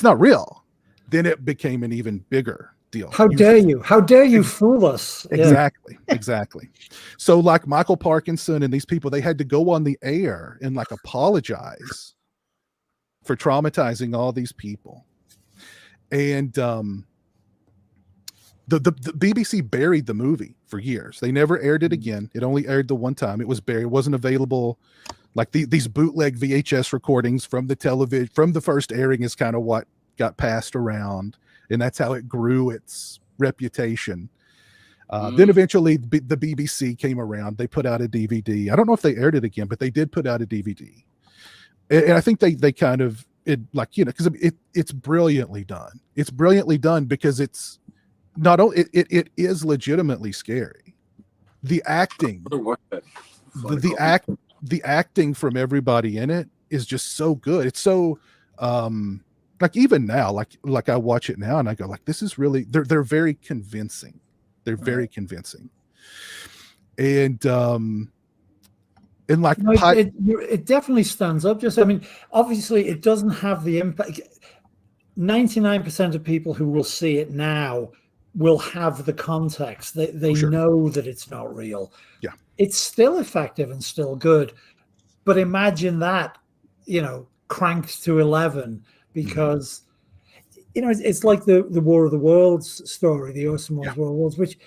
not real, then it became an even bigger deal. How dare you? How dare you fool us? Exactly. So like Michael Parkinson and these people, they had to go on the air and like apologize for traumatizing all these people. And the BBC buried the movie for years. They never aired it again. It only aired the one time. It was buried. It wasn't available. Like these bootleg VHS recordings from the television, from the first airing is kind of what got passed around. And that's how it grew its reputation. Then eventually the BBC came around. They put out a DVD. I don't know if they aired it again, but they did put out a DVD. And I think they kind of, because it's brilliantly done. It's brilliantly done because it's not only, it is legitimately scary. The acting, the acting from everybody in it is just so good. It's so, like even now, like I watch it now and I go like, this is really, they're very convincing. They're very convincing. And like it definitely stands up. I mean, obviously it doesn't have the impact. 99% of people who will see it now will have the context. They know that it's not real. Yeah. It's still effective and still good. But imagine that, cranked to 11 because, it's like the War of the Worlds story, the Orson Welles War of the Worlds, which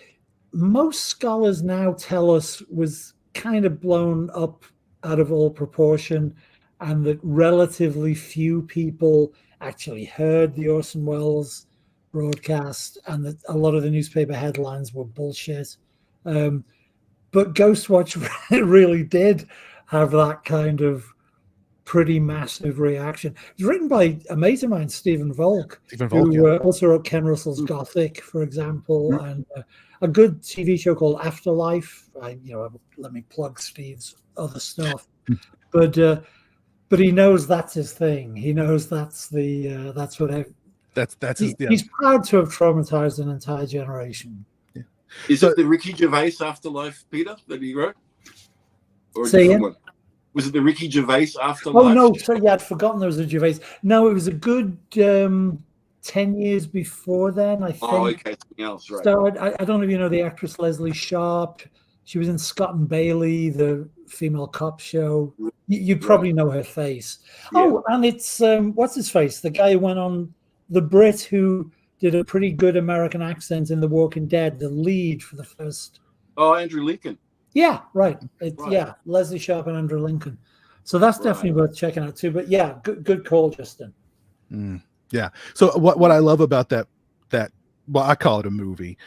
most scholars now tell us was kind of blown up out of all proportion and that relatively few people actually heard the Orson Welles broadcast and that a lot of the newspaper headlines were bullshit. But Ghostwatch really did have that kind of pretty massive reaction. It was written by a mate of mine, Stephen Volk, who also wrote Ken Russell's Gothic, for example, and a good TV show called Afterlife. Let me plug Steve's other stuff, but he knows that's his thing. He knows that's what he's proud to have traumatized an entire generation. Yeah. Is it the Ricky Gervais Afterlife, Peter, that he wrote? Or say again? Was it the Ricky Gervais Afterlife? Oh no, sorry, I'd forgotten there was a Gervais. No, it was a good 10 years before then, I think. Oh, okay, something else, right. So I don't know if you know the actress Leslie Sharp. She was in Scott and Bailey, the female cop show. You probably know her face. Yeah. Oh, and it's what's his face? The guy who went on, the Brit who did a pretty good American accent in The Walking Dead, the lead for the first. Oh, Andrew Lincoln. Yeah, right. Yeah, Leslie Sharp and Andrew Lincoln. So that's definitely worth checking out too. But yeah, good call, Justin. Yeah. So what I love about that well, I call it a movie,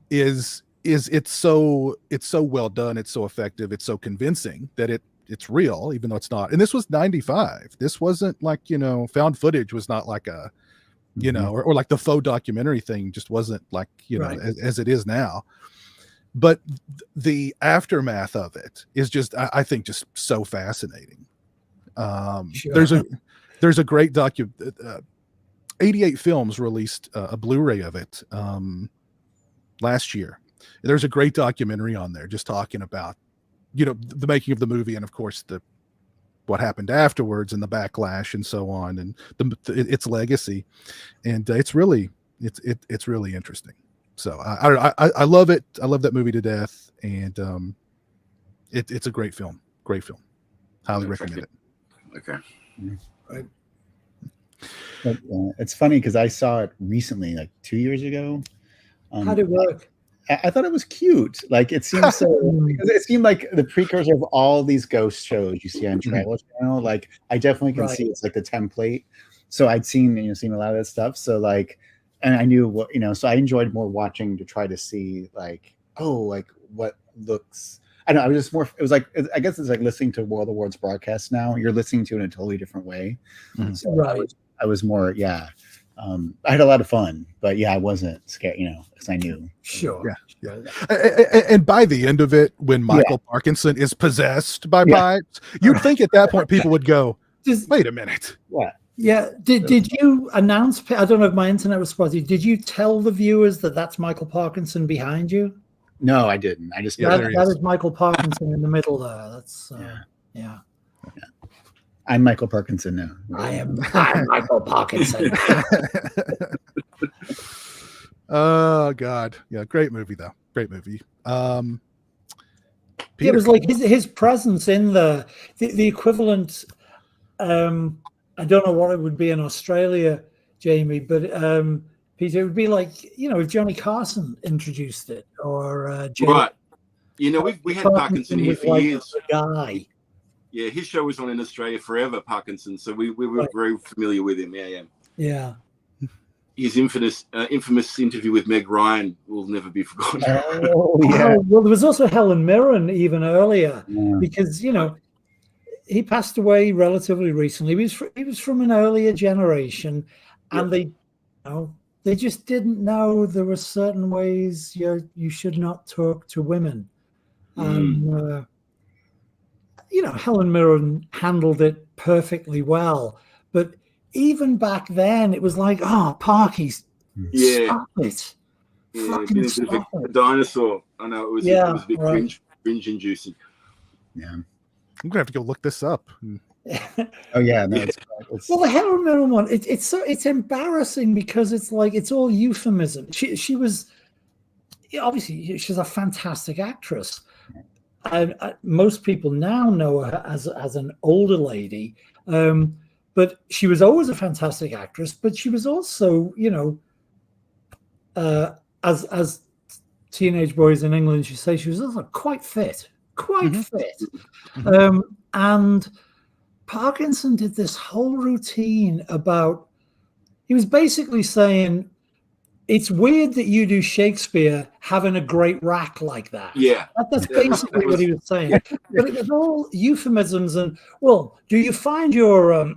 is it's so well done, it's so effective, it's so convincing that it's real, even though it's not. And this was 95. This wasn't like, found footage was not like a, or like the faux documentary thing just wasn't like, as it is now. But the aftermath of it is just, I think, just so fascinating. There's a great 88 Films released a Blu-ray of it last year. There's a great documentary on there just talking about, you know, the making of the movie and of course what happened afterwards and the backlash and so on, and its legacy. And it's really interesting. So I love it. I love that movie to death. And it's a great film. Highly recommend it. Okay. Right. But, it's funny because I saw it recently, like 2 years ago. How did it work? I thought it was cute. Like it seemed because it seemed like the precursor of all these ghost shows you see on Travel Channel. Like I definitely can see it's like the template. So I'd seen a lot of that stuff. So like, and I knew what, so I enjoyed more watching to try to see like, what looks. I don't know. I was just more. It was like, I guess it's like listening to World of Worlds broadcast now. You're listening to it in a totally different way. Mm-hmm. So I was more, I had a lot of fun, but I wasn't scared, because I knew. Sure. Yeah. And by the end of it, when Michael Parkinson is possessed by pipes, you'd think at that point people would go, wait a minute. Yeah. Yeah. Did you announce, I don't know if my internet was spotty, did you tell the viewers that that's Michael Parkinson behind you? No, I didn't. I just that is Michael Parkinson in the middle there. That's I'm Michael Parkinson now. I'm Michael Parkinson. Oh God, yeah, great movie though. Great movie. It was like his presence in the equivalent. I don't know what it would be in Australia, Jamie, but Peter, it would be like if Johnny Carson introduced it, or right. We had Parkinson here for years. Guy. Yeah, his show was on in Australia forever, Parkinson. So we were very familiar with him. Yeah. His infamous interview with Meg Ryan will never be forgotten. Oh, yeah. Well, there was also Helen Mirren even earlier, because he passed away relatively recently. He was from an earlier generation, and they just didn't know there were certain ways you should not talk to women. Helen Mirren handled it perfectly well, but even back then it was like, Parky's, stop it. Yeah, being a dinosaur. I know it was a bit cringe inducing. Yeah. I'm gonna have to go look this up. Oh yeah, no, well, the Helen Mirren one, it's embarrassing because it's like it's all euphemism. She was obviously she's a fantastic actress. Most people now know her as an older lady, but she was always a fantastic actress. But she was also, as teenage boys in England, she was also quite fit. And Parkinson did this whole routine about. He was basically saying, it's weird that you do Shakespeare having a great rack like that. Yeah. That's basically what he was saying. But it was all euphemisms and, do you find your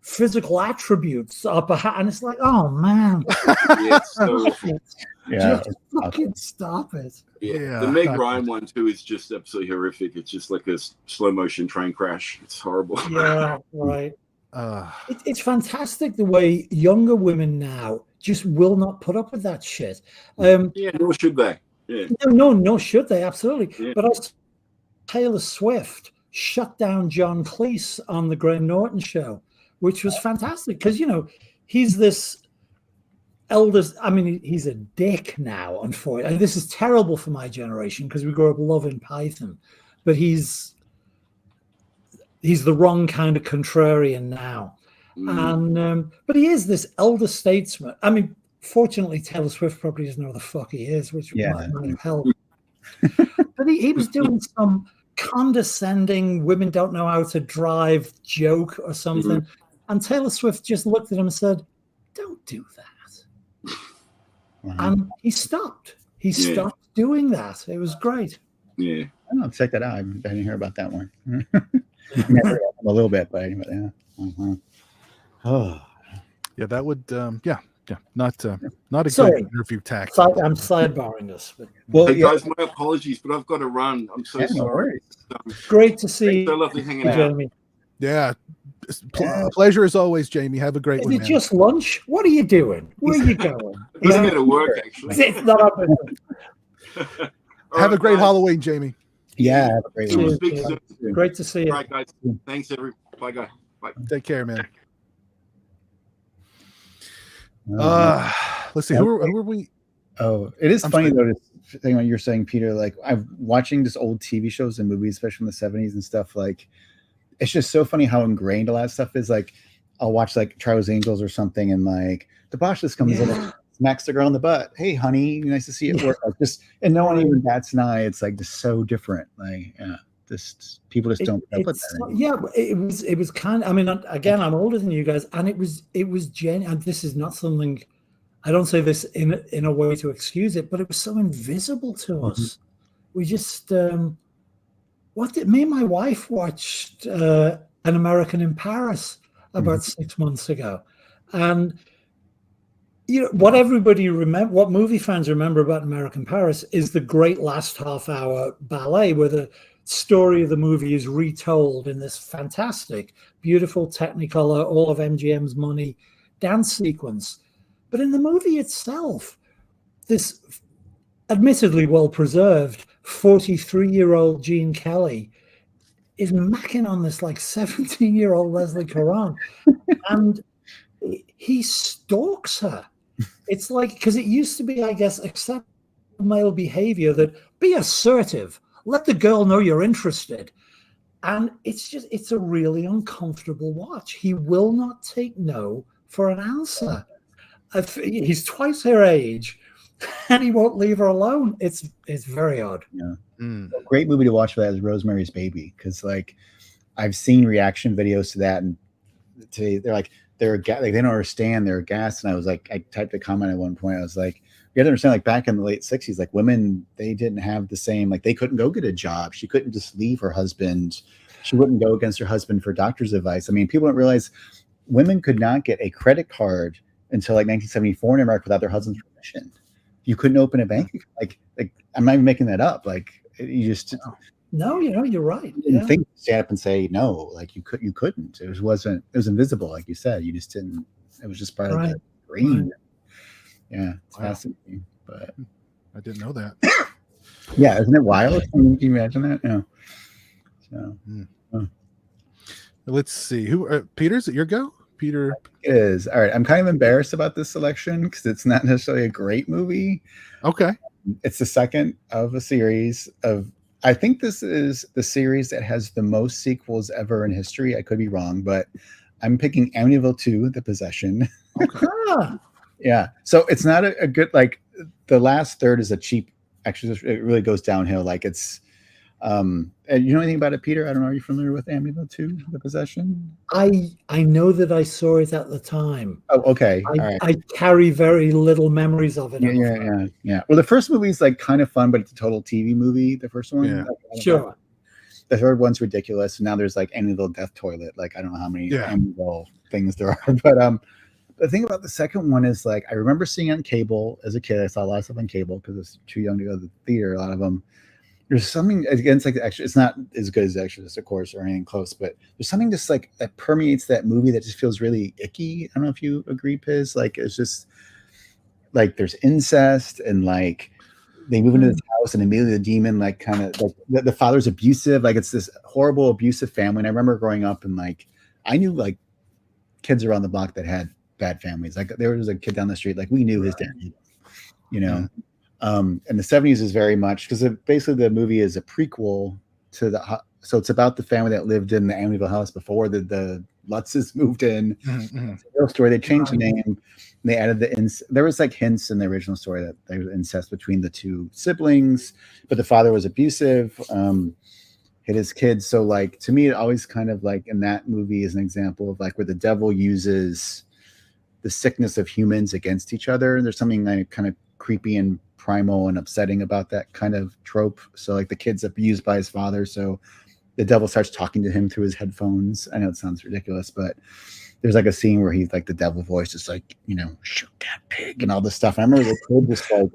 physical attributes up a hat? And it's like, oh, man. Yeah, so just fucking stop it. Yeah. The Meg Ryan one, too, is just absolutely horrific. It's just like a slow motion train crash. It's horrible. Yeah, right. It's fantastic the way younger women now just will not put up with that shit. Nor should they. Yeah. No, should they? Absolutely. Yeah. But also, Taylor Swift shut down John Cleese on the Graham Norton show, which was fantastic because he's this eldest. I mean, he's a dick now. Unfortunately, and this is terrible for my generation because we grew up loving Python, but he's the wrong kind of contrarian now. And but he is this elder statesman. I mean, fortunately, Taylor Swift probably doesn't know who the fuck he is, which might have helped. But he was doing some condescending "women don't know how to drive" joke or something, and Taylor Swift just looked at him and said, "Don't do that." And he stopped. He stopped doing that. It was great. Yeah, I'll check that out. I didn't hear about that one. A little bit, but anyway, Oh, yeah, that would, not a good interview tactic. I'm sidebarring this. But... Hey guys, my apologies, but I've got to run. I'm so sorry. Great to see you. So lovely hanging out. Jeremy. Yeah, pleasure as always, Jamie. Have a great one. Is it just lunch? What are you doing? Where are you going? He's going to work, actually. It's not up. All Have a right, great guys. Halloween, Jamie. Yeah, have a great We'll one. speak Cheers. soon. Great to see you. All right, guys. Thanks, bye, guys. Bye. Take care, man. Oh, Let's see. Who are we? oh, it is I'm funny sorry. though. This thing what you're saying, Peter. Like I'm watching just old TV shows and movies, especially from the '70s and stuff. Like it's just so funny how ingrained a lot of stuff is. Like I'll watch like Charlie's Angels or something, and like the boss just comes in and smacks the girl in the butt. Hey, honey, nice to see you at work. Like, just and no one even bats an eye. It's like just so different. Like just people just don't put up with that anymore. It was kind of, I mean, again, I'm older than you guys, and it was genuine. And this is not something, I don't say this in a way to excuse it, but it was so invisible to us. We just me and my wife watched An American in Paris about 6 months ago, and you know what everybody remember, what movie fans remember about American Paris is the great last half hour ballet where the story of the movie is retold in this fantastic, beautiful Technicolor, all of MGM's money dance sequence. But in the movie itself, this admittedly well-preserved 43-year-old Gene Kelly is macking on this like 17-year-old Leslie Caron, and he stalks her. It's like, because it used to be, I guess, acceptable male behavior that be assertive, let the girl know you're interested. And it's a really uncomfortable watch. He will not take no for an answer. He's twice her age and he won't leave her alone. It's very odd. Yeah. A great movie to watch for that is Rosemary's Baby, because like I've seen reaction videos to that, and today they're like they don't understand, they're aghast. And I was like, I typed a comment at one point, I was like, you have to understand, like back in the late 60s, like women, they didn't have the same, like they couldn't go get a job. She couldn't just leave her husband. She wouldn't go against her husband for doctor's advice. I mean, people don't realize women could not get a credit card until like 1974 in America without their husband's permission. You couldn't open a bank account. Like I'm not even making that up. Like you just no, you know, you're right. You didn't think to stand up and say no. Like you couldn't. It was invisible, like you said. You just didn't. It was just part of the brain. Right. Yeah, it's fascinating. But I didn't know that. Yeah, isn't it wild? Can you imagine that? Yeah. So let's see. Who Peter, is it your go? Peter is all right. I'm kind of embarrassed about this selection because it's not necessarily a great movie. Okay. It's the second of a series of, I think this is the series that has the most sequels ever in history. I could be wrong, but I'm picking Amityville 2, The Possession. Okay. Yeah. So it's not a good, like the last third is a cheap, actually it really goes downhill. Like it's, and you know anything about it, Peter? I don't know. Are you familiar with Amityville 2, The Possession? I know that I saw it at the time. Oh, okay. All right. I carry very little memories of it. Yeah. Well, the first movie is like kind of fun, but it's a total TV movie. The first one, yeah. Sure. The third one's ridiculous. And now there's like Amityville Death Toilet. Like I don't know how many Amityville things there are, but the thing about the second one is like I remember seeing it on cable as a kid. I saw a lot of stuff on cable because I was too young to go to the theater. A lot of them. There's something against like it's not as good as Exorcist, of course, or anything close, but there's something just like that permeates that movie that just feels really icky. I don't know if you agree, Piz. Like it's just like there's incest and like they move into this house and immediately the demon like kind of like the father's abusive. Like it's this horrible abusive family. And I remember growing up and like I knew like kids around the block that had bad families. Like there was a kid down the street, like we knew his dad, you know. And the 70s is very much because basically the movie is a prequel to so it's about the family that lived in the Amityville house before the Lutzes moved in. It's a real story. They changed the name. They added there was like hints in the original story that there was incest between the two siblings, but the father was abusive, hit his kids. So like to me, it always kind of like in that movie is an example of like where the devil uses the sickness of humans against each other. There's something like kind of creepy and primal and upsetting about that kind of trope. So like the kid's abused by his father, so the devil starts talking to him through his headphones. I know it sounds ridiculous, but there's like a scene where he's like the devil voice just like, you know, shoot that pig and all this stuff. I remember the kid just like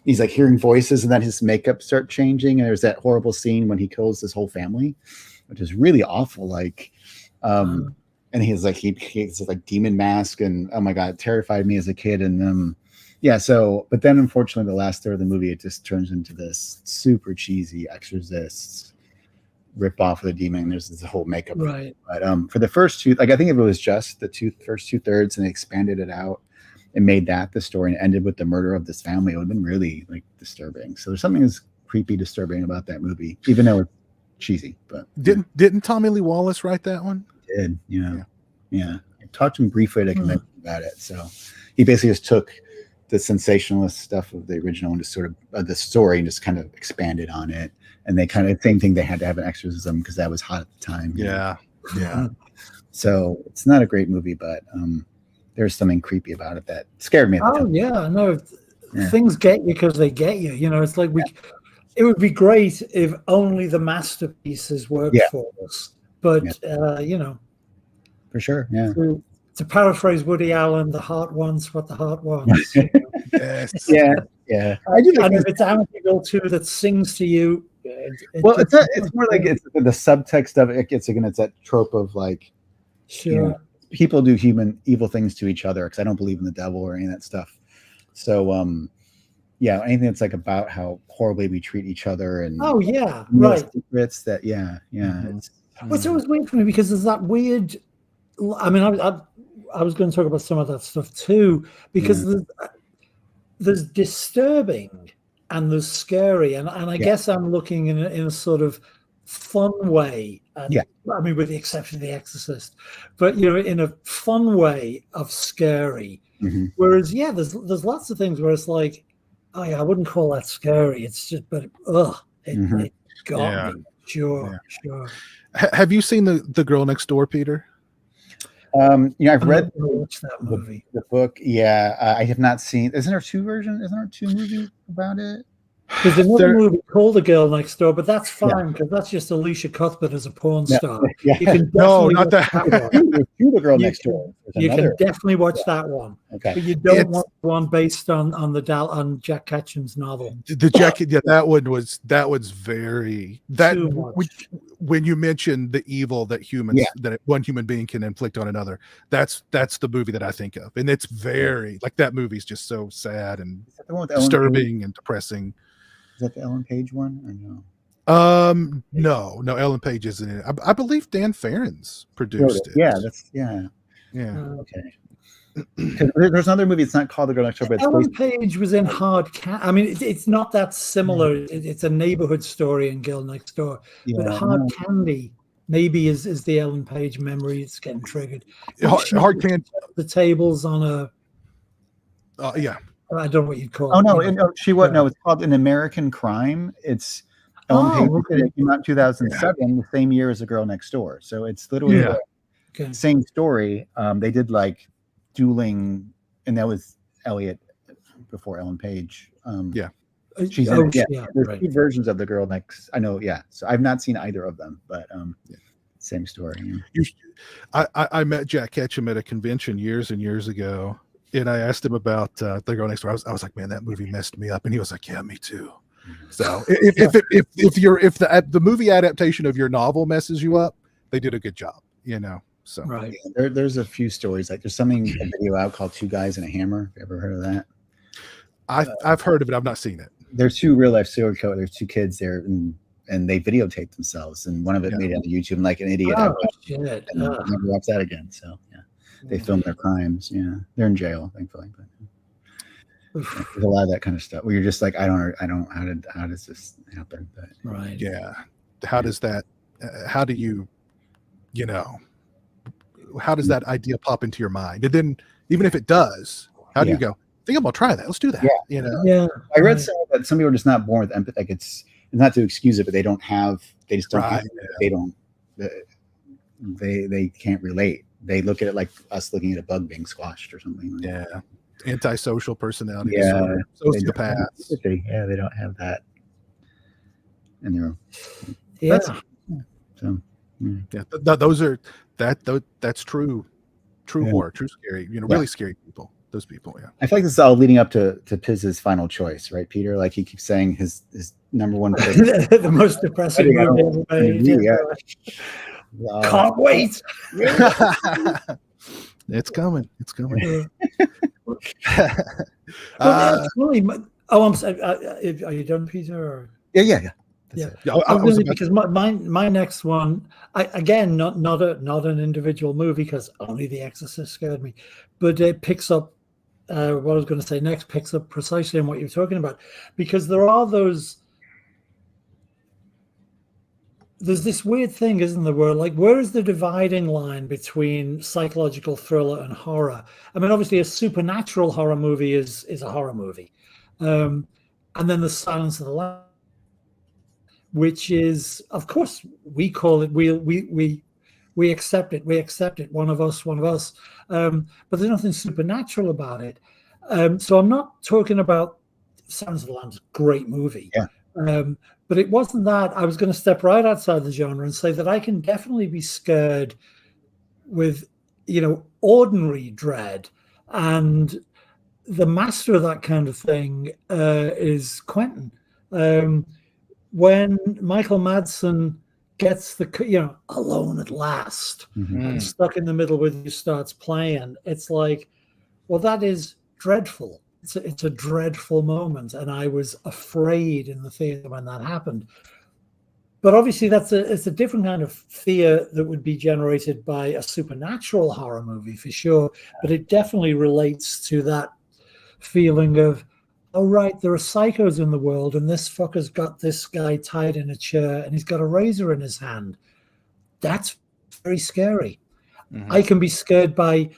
he's like hearing voices and then his makeup start changing, and there's that horrible scene when he kills this whole family, which is really awful. Like and he's like he's like demon mask, and oh my god, it terrified me as a kid. And yeah. So, but then unfortunately, the last third of the movie, it just turns into this super cheesy Exorcist rip off of the demon. There's this whole makeup, Right. But for the first two, like I think if it was just the first 2/3 and they expanded it out and made that the story and ended with the murder of this family, it would have been really like disturbing. So there's something that's creepy, disturbing about that movie, even though it's cheesy. But Didn't Tommy Lee Wallace write that one? he did, yeah. I talked to him briefly to convince him about it. So he basically just took the sensationalist stuff of the original and just sort of the story and just kind of expanded on it. And they kind of same thing. They had to have an exorcism because that was hot at the time. Yeah. So it's not a great movie, but there's something creepy about it that scared me at the time. Yeah, no. Things get you because they get you. You know, it's like it would be great if only the masterpieces worked for us. But you know, for sure, yeah. To paraphrase Woody Allen, the heart wants what the heart wants. Yes. Yeah. I do. And if it's Amityville 2 that sings to you, it's more like it's the subtext of it. It's that trope of like, people do evil things to each other because I don't believe in the devil or any of that stuff. So anything that's like about how horribly we treat each other and secrets that It's always weird for me because there's that weird. I mean, I was going to talk about some of that stuff too because there's disturbing and there's scary and I guess I'm looking in a sort of fun way. I mean, with the exception of The Exorcist, but you know, in a fun way of scary. Whereas, there's lots of things where it's like, oh yeah, I wouldn't call that scary. It's just, but it got me. Sure. Have you seen the Girl Next Door, Peter? I've read that movie. The book. I have not seen. Isn't there two versions? Isn't there two movies about it? There's another movie called The Girl Next Door, but that's fine because that's just Alicia Cuthbert as a porn star. You can not that. The Girl Next Door. You can definitely watch that one. Okay, but you don't want one based on Jack Ketchum's novel. The Jack, that was very when you mentioned the evil that that one human being can inflict on another. That's the movie that I think of, and it's very like that movie's just so sad and disturbing and depressing. Is that the Ellen Page one or no? No, Ellen Page isn't in it. I believe Dan Farron's produced it. Okay. There's another movie. It's not called The Girl Next Door, but Ellen Page was in Hard Candy. I mean, it's not that similar. It's a neighborhood story in Girl Next Door, but Hard Candy maybe is the Ellen Page memory. It's getting triggered. Hard Candy. The tables on a. I don't know what you'd call it. No, it's called An American Crime. It's Ellen Page. It came out in 2007, the same year as The Girl Next Door. So it's literally the same story. They did like dueling, and that was Elliot before Ellen Page. She's in it. There's two versions of The Girl Next. I know. So I've not seen either of them, but same story. I met Jack Ketchum at a convention years and years ago. And I asked him about The Girl Next Door. I was like, man, that movie messed me up. And he was like, yeah, me too. So if the movie adaptation of your novel messes you up, they did a good job, So there's a few stories. Like there's something a video out called Two Guys and a Hammer. Have you ever heard of that? I've heard of it. I've not seen it. There's two real life serial killers. There's two kids there and they videotaped themselves. And one of it made it on YouTube like an idiot. And never watched that again. So they film their crimes. They're in jail, thankfully. But there's a lot of that kind of stuff where you're just like, I don't. How does this happen? But, how does that? How do you? How does that idea pop into your mind? And then, even if it does, how do you go? I think I'm gonna try that. Let's do that. I read that some people are just not born with empathy. Like it's not to excuse it, but they don't have. They just don't. They don't. They can't relate. They look at it like us looking at a bug being squashed or something. Antisocial personality disorder. Sociopaths. They don't have that in their own. That's true horror, true scary, really scary people. Those people, I feel like this is all leading up to Piz's final choice, right, Peter? Like he keeps saying his number one pick. The most depressing movie ever made. Can't wait. It's coming. Well, actually, oh, I'm sorry. Are you done, Peter? Or? Yeah. Yeah, I was about because my next one, again, not an individual movie, because only The Exorcist scared me, but it picks up what I was going to say next, picks up precisely on what you're talking about, because there's this weird thing, isn't there, where like, where is the dividing line between psychological thriller and horror? I mean, obviously a supernatural horror movie is a horror movie, and then the Silence of the Lambs, which is, of course, we call it, we accept it, one of us, but there's nothing supernatural about it. So I'm not talking about Silence of the Lambs, great movie. Yeah. But it wasn't that. I was going to step right outside the genre and say that I can definitely be scared with, ordinary dread. And the master of that kind of thing is Quentin. When Michael Madsen gets alone at last, and stuck in the middle where he starts playing, it's like, well, that is dreadful. It's a dreadful moment, and I was afraid in the theater when that happened. But obviously, it's a different kind of fear that would be generated by a supernatural horror movie for sure. But it definitely relates to that feeling of, oh right, there are psychos in the world, and this fucker's got this guy tied in a chair, and he's got a razor in his hand. That's very scary. I can be scared by,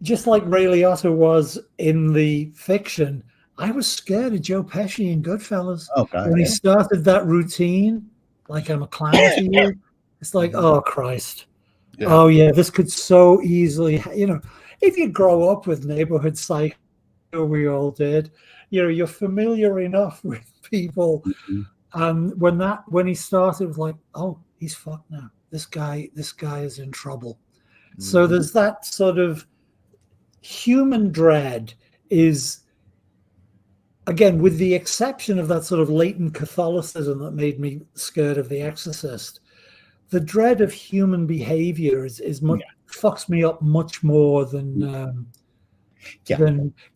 just like Ray Liotta was in the fiction, I was scared of Joe Pesci in Goodfellas. Oh, God, when he started that routine, like, I'm a clown to you. It's like, oh Christ. Yeah. Oh yeah, this could so easily, if you grow up with Neighborhood Psycho, we all did, you're familiar enough with people. And when he started, it was like, oh, he's fucked now. This guy is in trouble. So there's that sort of human dread is, again, with the exception of that sort of latent Catholicism that made me scared of The Exorcist, the dread of human behavior is much fucks me up much more than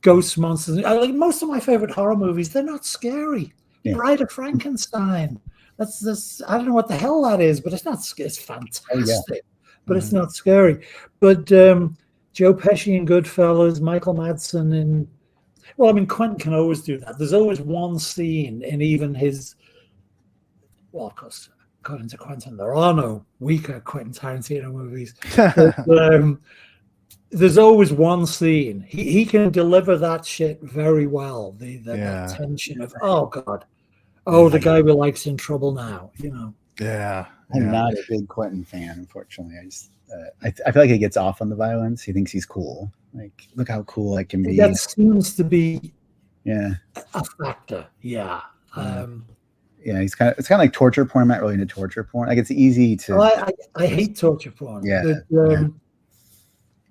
ghost monsters. Like most of my favorite horror movies, they're not scary. Bride of Frankenstein. That's I don't know what the hell that is, but it's not. It's fantastic, but it's not scary. But Joe Pesci in Goodfellas, Michael Madsen in, well, I mean, Quentin can always do that. There's always one scene in even his, well, of course, according to Quentin, there are no weaker Quentin Tarantino movies. But, there's always one scene. He can deliver that shit very well. The tension of, oh God, the guy we like's in trouble now, Yeah. I'm not a big Quentin fan, unfortunately. I feel like he gets off on the violence. He thinks he's cool. Like, look how cool I can be. That seems to be a factor. Yeah. It's kind of like torture porn. I'm not really into torture porn. Like, it's easy to. Well, I hate torture porn. Yeah.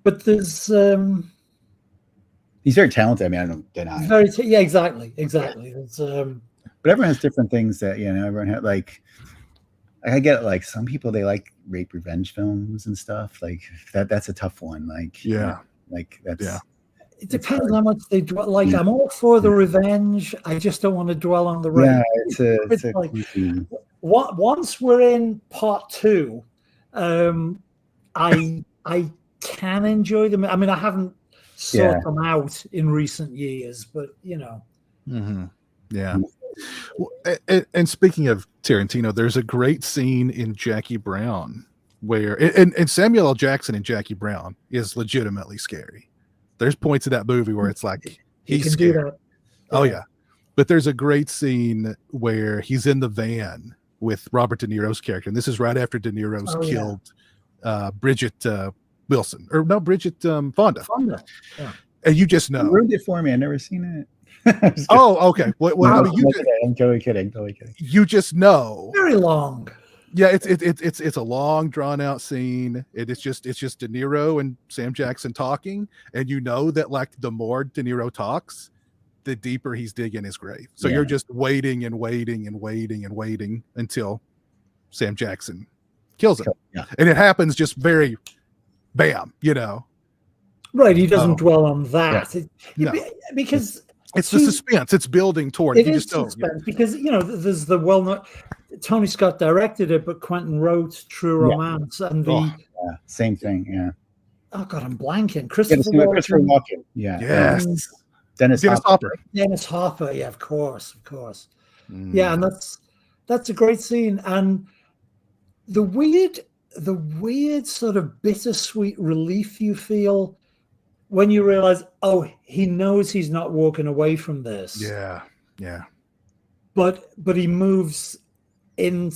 But there's. He's very talented. I mean, I don't deny. Exactly. There's, but everyone has different things that everyone has, like. I get, like, some people, they like rape revenge films and stuff. Like, that's a tough one. Like, like that's. It depends how much they dwell. Like, I'm all for the revenge. I just don't want to dwell on the rape. Yeah, it's like once we're in part 2, I can enjoy them. I mean, I haven't sought them out in recent years, but Yeah. And speaking of Tarantino, there's a great scene in Jackie Brown where, and Samuel L. Jackson in Jackie Brown is legitimately scary. There's points of that movie where it's like, he's scared. Oh yeah. But there's a great scene where he's in the van with Robert De Niro's character. And this is right after De Niro's killed Bridget Wilson, or no, Bridget Fonda. Yeah. And you just know. You ruined it for me. I've never seen it. Oh, okay. Well, I mean, I'm totally kidding. You just know. Very long. Yeah, it's a long, drawn out scene. It's just De Niro and Sam Jackson talking, and you know that, like, the more De Niro talks, the deeper he's digging his grave. So you're just waiting and waiting and waiting and waiting until Sam Jackson kills him, and it happens just very, bam, Right, he doesn't Oh. dwell on that. No. Because It's the suspense. It's building toward it it. You is just don't. Yeah. suspense because there's the well-known Tony Scott directed it, but Quentin wrote True Yeah. Romance and the Yeah, same thing. Yeah. oh god, I'm blanking. Yeah, Christopher Christopher Walken, Walken. Yeah. Yes. Dennis Hopper. Dennis Hopper. Yeah, of course. Mm. Yeah, and that's a great scene. And the weird sort of bittersweet relief you feel when you realize, oh, he knows he's not walking away from this. Yeah. But he moves in.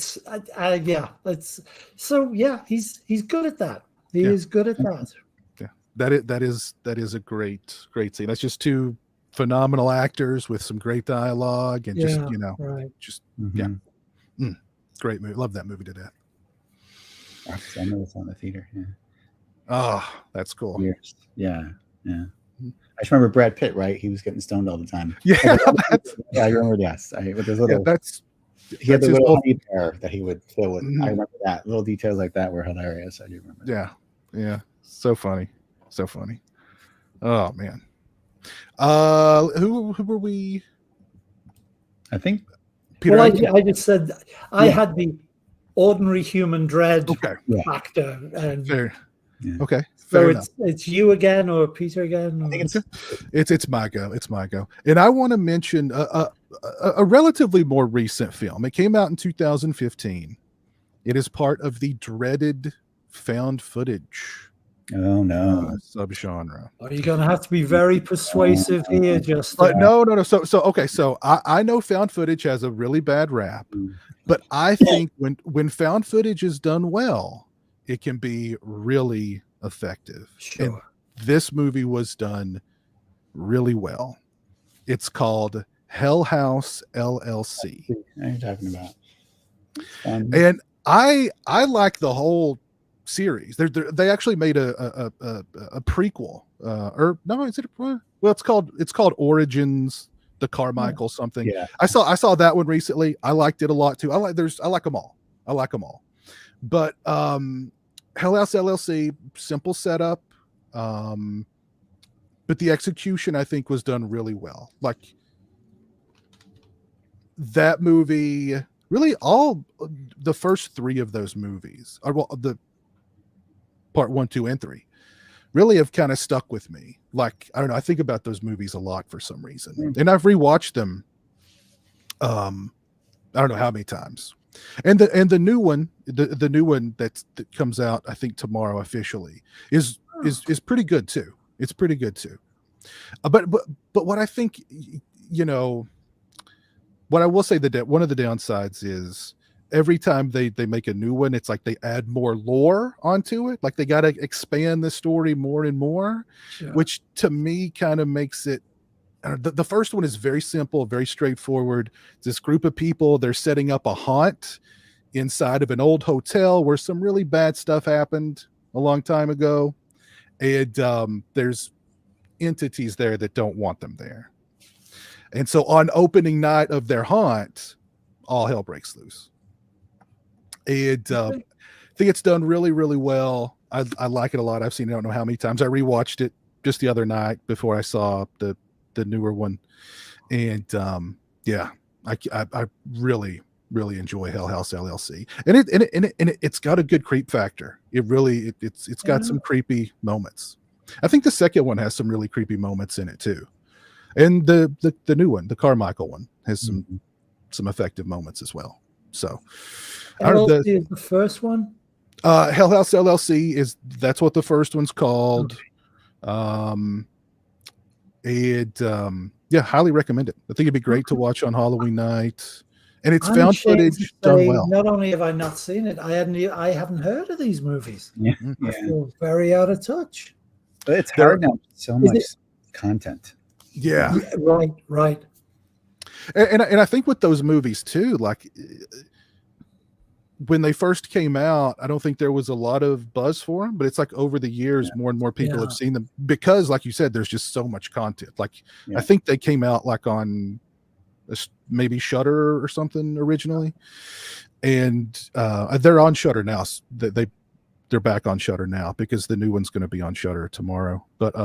Yeah, it's so. Yeah, he's good at that. He is good at that. Yeah. That is a great scene. That's just two phenomenal actors with some great dialogue and just right. just Mm-hmm. Great movie. Love that movie to death. I know it's on the theater. Yeah. Oh, that's cool. Years. Yeah. I just remember Brad Pitt, right? He was getting stoned all the time. Yeah, Yeah, I remember. Yes, with his little. He had the his little old- honey pear that he would fill with. Mhm. I remember that. Little details like that were hilarious. I do remember. Yeah. So funny. Oh man. Who were we? I think. Peter. Well, I just said I had the ordinary human dread Okay. factor, and Fair. Yeah. Okay. so Fair enough. it's you again or Peter again. I think It's my go. It's my go. And I want to mention a relatively more recent film. It came out in 2015. It is part of the dreaded found footage Oh no. subgenre. Are you going to have to be very persuasive here, Justin? But no. So okay. So I know found footage has a really bad rap, but I think when found footage is done well, it can be really effective. Sure. And this movie was done really well. It's called Hell House LLC. What are you talking about? And I like the whole series. They actually made a prequel. Or no, is it? Well, it's called Origins, the Carmichael something. Yeah. I saw that one recently. I liked it a lot too. I like them all. But Hell House LLC, simple setup. But the execution I think was done really well. Like that movie, really all the first three of those movies, or well, the part 1, 2, and 3, really have kind of stuck with me. Like, I don't know, I think about those movies a lot for some reason. And I've rewatched them I don't know how many times. And the new one, the new one that comes out, I think tomorrow officially, is pretty good too. It's pretty good too. But what I think, what I will say that one of the downsides is every time they make a new one, it's like they add more lore onto it. Like they got to expand the story more and more, Sure. which to me kind of makes it. The first one is very simple, very straightforward. This group of people, they're setting up a haunt inside of an old hotel where some really bad stuff happened a long time ago. And there's entities there that don't want them there. And so on opening night of their haunt, all hell breaks loose. And I think it's done really, really well. I like it a lot. I've seen it, I don't know how many times. I rewatched it just the other night before I saw the newer one. And I really, really enjoy Hell House LLC. And it's got a good creep factor. It's got some creepy moments. I think the second one has some really creepy moments in it too. And the new one, the Carmichael one, has some effective moments as well. So LLC is the first one? Hell House LLC that's what the first one's called. Highly recommend it. I think it'd be great to watch on Halloween night. And it's found footage done well. Not only have I not seen it, I haven't heard of these movies. Yeah. I feel very out of touch. But it's hard now. So much content. Yeah. Right. And I think with those movies too, like when they first came out, I don't think there was a lot of buzz for them, but it's like over the years, more and more people have seen them because, like you said, there's just so much content. Like I think they came out like on maybe Shudder or something originally, and they're on Shudder now. So they they're back on Shudder now because the new one's going to be on Shudder tomorrow. But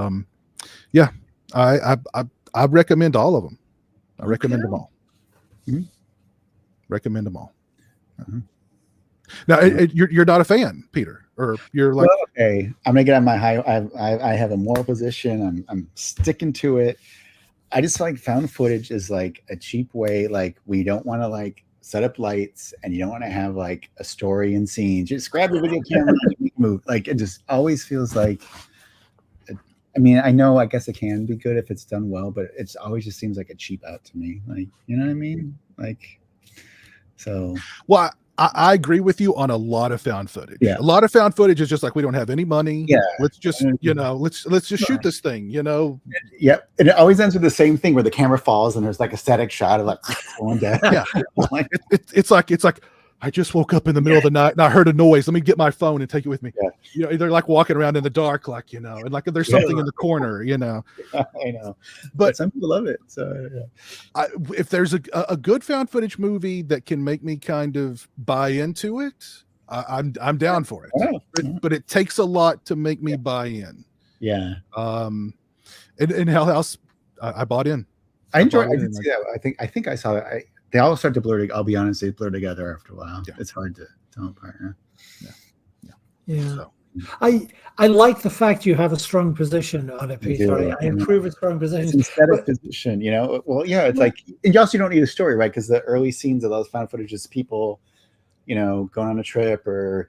yeah, I recommend all of them. I recommend them all. Mhm. Recommend them all. Uh-huh. Now you're not a fan, Peter, or you're like, well, okay, I'm gonna get on my high. I have a moral position. I'm sticking to it. I just feel like found footage is like a cheap way. Like we don't want to like set up lights, and you don't want to have like a story and scenes. Just grab your video camera and move. Like it just always feels like. I mean, I guess it can be good if it's done well, but it's always just seems like a cheap out to me. Like, you know what I mean? Like, so. Well, I agree with you on a lot of found footage. Yeah. A lot of found footage is just like, we don't have any money. Yeah. Let's just, let's just shoot this thing, Yep. And it always ends with the same thing where the camera falls and there's like a static shot of like going down. Yeah. It's like, I just woke up in the middle of the night and I heard a noise. Let me get my phone and take it with me. Yeah. They're like walking around in the dark, like, and like there's something in the corner, I know. But some people love it. So if there's a good found footage movie that can make me kind of buy into it, I'm down for it. But it takes a lot to make me buy in. Yeah. And Hell House, I bought in. I enjoyed. I did see that. I think I saw it. They all start to blur. I'll be honest, they blur together after a while. Yeah. It's hard to tell apart. Yeah. So. I like the fact you have a strong position on it, Peter. I approve a strong position. It's instead of position, Well, yeah, it's like, and you don't need a story, right? Because the early scenes of those found footage is people, going on a trip or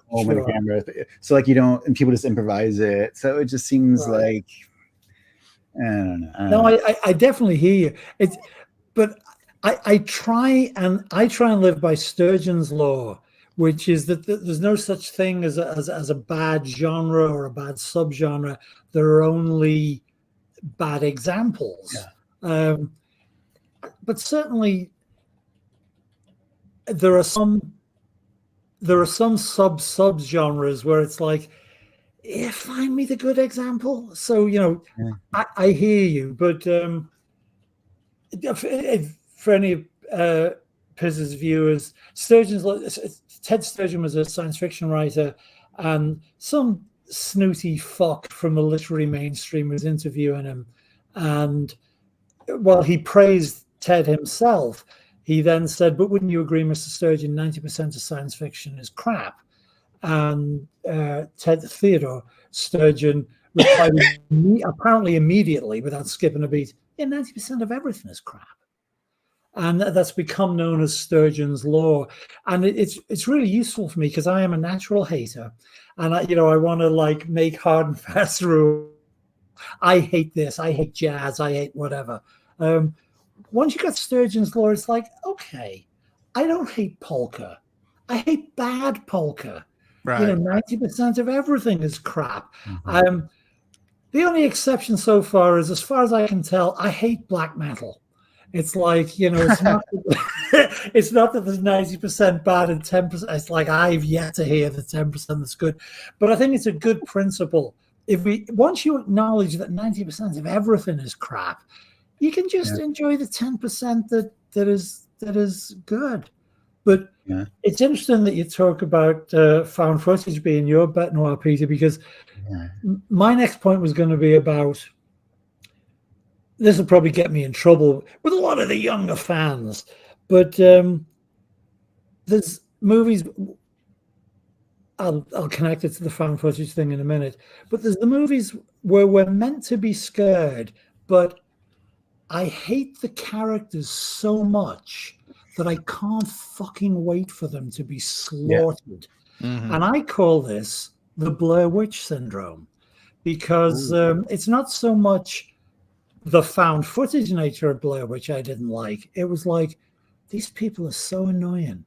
home with a camera. So like and people just improvise it. So it just seems like, I don't know. No, I definitely hear you. But I try and live by Sturgeon's law, which is that there's no such thing as a bad genre or a bad subgenre. There are only bad examples. Yeah. But certainly there are some subgenres where it's like, find me the good example. So I hear you, but for any Piz's viewers, Ted Sturgeon was a science fiction writer, and some snooty fuck from the literary mainstream was interviewing him, and while he praised Ted himself, he then said, "But wouldn't you agree, Mr. Sturgeon, 90% of science fiction is crap?" And Theodore Sturgeon replied apparently immediately, without skipping a beat, 90% of everything is crap. And that's become known as Sturgeon's law. And it's really useful for me because I am a natural hater. And I want to like make hard and fast rules. I hate this. I hate jazz. I hate whatever. Once you got Sturgeon's law, it's like, okay, I don't hate polka. I hate bad polka. Right. 90% of everything is crap. Mm-hmm. The only exception so far is, as far as I can tell, I hate black metal. It's like, it's not it's not that there's 90% bad and 10%. It's like I've yet to hear the 10% that's good. But I think it's a good principle. Once you acknowledge that 90% of everything is crap, you can just enjoy the 10% that is good. But it's interesting that you talk about found footage being your bet noir, Peter, because my next point was going to be about, this will probably get me in trouble with a lot of the younger fans, but there's movies, I'll connect it to the found footage thing in a minute, but there's the movies where we're meant to be scared, but I hate the characters so much that I can't fucking wait for them to be slaughtered. Yeah. Mm-hmm. And I call this the Blair Witch syndrome, because it's not so much the found footage nature of Blair Witch I didn't like. It was like, these people are so annoying.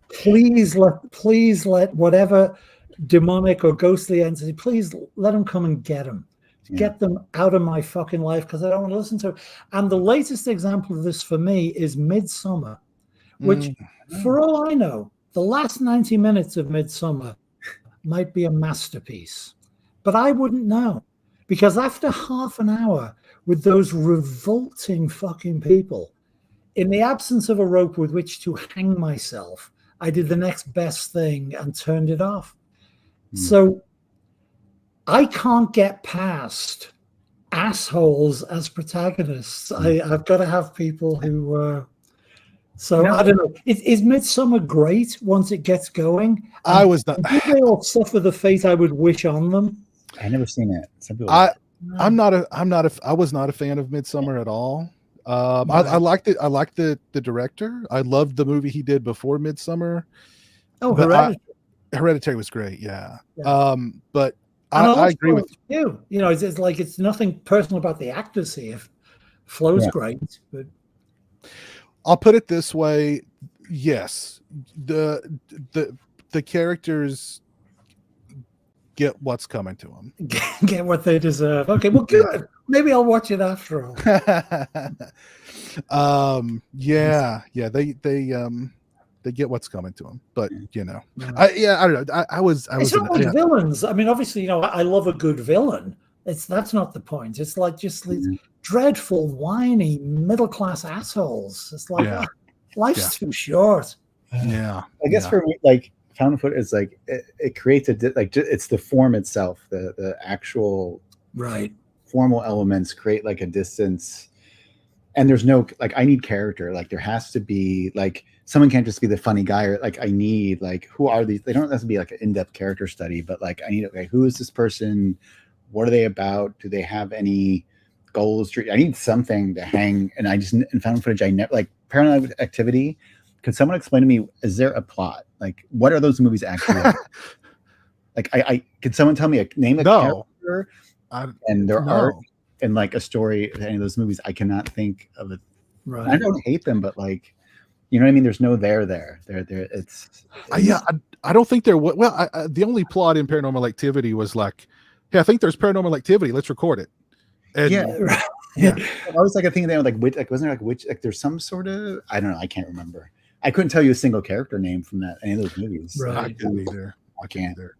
Please let whatever demonic or ghostly entity, please let them come and get them. Get them out of my fucking life, because I don't want to listen to it. And the latest example of this for me is Midsommar, which, for all I know, the last 90 minutes of Midsommar might be a masterpiece. But I wouldn't know, because after half an hour with those revolting fucking people, in the absence of a rope with which to hang myself, I did the next best thing and turned it off. So I can't get past assholes as protagonists. I've got to have people who. I don't know. Is Midsummer great once it gets going? I was not. Did they all suffer the fate I would wish on them? I never seen it. Some people. I was not a fan of Midsummer at all. I liked it. I liked the director. I loved the movie he did before Midsummer. Oh, Hereditary. Hereditary was great. Yeah. But I agree with you. You know, it's like it's nothing personal about the actors here. Flo's great, but I'll put it this way. Yes, the characters get what's coming to them. Get what they deserve. Okay, well, good. Maybe I'll watch it after all. They get what's coming to them, but you know, I don't know. I was. It's not like villains. I mean, obviously, you know, I love a good villain. That's not the point. It's like just dreadful, whiny, middle class assholes. It's like life's too short. Yeah, I guess for me, like found footage is like it creates it's the form itself, the actual formal elements create like a distance, and there's no like I need character. Like there has to be like someone can't just be the funny guy, or like I need like who are these? They don't have to be like an in-depth character study, but like I need who is this person? What are they about? Do they have any goals? I need something to hang. And I just in found footage I never like Paranormal Activity. Could someone explain to me? Is there a plot? Like what are those movies actually? Like I could someone tell me name a character and their art and like a story of any of those movies? I cannot think of it. Right. I don't hate them, but like. You know what I mean? There's no there. It's I don't think there was. Well, the only plot in Paranormal Activity was like, hey, I think there's Paranormal Activity. Let's record it. And, I was like, I think they were like, wasn't there like which? Like, there's some sort of I don't know. I can't remember. I couldn't tell you a single character name from any of those movies. Right. I can't either. I can't either.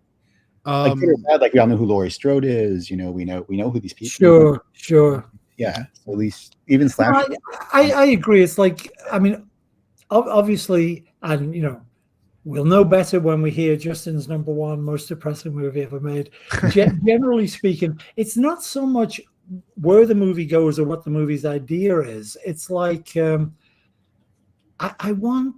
Like we all know who Laurie Strode is. You know, we know who these people. Sure. Yeah. So at least even slash. I agree. It's like I mean. Obviously, and you know, we'll know better when we hear Justin's #1 most depressing movie ever made. Generally speaking, it's not so much where the movie goes or what the movie's idea is. It's like I want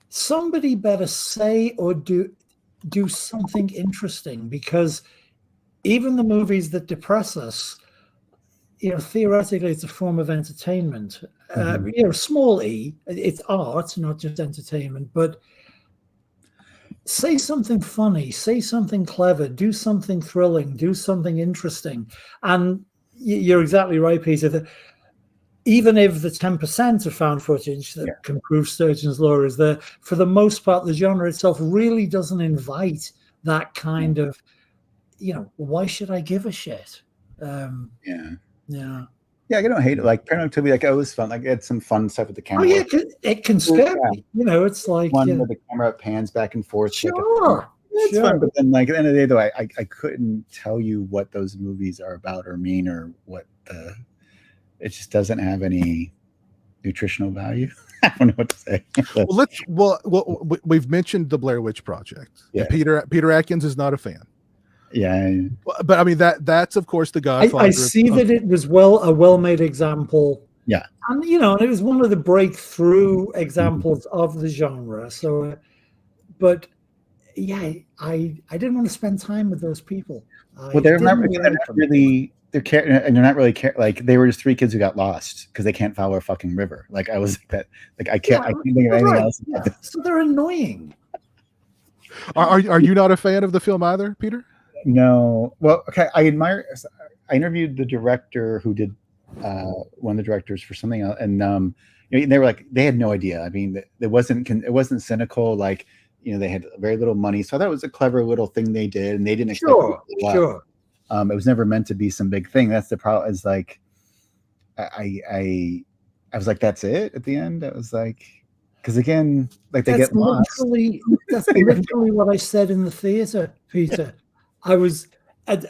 somebody better say or do something interesting, because even the movies that depress us, you know, theoretically, it's a form of entertainment. You know, small e, it's art, not just entertainment. But say something funny, say something clever, do something thrilling, do something interesting. And you're exactly right, Peter. That even if the 10% of found footage that can prove Sturgeon's law is there, for the most part, the genre itself really doesn't invite that kind of, you know, why should I give a shit? Yeah, I don't hate it. Like Paranormal Activity, like it was fun. Like it had some fun stuff with the camera. Oh yeah, it can scare me. You know, it's like one where the camera pans back and forth. Sure, it's fun. But then, like at the end of the day, though, I couldn't tell you what those movies are about or mean or what the. It just doesn't have any nutritional value. I don't know what to say. We've mentioned the Blair Witch Project. Yeah. Peter Atkins is not a fan. Yeah, but I mean that's of course the Godfather. I see that it was a well-made example. Yeah, and you know, and it was one of the breakthrough examples of the genre. So, but yeah, I didn't want to spend time with those people. Well, they're not really like they were just three kids who got lost because they can't follow a fucking river. Like I was like that. Like I can't think of anything else. Yeah. So they're annoying. Are you not a fan of the film either, Peter? No. Well, okay. I interviewed the director who did one of the directors for something else, and you know, they were like they had no idea. I mean, it wasn't cynical. Like you know, they had very little money, so I thought it was a clever little thing they did, and they didn't expect Sure. It was never meant to be some big thing. That's the problem. Is like I was like, that's it at the end. I was like. Because again, like they get lost. That's literally what I said in the theater, Peter. I was,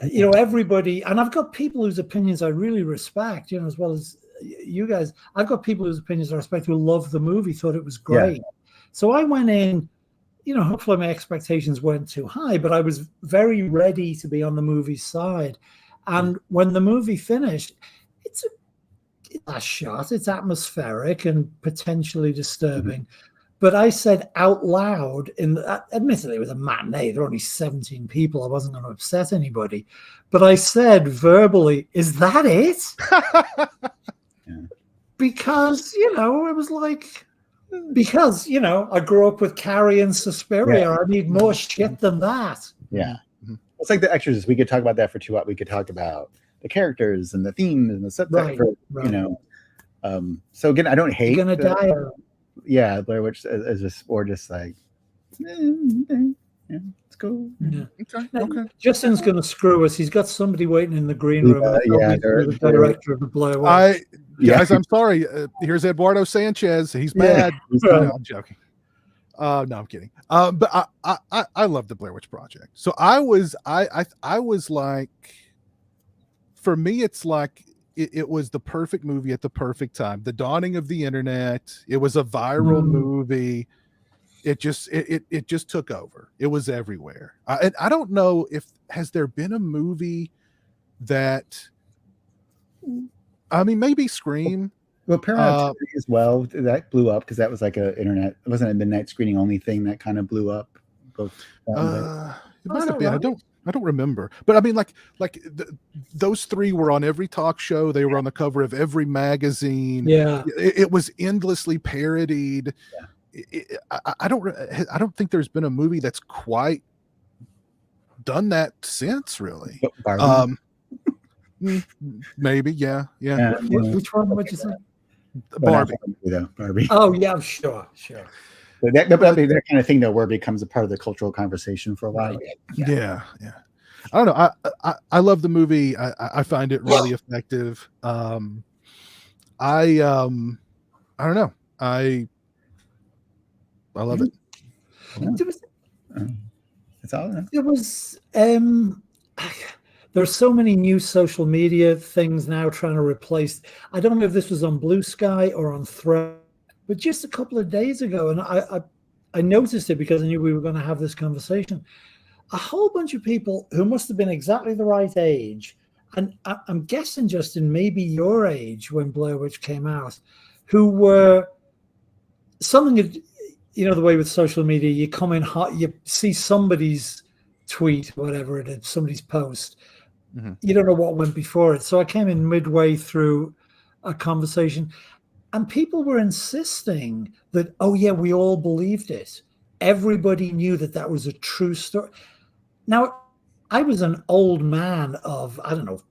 you know, everybody, and I've got people whose opinions I really respect, you know, as well as you guys. I've got people whose opinions I respect who love the movie, thought it was great. Yeah. So I went in hopefully my expectations weren't too high, but I was very ready to be on the movie side. And when the movie finished, it's a last shot. It's atmospheric and potentially disturbing. But I said out loud, admittedly, it was a matinee. There were only 17 people. I wasn't going to upset anybody. But I said verbally, "Is that it?" Because, it was like, I grew up with Carrie and Suspiria. Yeah. I need more shit than that. Yeah. It's like The Exorcist. We could talk about that for 2 hours. We could talk about the characters and the themes and the subject. So again, I don't hate. You're gonna die. Yeah, Blair Witch is just like, it's cool. Yeah. Okay. Justin's gonna screw us. He's got somebody waiting in the green room. The director of the Blair Witch. Guys, I'm sorry. Here's Eduardo Sanchez. He's bad. No, I'm joking. No, I'm kidding. But I love the Blair Witch Project. So I was like, for me, it's like it was the perfect movie at the perfect time. The dawning of the internet. It was a viral movie. It just took over. It was everywhere. And I don't know has there been a movie that, I mean, maybe Scream. Well, Paramount TV as well, that blew up because that was like it wasn't a midnight screening only thing that kind of blew up. Both. It might have been. Right? I don't remember. But I mean, those three were on every talk show. They were on the cover of every magazine. Yeah, it was endlessly parodied. Yeah. I don't think there's been a movie that's quite done that since, really. Maybe, yeah. Which one would you say? Barbie. Barbie. Oh yeah, sure. But that kind of thing though, where it becomes a part of the cultural conversation for a while. Yeah. I don't know. I love the movie. I find it really effective. I don't know. I love it. It's all right. There was there's so many new social media things now trying to replace. I don't know if this was on Blue Sky or on Thread, but just a couple of days ago, and I noticed it because I knew we were going to have this conversation. A whole bunch of people who must have been exactly the right age, and I'm guessing, Justin, maybe your age when Blair Witch came out, who were something, the way with social media, you come in hot, you see somebody's tweet, whatever it is, somebody's post. Mm-hmm. You don't know what went before it. So I came in midway through a conversation, and people were insisting that, oh yeah, we all believed it. Everybody knew that was a true story. Now, I was an old man of, I don't know,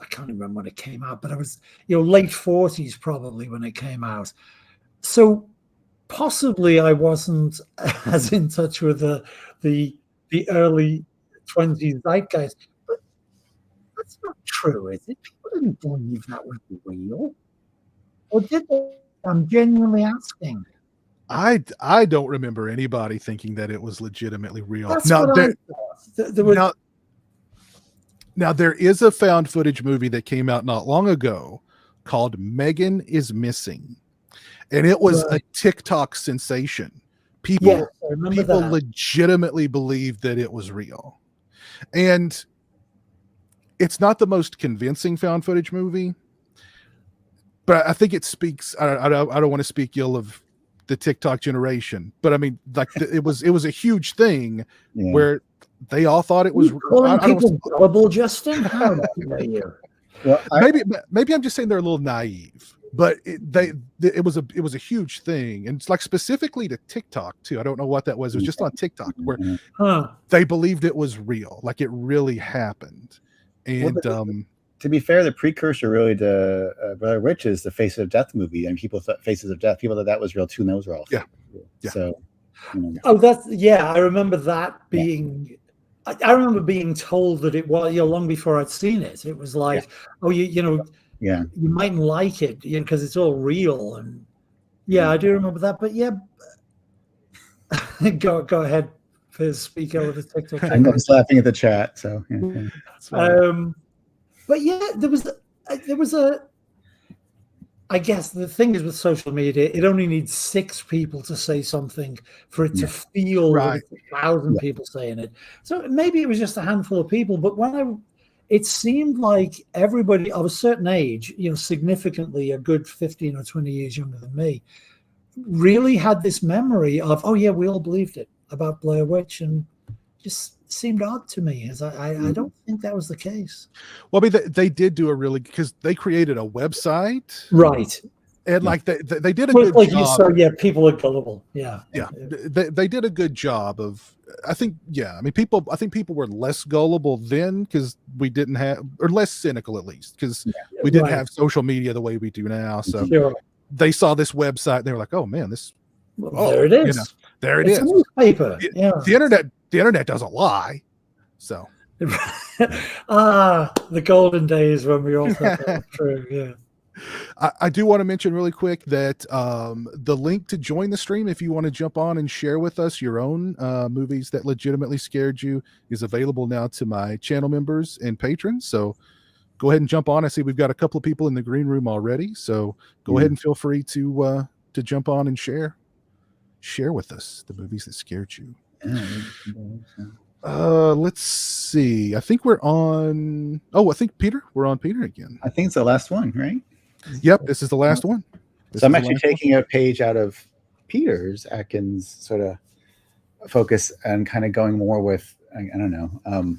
I can't remember when it came out, but I was, late 40s probably when it came out. So possibly I wasn't as in touch with the early 20s zeitgeist. But that's not true, is it? People didn't believe that was real. Or did they? I'm genuinely asking. I don't remember anybody thinking that it was legitimately real. That's what I thought. Now there is a found footage movie that came out not long ago called Megan is Missing, and it was a TikTok sensation. People legitimately believed that it was real, and it's not the most convincing found footage movie, but I think it speaks. I don't want to speak ill of the TikTok generation, but I mean, it was a huge thing where they all thought it was. People gullible, Justin? How dare you? Well, maybe I'm just saying they're a little naive, but it was a huge thing, and it's like specifically to TikTok too. I don't know what that was. It was just on TikTok where they believed it was real, like it really happened. And to be fair, the precursor really to Blair Witch is the Faces of Death movie, and people thought Faces of Death. People thought that was real too, and those were all fake. Yeah. So, I remember that being. I remember being told that it was long before I'd seen it. It was like, you mightn't like it because it's all real, and I do remember that. But go ahead, Fizz, speak over the TikTok. I'm just laughing at the chat. So, but there was I guess the thing is with social media, it only needs 6 people to say something for it to feel that Right. it's 1,000 people saying it. So maybe it was just a handful of people, but it seemed like everybody of a certain age, significantly a good 15 or 20 years younger than me, really had this memory of, oh yeah, we all believed it about Blair Witch, and just seemed odd to me, as I don't think that was the case. Well, I mean, they did do because they created a website, Right? and like they did a good job. So yeah, people are gullible. Yeah, They did a good job of. I think people were less gullible then because we didn't have, or less cynical at least, because we didn't have social media the way we do now. So they saw this website and they were like, "Oh man, there it is. There it it's is. A newspaper. The internet doesn't lie." So the golden days when we all thought that was true. Yeah. I do want to mention really quick that the link to join the stream, if you want to jump on and share with us your own movies that legitimately scared you, is available now to my channel members and patrons. So go ahead and jump on. I see we've got a couple of people in the green room already. So go ahead and feel free to jump on and share with us the movies that scared you. Let's see. I think we're on. Oh, I think we're on Peter again. I think it's the last one, right? Yep, this is the last one. So I'm actually taking a page out of Peter's Atkins sort of focus and kind of going more with, I don't know,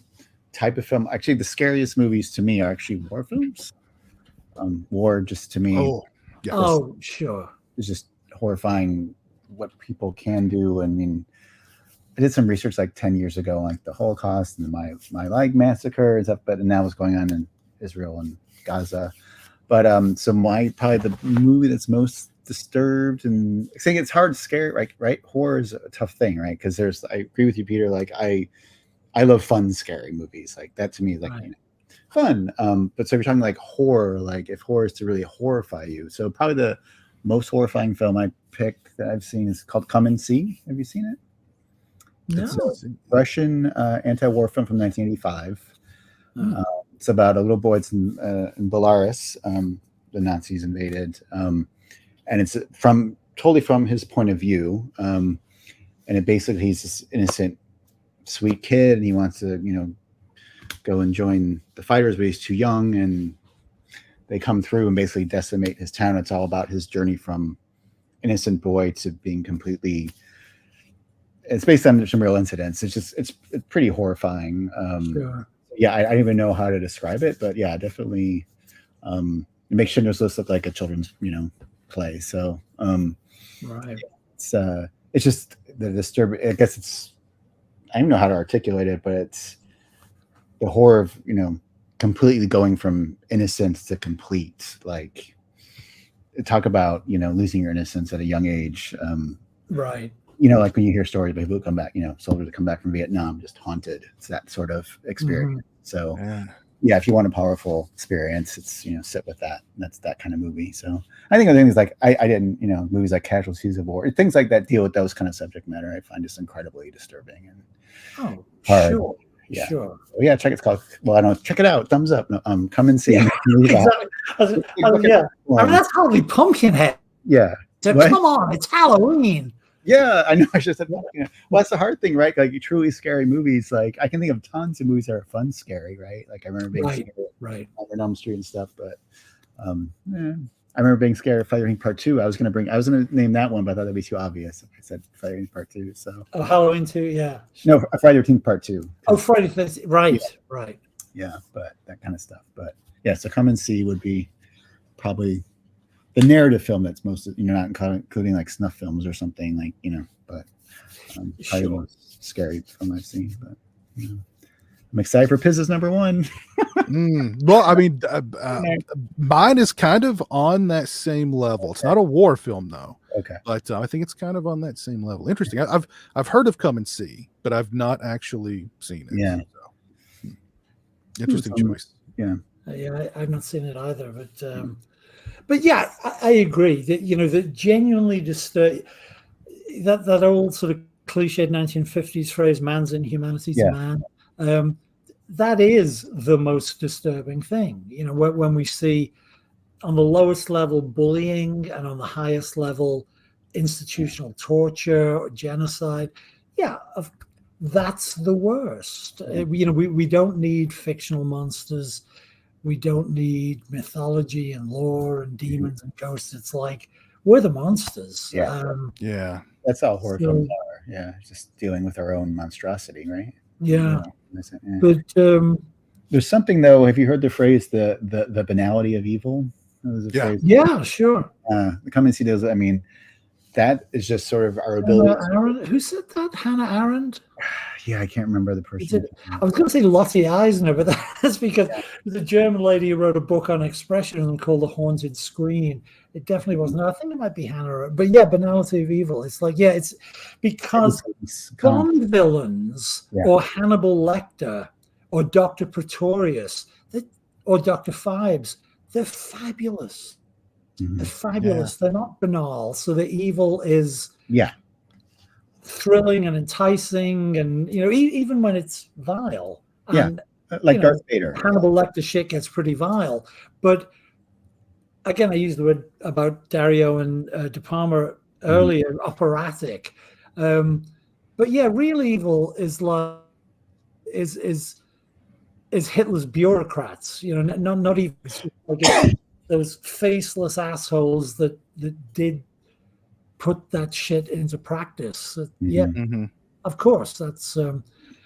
type of film. Actually, the scariest movies to me are actually war films. War just to me. Sure. It's just horrifying what people can do. I mean, I did some research like 10 years ago, like the Holocaust and the My massacre and stuff, but now what's going on in Israel and Gaza. But so probably the movie that's most disturbed, and I think it's hard to scare, right? Horror is a tough thing, right? Because I agree with you, Peter. Like I love fun, scary movies. Like that to me is like fun. But so if you're talking like horror, like if horror is to really horrify you, so probably the most horrifying film I picked that I've seen is called Come and See. Have you seen it? No. It's a Russian anti-war film from 1985. It's about a little boy. It's in Belarus. The Nazis invaded, and it's totally from his point of view. And it basically, he's this innocent, sweet kid, and he wants to, go and join the fighters, but he's too young, and they come through and basically decimate his town. It's all about his journey from innocent boy to being completely. It's based on some real incidents. It's pretty horrifying. Yeah, I don't even know how to describe it, but yeah, definitely. It makes Schindler's List look like a children's, play. So, right. It's just the disturbing. I guess I don't know how to articulate it, but it's the horror of completely going from innocence to complete. Like, talk about losing your innocence at a young age. Right. Like when you hear stories about people who come back, soldiers that come back from Vietnam, just haunted. It's that sort of experience. So, yeah, if you want a powerful experience, it's sit with that. That's that kind of movie. So, I think the thing is like I didn't, movies like Casualties of War, things like that deal with those kind of subject matter. I find just incredibly disturbing and hard. Sure. Yeah. Sure. Yeah, check it out. Thumbs up. No, come and see. Yeah, exactly. Yeah. I mean, that's hardly Pumpkinhead. Yeah. So come on, it's Halloween. Yeah, I know. I just said, well, that's the hard thing, right? Like truly scary movies. Like I can think of tons of movies that are fun, scary, right? Like I remember being scared on Elm Street and stuff. But I remember being scared of Friday the 13th Part 2. I was gonna name that one, but I thought that'd be too obvious if I said Friday the 13th Part 2. So Halloween 2, yeah. No, Friday the 13th Part 2. Oh, Friday the 13th, right, right. Yeah, but that kind of stuff. But yeah, so Come and See would be probably the narrative film that's most, not including like snuff films or something like, but probably the most scary film I've seen. But I'm excited for Piz's number 1. Well, I mean, mine is kind of on that same level. It's not a war film though. Okay, but I think it's kind of on that same level. Interesting. I've heard of Come and See, but I've not actually seen it. Yeah. So. Interesting choice. Yeah. Yeah, I've not seen it either, but yeah, I agree that that genuinely disturb that old sort of cliched 1950s phrase, "Man's inhumanity's man." That is the most disturbing thing. When we see on the lowest level bullying, and on the highest level institutional torture or genocide. Yeah, that's the worst. We don't need fictional monsters. We don't need mythology and lore and demons and ghosts. It's like, we're the monsters. Yeah. That's all horror films are. Yeah, just dealing with our own monstrosity, right? Yeah. Yeah. But there's something though. Have you heard the phrase the banality of evil? Yeah. Yeah, sure. Come and see those. I mean, that is just sort of our ability. Who said that? Hannah Arendt? Yeah, I can't remember the person. I was going to say Lottie Eisner, but that's because there's a German lady who wrote a book on expressionism called The Haunted Screen. It definitely wasn't. I think it might be Hannah Arendt. But yeah, banality of evil. It's like, it's because Bond villains or Hannibal Lecter or Dr. Pretorius or Dr. Phibes, they're fabulous. They're fabulous. They're not banal. So the evil is thrilling and enticing, and even when it's vile. And, like Darth Vader. Hannibal Lecter shit gets pretty vile. But again, I used the word about Dario and De Palma earlier, operatic. But yeah, real evil is like is Hitler's bureaucrats. Not even like those faceless assholes that did put that shit into practice. Of course, that's.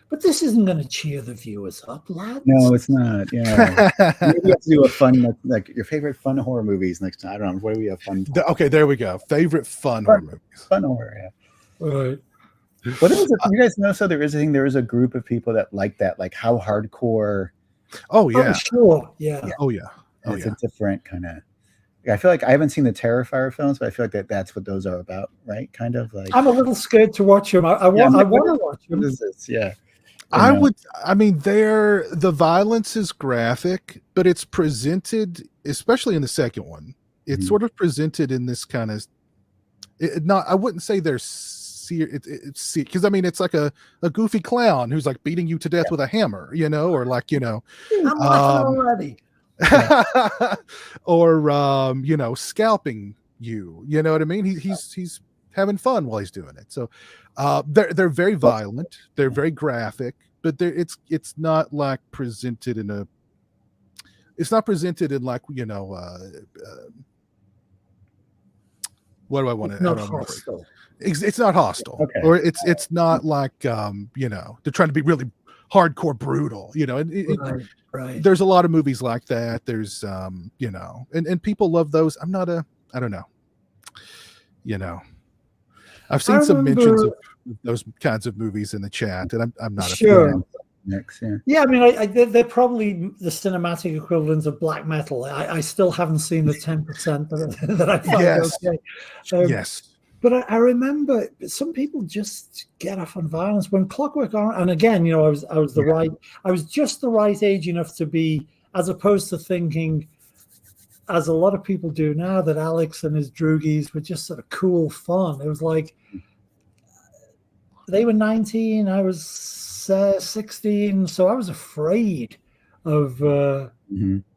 But this isn't going to cheer the viewers up, lads. No, it's not. Yeah, maybe we have to do a fun, like your favorite fun horror movies next time. I don't know. What do we have fun? Okay, there we go. Favorite fun horror movies. Fun horror. Yeah. All right. What is it? You guys know? So there is a thing. There is a group of people that like that. Like how hardcore. Oh yeah. Oh, sure. Yeah. Oh yeah. It's a different kind of. I feel like I haven't seen the Terrifier films, but I feel like that's what those are about, right? Kind of like. I'm a little scared to watch them. I want to watch them. What is this? Yeah. The violence is graphic, but it's presented, especially in the second one, it's sort of presented in this kind of, I wouldn't say they're it's because I mean it's like a goofy clown who's like beating you to death with a hammer, or like I'm laughing already. or scalping you. You know what I mean? He's having fun while he's doing it. So they're very violent, they're very graphic, but it's not like presented in a. It's not presented in like what do I want to? Not hostile. It's not hostile, okay. Or it's not like they're trying to be really hardcore brutal. Right. There's a lot of movies like that. There's and people love those. I don't know. I've seen some mentions of those kinds of movies in the chat, and I'm not sure. a fan. Yeah, I mean, they're probably the cinematic equivalent of black metal. I still haven't seen the 10% that I find okay. Yes. But I remember some people just get off on violence when Clockwork Orange. And again, I was I was just the right age enough to be, as opposed to thinking, as a lot of people do now, that Alex and his droogies were just sort of cool fun. It was like they were 19, I was 16, so I was afraid of the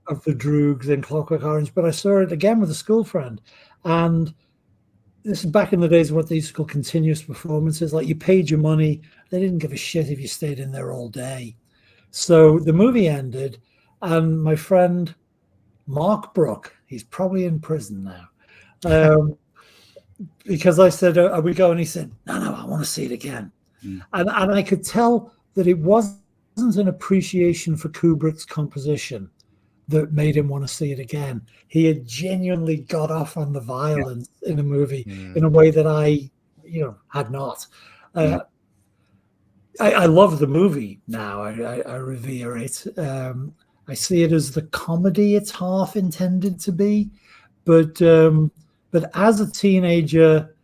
droogs in Clockwork Orange. But I saw it again with a school friend, and this is back in the days of what they used to call continuous performances. Like, you paid your money, they didn't give a shit if you stayed in there all day. So the movie ended, and my friend Mark Brooke, he's probably in prison now, because I said, are we going? He said, no, I want to see it again. And I could tell that it wasn't an appreciation for Kubrick's composition that made him want to see it again. He had genuinely got off on the violence in a movie in a way that I, had not. I love the movie now. I revere it. I see it as the comedy it's half intended to be, but as a teenager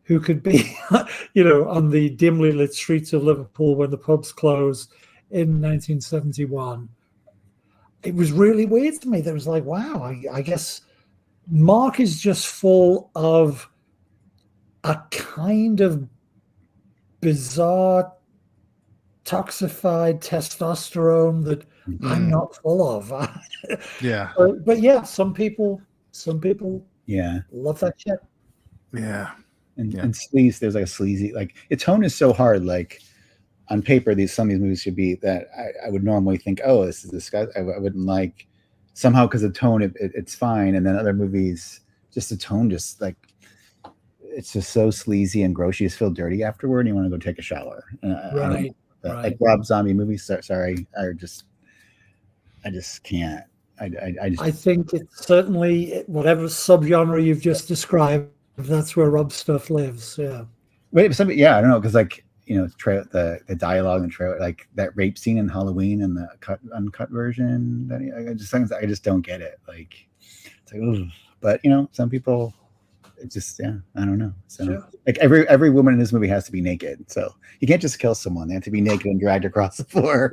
who could be, on the dimly lit streets of Liverpool when the pubs closed in 1971, it was really weird to me. That was like, wow, I guess Mark is just full of a kind of bizarre, toxified testosterone that I'm not full of. Yeah. But yeah, some people Some people love that shit. Yeah. And sleaze, there's like a sleazy, like its tone is so hard. Like on paper, some of these movies should be that I would normally think, oh, this is disgusting. I wouldn't like somehow because the tone it's fine, and then other movies, just the tone, just like it's just so sleazy and gross. You just feel dirty afterward, and you want to go take a shower. Right. Like Rob Zombie movies. Sorry, I just can't. I think it's certainly whatever subgenre you've just described. That's where Rob's stuff lives. Yeah. Wait, I don't know, because like the dialogue and trailer, like that rape scene in Halloween and the uncut version. That I just don't get it. Like it's like, ooh. But some people, it's just I don't know. So sure. Like every woman in this movie has to be naked. So you can't just kill someone. They have to be naked and dragged across the floor.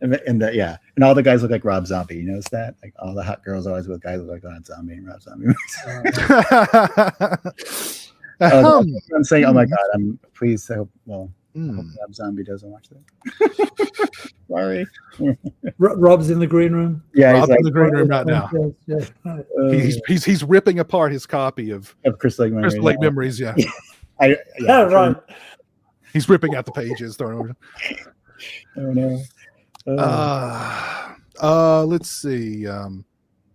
Yeah. And all the guys look like Rob Zombie. You notice that? Like all the hot girls always with guys look like Rob Zombie and Rob Zombie. I'm saying, oh my God, I'm pleased. I hope Rob Zombie doesn't watch that. Sorry. Rob's in the green room. Yeah, Rob's in the green room right now. He's ripping apart his copy of Crystal Lake Memories. Yeah. Right. He's ripping out the pages, throwing over. Oh no. Let's see.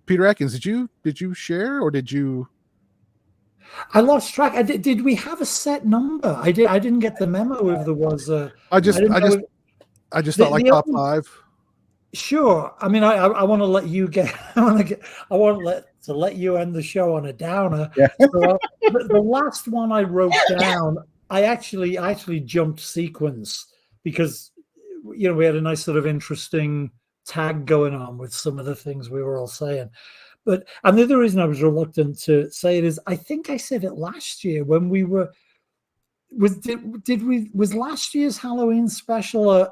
Peter Atkins, did you share or did you? I lost track. Did we have a set number? I didn't get the memo if there was a. I just thought like top 5. Sure. I mean, I want to let you get. I want to let you end the show on a downer. Yeah. So the last one I wrote down, I actually jumped sequence because we had a nice sort of interesting tag going on with some of the things we were all saying. And the other reason I was reluctant to say it is I think I said it last year when we were was last year's Halloween special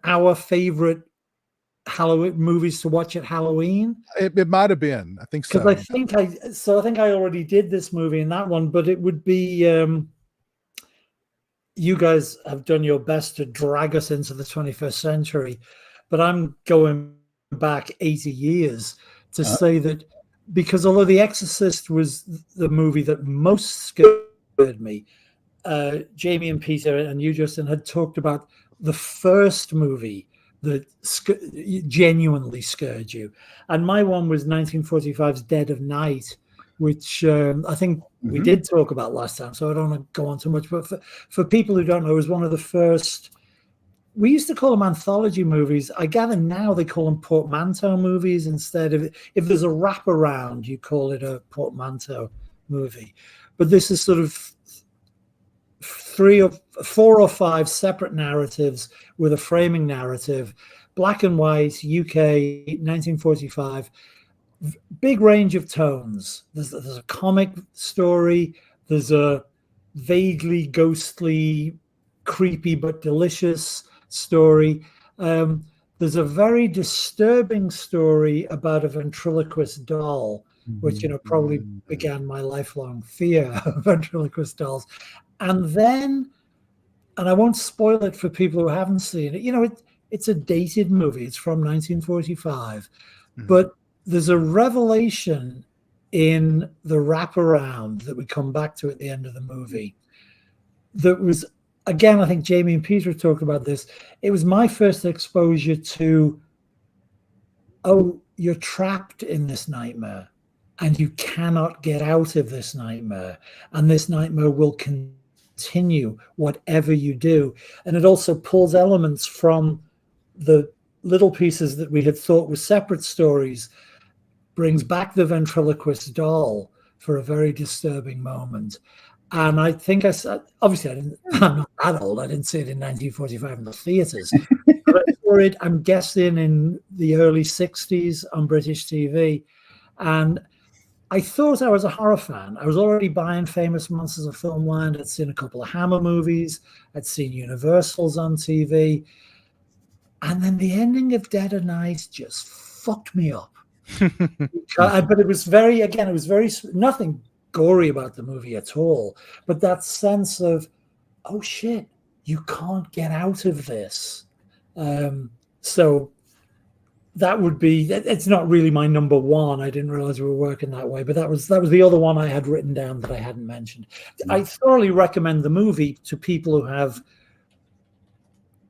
our favorite Halloween movies to watch at Halloween? It might have been. I think so. Because I think I already did this movie in that one, but it would be you guys have done your best to drag us into the 21st century, but I'm going back 80 years to say that, because although The Exorcist was the movie that most scared me, Jamie and Peter and you, Justin, had talked about the first movie that genuinely scared you. And my one was 1945's Dead of Night, which I think we did talk about last time, so I don't want to go on too much. But for people who don't know, it was one of the first. We used to call them anthology movies. I gather now they call them portmanteau movies instead of, if there's a wraparound, you call it a portmanteau movie. But this is sort of 4 or 5 separate narratives with a framing narrative, black and white, UK, 1945, big range of tones. There's a comic story. There's a vaguely ghostly, creepy but delicious story. There's a very disturbing story about a ventriloquist doll, which probably began my lifelong fear of ventriloquist dolls. And then, and I won't spoil it for people who haven't seen it, it's a dated movie. It's from 1945, but there's a revelation in the wraparound that we come back to at the end of the movie that was, again, I think Jamie and Peter talked about this. It was my first exposure to, you're trapped in this nightmare and you cannot get out of this nightmare. And this nightmare will continue whatever you do. And it also pulls elements from the little pieces that we had thought were separate stories, brings back the ventriloquist doll for a very disturbing moment. And I think I said, obviously I'm not that old. I didn't see it in 1945 in the theaters. But I saw it, I'm guessing, in the early 60s on British TV. And I thought I was a horror fan. I was already buying Famous Monsters of Filmland. I'd seen a couple of Hammer movies. I'd seen Universals on TV. And then the ending of Dead of Night just fucked me up. But it was very, nothing gory about the movie at all, but that sense of, oh shit, you can't get out of this. So that would be, it's not really my number one. I didn't realize we were working that way, but that was the other one I had written down that I hadn't mentioned. I thoroughly recommend the movie to people who have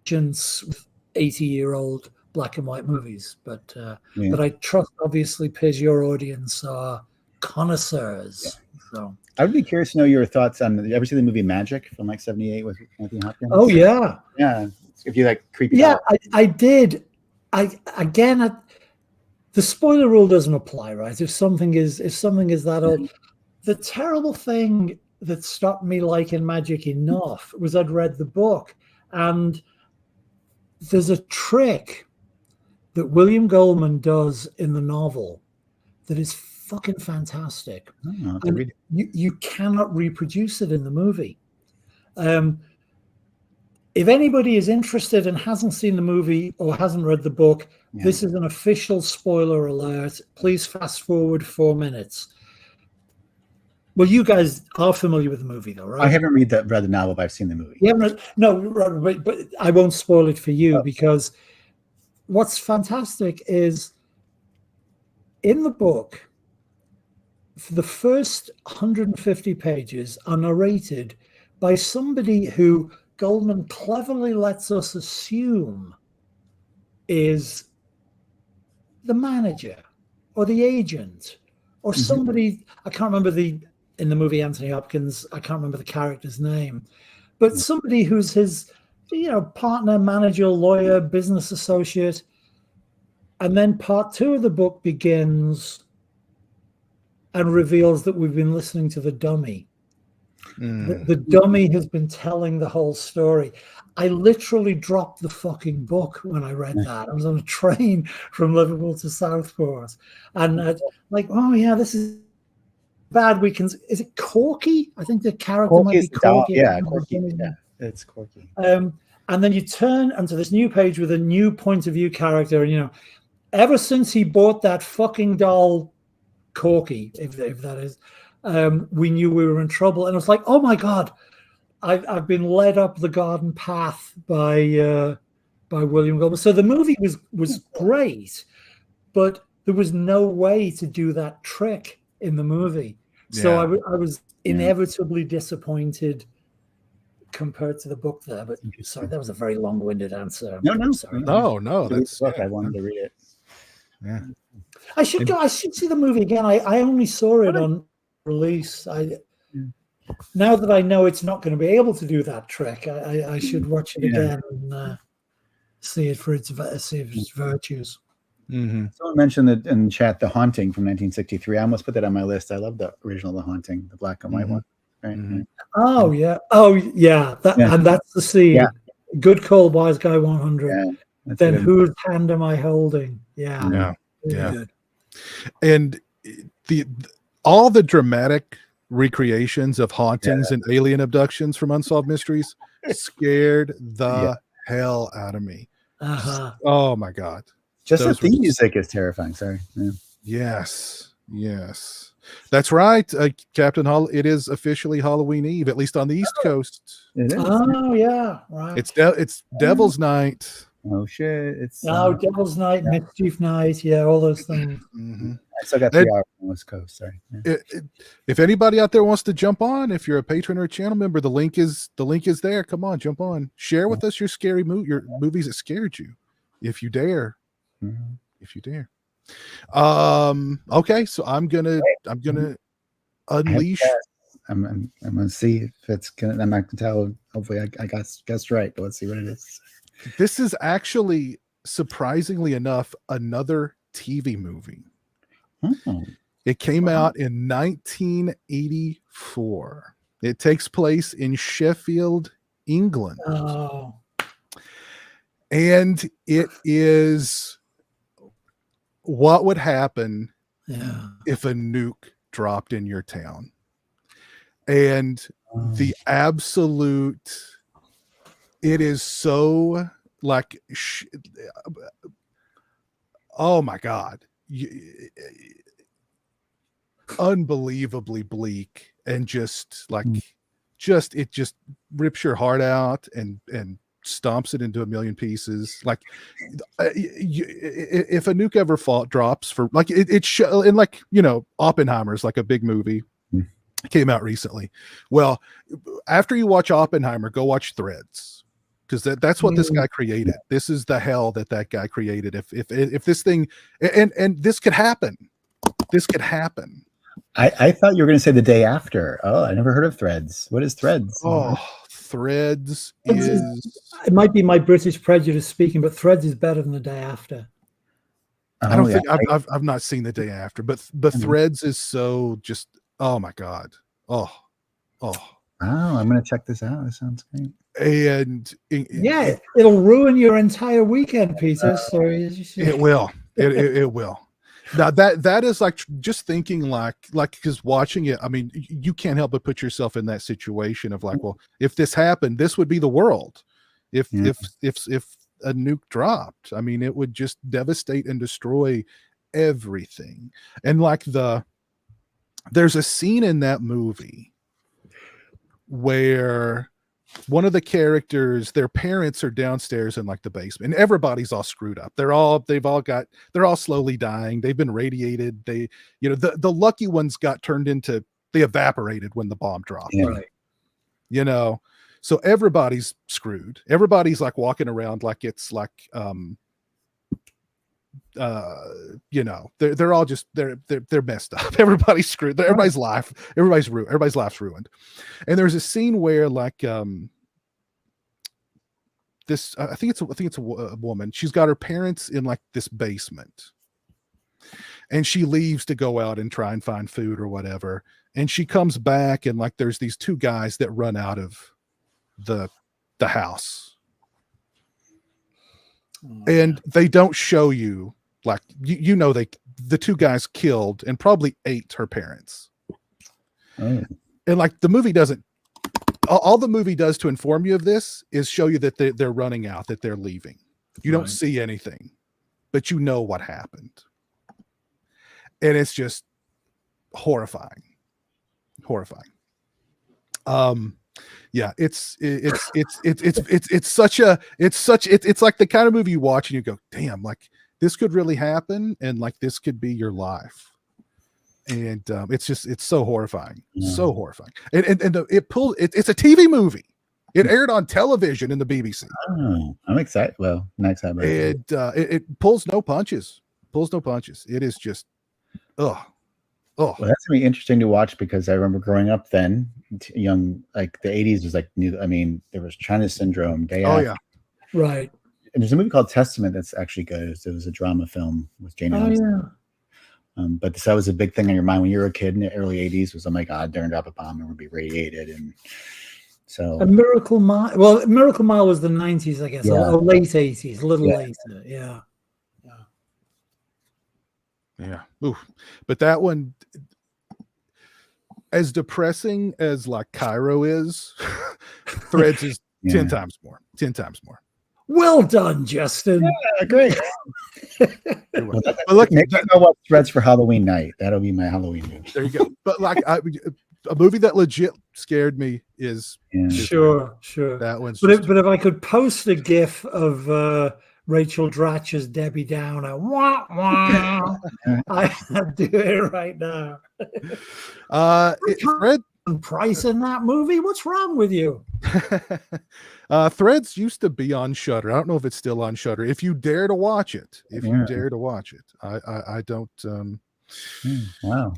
80-year-old black and white movies, but I trust, obviously, Piz, your audience are connoisseurs. So I would be curious to know your thoughts on. You ever see the movie Magic from like '78 with Anthony Hopkins? Oh yeah, yeah. If you like creepy, yeah, I did. The spoiler rule doesn't apply, right? If something is that old, the terrible thing that stopped me liking Magic enough was I'd read the book, and there's a trick that William Goldman does in the novel that is fucking fantastic. Oh, and you cannot reproduce it in the movie. If anybody is interested and hasn't seen the movie or hasn't read the book, this is an official spoiler alert. Please fast forward 4 minutes. Well, you guys are familiar with the movie, though, right? I haven't read the novel, but I've seen the movie. You haven't? No, but I won't spoil it for you, because what's fantastic is in the book, for the first 150 pages are narrated by somebody who Goldman cleverly lets us assume is the manager or the agent or somebody. I can't remember in the movie Anthony Hopkins, I can't remember the character's name, but somebody who's his, partner, manager, lawyer, business associate. And then part 2 of the book begins and reveals that we've been listening to the dummy. The dummy has been telling the whole story. I literally dropped the fucking book when I read that. I was on a train from Liverpool to Southport, and oh yeah, this is bad. Is it Corky? I think the character might be Corky. Yeah, Corky. Yeah, it's Corky. And then you turn onto this new page with a new point of view character, and ever since he bought that fucking doll, Corky, if that is. We knew we were in trouble, and it was like, oh my god, I've been led up the garden path by William Goldman. So the movie was great, but there was no way to do that trick in the movie. So I was inevitably disappointed compared to the book there. But sorry, that was a very long-winded answer. No, sorry. No, that's book. I wanted to read it. Yeah, I should see the movie again. I only saw it on release. Now that I know it's not going to be able to do that trick, I should watch it again and see it for its virtues. Mm-hmm. Someone mentioned that in chat, The Haunting from 1963. I almost put that on my list. I love the original The Haunting, the black and white one. Right? Mm-hmm. Oh yeah, and that's the scene. Yeah. Good call, wise guy 100. Yeah, then whose hand am I holding? Yeah. Good. And all the dramatic recreations of hauntings and alien abductions from Unsolved Mysteries scared the hell out of me. Oh my god! Just the theme music is terrifying. Sorry. Yeah. Yes, that's right, Captain Hall. It is officially Halloween Eve, at least on the East Coast. It is. Oh yeah, right. It's Devil's Night. Oh shit! It's Devil's Night, Mischief Night. Yeah, all those things. Mm-hmm. I still got 3 hours on the West Coast. Sorry. Yeah. If anybody out there wants to jump on, if you're a patron or a channel member, the link is there. Come on, jump on. Share with us your scary your movies that scared you, if you dare. Mm-hmm. If you dare. Okay, so I'm gonna unleash. I'm gonna see if it's gonna. I'm not gonna tell. Hopefully, I guessed right. But let's see what it is. This is actually, surprisingly enough, another TV movie. Oh. It came out in 1984. It takes place in Sheffield, England. Oh. And it is what would happen if a nuke dropped in your town. And the absolute, it is so like, oh my God. Unbelievably bleak, and just like, it just rips your heart out and stomps it into a million pieces. Like if a nuke ever drops for like and like, you know, Oppenheimer is like a big movie. Came out recently. Well, after you watch Oppenheimer, go watch Threads, because that's what this guy created. This is the hell that guy created. If this thing and this could happen. This could happen. I thought you were going to say The Day After. Oh, I never heard of Threads. What is Threads? Oh, Threads is. It might be my British prejudice speaking, but Threads is better than The Day After. I don't think I've not seen The Day After, but Threads is so just. Oh my God. Oh. I'm going to check this out. That sounds great. And it'll ruin your entire weekend, Peter. So it will. It will. Now that is like just thinking like because watching it, I mean, you can't help but put yourself in that situation of like, well, if this happened, this would be the world. If a nuke dropped, I mean, it would just devastate and destroy everything. And like there's a scene in that movie where one of the characters, their parents are downstairs in like the basement, and everybody's all screwed up. They're all slowly dying. They've been radiated. They, you know, the lucky ones got turned into, they evaporated when the bomb dropped. Yeah. Right. You know, so everybody's screwed. Everybody's like walking around like it's like, you know, they're all just they're messed up. Everybody's screwed. Everybody's life's ruined. And there's a scene where like this I think it's a woman. She's got her parents in like this basement, and she leaves to go out and try and find food or whatever. And she comes back, and like there's these two guys that run out of the house, and they don't show you. Like, you know, the two guys killed and probably ate her parents. Oh. And like the movie doesn't, all the movie does to inform you of this is show you that they're running out, that they're leaving. You don't see anything, but you know what happened. And it's just horrifying. Yeah, it's like the kind of movie you watch and you go, damn, like this could really happen, and like this could be your life. And it's so horrifying. So horrifying. And it's a TV movie. It aired on television in the BBC. Oh, I'm excited. Well, not excited. It pulls no punches. It is just well, that's gonna be interesting to watch, because I remember growing up then, young, like the 80s was like new. I mean, there was China Syndrome, Day After. Yeah, right. And there's a movie called Testament that's actually good. It was a drama film with Jane Addams. But that was a big thing on your mind when you were a kid in the early 80s. Was, oh my God, they're gonna drop a bomb and we'll be radiated. And so a Miracle Mile. Well, Miracle Mile was the 90s, I guess, or late 80s, a little later. Yeah. Ooh. But that one, as depressing as like Cairo is, Threads is 10 times more. Well done, Justin. Yeah, great. Look, maybe I'll watch Threads for Halloween night. That'll be my Halloween movie. There you go. But like a movie that legit scared me is sure. That one's. But if I could post a GIF of Rachel Dratch as Debbie Downer, wah, wah, I'd do it right now. Fred Price in that movie? What's wrong with you? Threads used to be on Shudder. I don't know if it's still on Shudder. If you dare to watch it, I don't. Wow.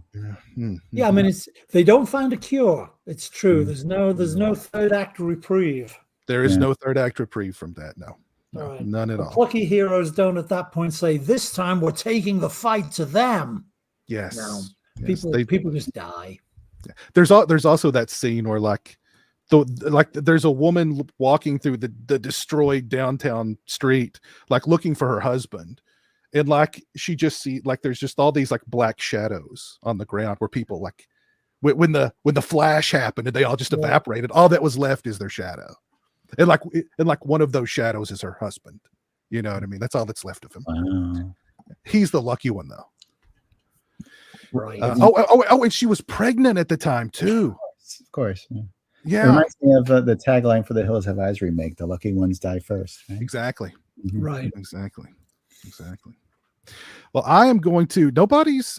Yeah, I mean, they don't find a cure. It's true. There's no third act reprieve. There is no third act reprieve from that. No, right. None at all. Plucky heroes don't at that point say, "This time we're taking the fight to them." Yes. No. Yes, people just die. Yeah. There's also that scene where there's a woman walking through the destroyed downtown street, like looking for her husband, and like she just see like there's just all these like black shadows on the ground where people like when the flash happened and they all just evaporated, all that was left is their shadow, and like one of those shadows is her husband. You know what I mean? That's all that's left of him. Wow. He's the lucky one though. Right. And she was pregnant at the time too. Of course. Yeah. It Yeah, reminds me of the tagline for the Hills Have Eyes remake: "The lucky ones die first." Right? exactly. Mhm. Right. Exactly. Well, I am going to.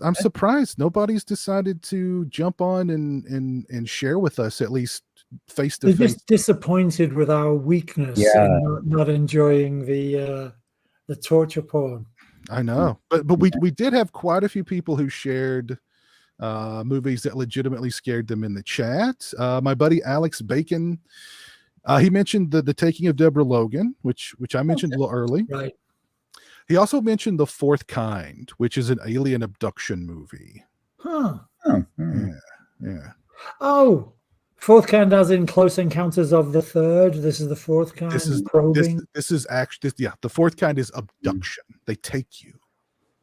I'm surprised nobody's decided to jump on and share with us, at least face to They're face. just disappointed with our weakness Yeah. and not enjoying the torture porn. I know, but we did have quite a few people who shared movies that legitimately scared them in the chat. My buddy Alex Bacon, he mentioned the taking of Deborah Logan, which I mentioned a little early. Right. He also mentioned The Fourth Kind, which is an alien abduction movie. Huh. Oh, Yeah. Oh, fourth kind as in Close Encounters of the Third. This is the fourth kind. Probing. This is actually The Fourth Kind is abduction. They take you.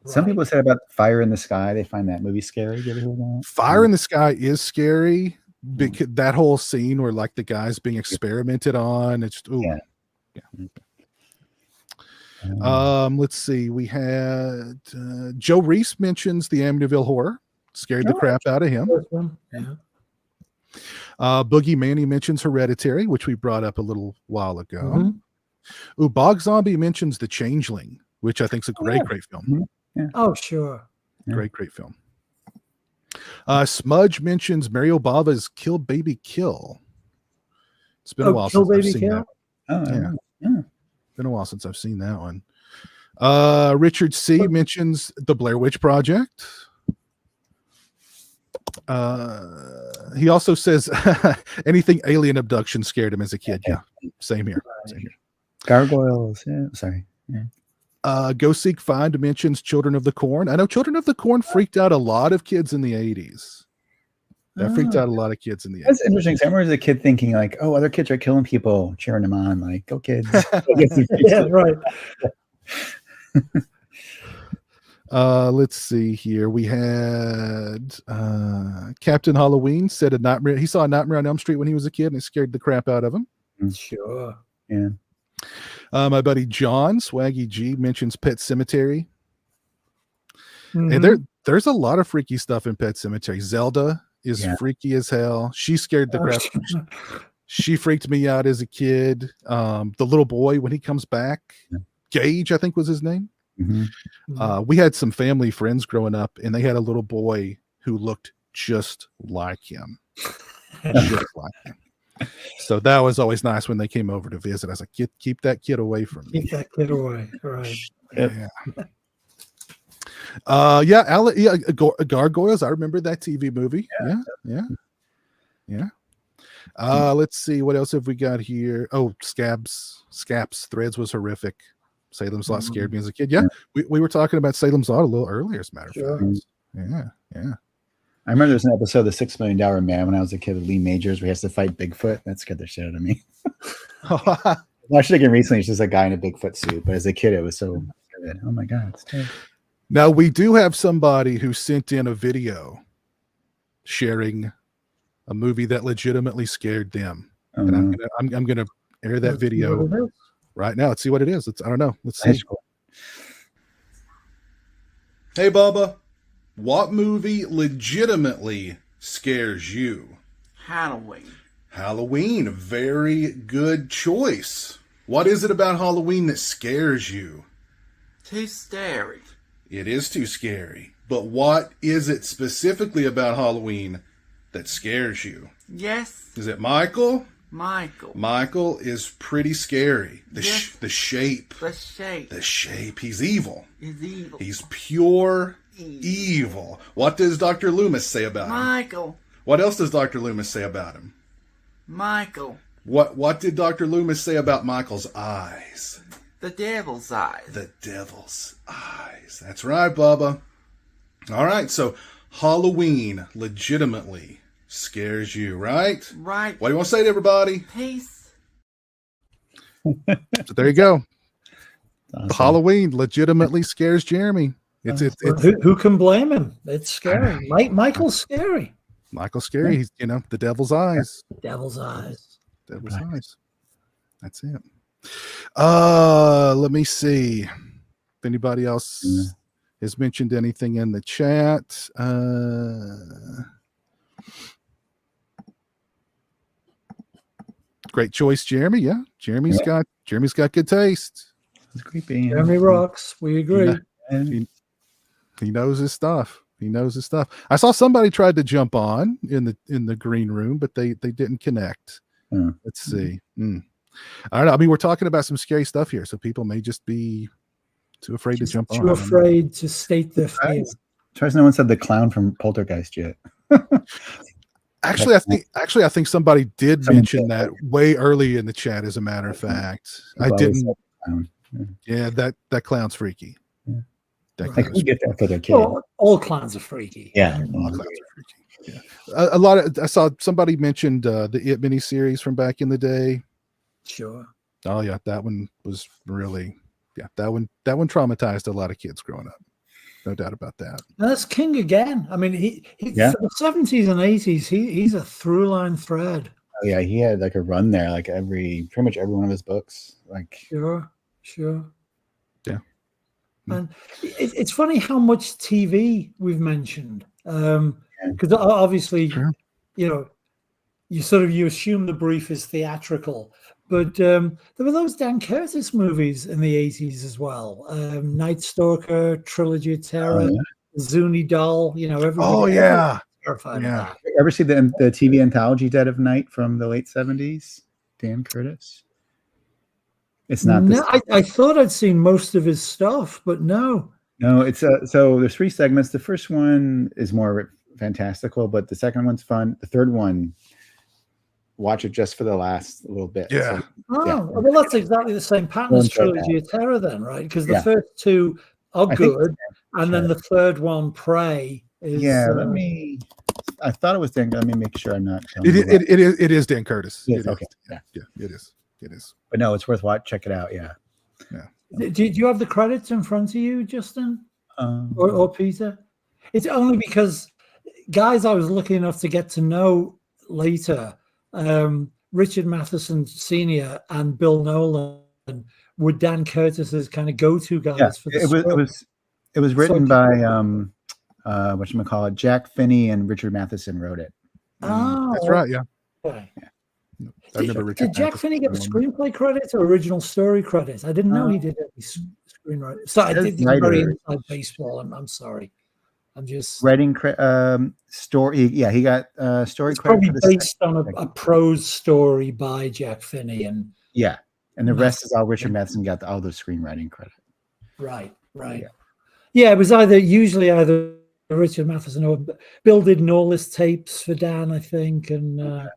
Some Right. people said about Fire in the Sky. They find that movie scary. Did you ever hear that? Fire in the Sky is scary because that whole scene where like the guy's being experimented on. It's Yeah. Let's see. We had Joe Reese mentions the Amityville Horror. Scared the crap out of him. First one. Yeah. Boogie Manny mentions Hereditary, which we brought up a little while ago. Mm-hmm. Ooh, Bog Zombie mentions The Changeling, which I think is a great film. Mhm. Yeah. Oh, sure. Yeah. Great film. Smudge mentions Mario Bava's Kill Baby Kill. It's been a while Kill since I've Baby seen Kill? that. Oh, Yeah. Been a while since I've seen that one. Richard C mentions The Blair Witch Project. He also says anything alien abduction scared him as a kid. Yeah, same here. Gargoyles. Yeah. Sorry. Yeah. Go Seek Find mentions Children of the Corn. I know Children of the Corn freaked out a lot of kids in the 80s. That freaked out a lot of kids in the 80s. That's interesting. So I remember as a kid thinking like, "Oh, other kids are killing people," cheering them on, like, "Go kids!" Yeah, right. Let's see here. We had Captain Halloween said he saw a Nightmare on Elm Street when he was a kid and it scared the crap out of him. Sure. Yeah. My buddy John Swaggy G mentions Pet Cemetery. Mhm. And there's a lot of freaky stuff in Pet Cemetery. Zelda is freaky as hell. She scared the crap. She freaked me out as a kid. The little boy when he comes back, Gage, I think was his name. Mm-hmm. We had some family friends growing up, and they had a little boy who looked just like him. So that was always nice when they came over to visit. I was like, keep that kid away from me. Keep that kid away. Right. Yeah. Gargoyles. I remember that TV movie. Yeah. Let's see. What else have we got here? Oh, Scabs. Threads was horrific. Salem's Lot scared me as a kid. Yeah. We were talking about Salem's Lot a little earlier, as a matter of fact. Yeah. I remember there's an episode of The $6 Million Man when I was a kid with Lee Majors where he has to fight Bigfoot. That scared the shit out of me. Watched it again recently. It's just a guy in a Bigfoot suit. But as a kid, it was so good. Oh my God. It's terrible. Now, we do have somebody who sent in a video sharing a movie that legitimately scared them. And I'm gonna air that video right now. Let's see what it is. I don't know. Let's see. Hey, Bubba. What movie legitimately scares you? Halloween. Very good choice. What is it about Halloween that scares you? Too scary. It is too scary. But what is it specifically about Halloween that scares you? Yes. Is it Michael? Michael is pretty scary. The shape. The shape. He's evil. Is evil. He's pure evil. What does Dr. Loomis say about him? Michael. What else does Dr. Loomis say about him? Michael. What did Dr. Loomis say about Michael's eyes? The devil's eyes. The devil's eyes. That's right, Bubba. All right, so Halloween legitimately scares you, right? Right. What do you want to say to everybody? Peace. So there you go. Awesome. Halloween legitimately scares Jeremy. It's who can blame him? It's scary. Michael's scary. Michael's scary. He's the devil's eyes. Devil's eyes. Devil's eyes. That's it. Let me see if anybody else has mentioned anything in the chat. Great choice, Jeremy. Yeah, Jeremy's got good taste. It's creepy. Jeremy rocks. We agree. He knows his stuff. He knows his stuff. I saw somebody tried to jump on in the green room, but they didn't connect. Let's see. I don't know. I mean, we're talking about some scary stuff here, so people may just be too afraid to jump on. Too afraid to state their fear. Tries no one said the clown from Poltergeist yet. Actually, I think somebody did mention that way early in the chat. As a matter of fact, I didn't. Yeah, that clown's freaky. Yeah. That we get that for their kid. Well, all clowns are freaky. Yeah, all clowns are freaky. Yeah. A lot of I saw somebody mentioned the It miniseries from back in the day. Sure. Oh yeah, that one was really that one traumatized a lot of kids growing up. No doubt about that. And that's King again. I mean, he for the 70s and 80s, he's a through line thread. Oh yeah, he had like a run there, like pretty much every one of his books. Like sure. Yeah. And it's funny how much TV we've mentioned. Because obviously, you assume the brief is theatrical. But there were those Dan Curtis movies in the 80s as well. Night Stalker, Trilogy of Terror, Zuni Doll, everybody. Terrified of that. Ever see the TV anthology Dead of Night from the late 70s? Dan Curtis? It's not. No, I thought I'd seen most of his stuff, but no. No, it's so there's 3 segments. The first one is more fantastical, but the second one's fun. The third one, watch it just for the last little bit. Yeah. Well, that's exactly the same pattern as Trilogy of Terror then, right? Because the first 2 are good, and then the third one, Prey, is... Yeah, I thought it was Dan. Let me make sure I'm not... It is Dan Curtis. Yes, okay. Yeah, it is. But no, it's worth watching. Check it out, yeah. Do you have the credits in front of you, Justin? Or Peter? It's only because guys I was lucky enough to get to know later... Richard Matheson Sr. and Bill Nolan were Dan Curtis's kind of go-to guys for the it was written by whatchamacallit, Jack Finney, and Richard Matheson wrote it. That's right, yeah. Okay. Did Jack Finney get the screenplay credits or original story credits? I didn't know he did any screenwriting. So I did very inside baseball. I'm sorry. I'm just writing story. Yeah, he got story credit. Probably based on a prose story by Jack Finney, and the rest is all Richard Matheson got all the screenwriting credit. Right. Yeah, it was usually either Richard Matheson or Bill did Norless tapes for Dan, I think, and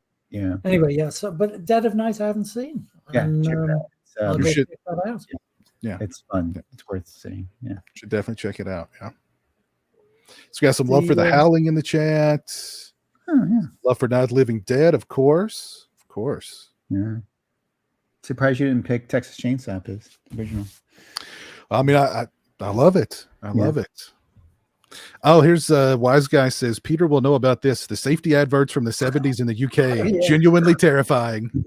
Anyway, so but Dead of Night I haven't seen. Yeah, check check that out. Yeah, it's fun. It's worth seeing. Yeah, should definitely check it out. Yeah. So we got some love for The Howling in the chat. Oh, yeah. Love for Not Living Dead, of course. Yeah. Surprised you didn't pick Texas Chainsaw as original. I mean, I love it. I love it. Oh, here's Wise Guy says, Peter will know about this. The safety adverts from the 70s in the UK. Genuinely terrifying.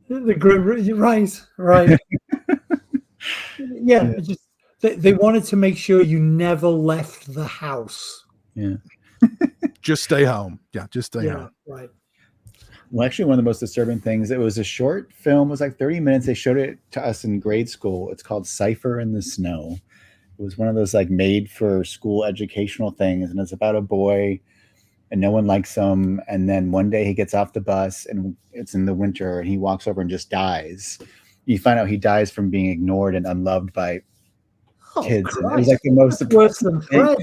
Right. Just they wanted to make sure you never left the house. Yeah. Just stay home. Yeah, just stay home. Right. Well, actually, one of the most disturbing things, it was a short film. It was like 30 minutes. They showed it to us in grade school. It's called Cipher in the Snow. It was one of those like made for school educational things. And it's about a boy and no one likes him. And then one day he gets off the bus and it's in the winter and he walks over and just dies. You find out he dies from being ignored and unloved by kids. And it was like the most worse than Fred.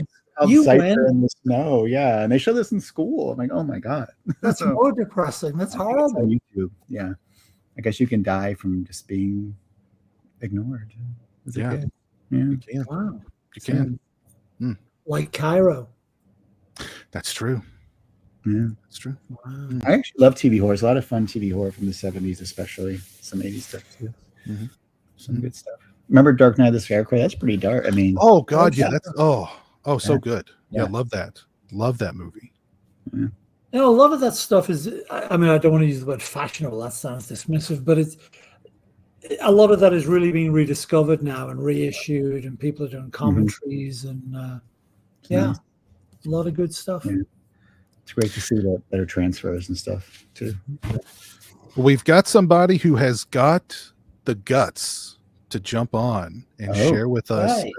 You Cipher in the Snow. Yeah. And they show this in school. I'm like, oh my God. That's more depressing. That's horrible. On YouTube. Yeah. I guess you can die from just being ignored as a kid. Yeah. You can. Wow. You can. Like Cairo. That's true. Yeah. That's true. Wow. I actually love TV horror. There's a lot of fun TV horror from the 70s, especially some 80s stuff too. Mm-hmm. Some good stuff. Remember Dark Knight of the Scarecrow? That's pretty dark. I mean, oh God, yeah. That's so good. Yeah, love that. Love that movie. Yeah. A lot of that stuff is. I mean, I don't want to use the word fashionable. That sounds dismissive, but it's a lot of that is really being rediscovered now and reissued, and people are doing commentaries and nice. A lot of good stuff. Yeah. It's great to see that better transfers and stuff too. We've got somebody who has got the guts to jump on and share with us right.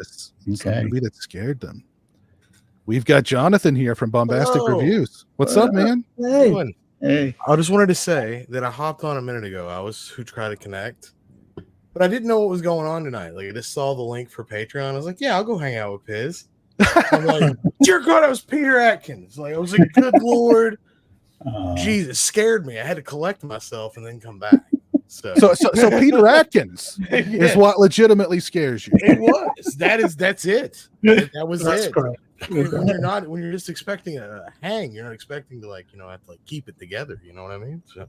some movie that scared them. We've got Jonathan here from Bombastic Hello. Reviews. What's up, man? Hey. Hey. I just wanted to say that I hopped on a minute ago. I was who tried to connect, but I didn't know what was going on tonight. Like I just saw the link for Patreon. I was like, yeah, I'll go hang out with Piz. I'm like, dear God, I was Peter Atkins. Like I was like, good Lord, Jesus, scared me. I had to collect myself and then come back. So Peter Atkins is what legitimately scares you. it was. That's it. That was That's it. great. When you're just expecting a hang, you're not expecting to have to keep it together. You know what I mean? So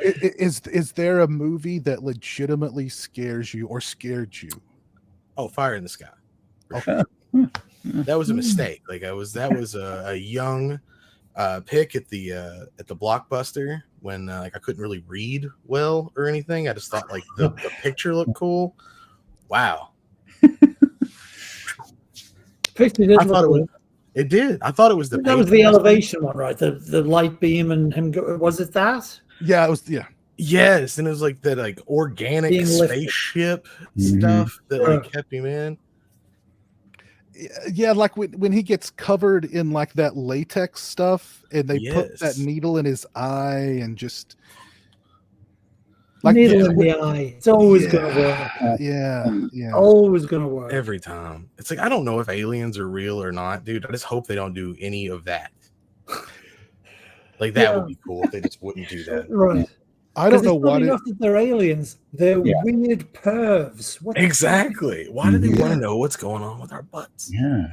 Is there a movie that legitimately scares you or scared you? oh, Fire in the Sky. That was a mistake. That was a young pick at the Blockbuster when I couldn't really read well or anything. I just thought the picture looked cool. Wow. Picture did I thought look it did. I thought it was that was the elevation one, right? The light beam and him. Was it that? Yeah, it was. Yeah, Yes, and it was that organic Being lifted. spaceship stuff that kept him in. yeah. Like when he gets covered in that latex stuff, and they put that needle in his eye, and just needle in the eye. It's always gonna work. Yeah. Always gonna work. Every time. It's I don't know if aliens are real or not, dude. I just hope they don't do any of that. That would be cool if they just wouldn't do that. Right. I don't know what enough that they're aliens. They're weird pervs. Exactly. Why do they want to know what's going on with our butts? Yeah.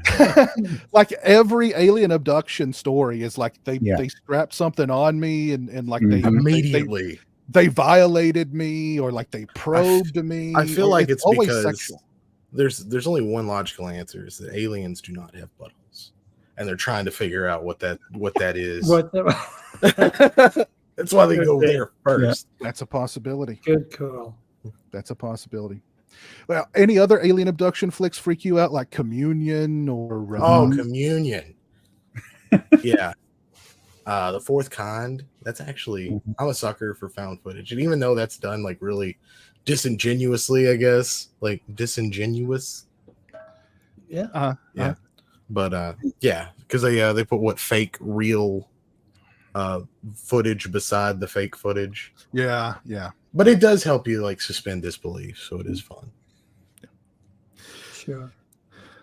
Every alien abduction story is they strapped something on me and they Immediately they violated me or they probed me. I feel like it's always because sexual. There's only one logical answer is that aliens do not have buttholes, and they're trying to figure out what that is. That's why they go there first. Yeah. That's a possibility. Good call. That's a possibility. Well, any other alien abduction flicks freak you out, like Communion or Communion? Yeah. The Fourth Kind. That's actually I'm a sucker for found footage, and even though that's done really disingenuously, I guess disingenuous. Yeah. Yeah. But because they put fake real footage beside the fake footage. Yeah. But it does help you suspend disbelief, so it is fun. Sure.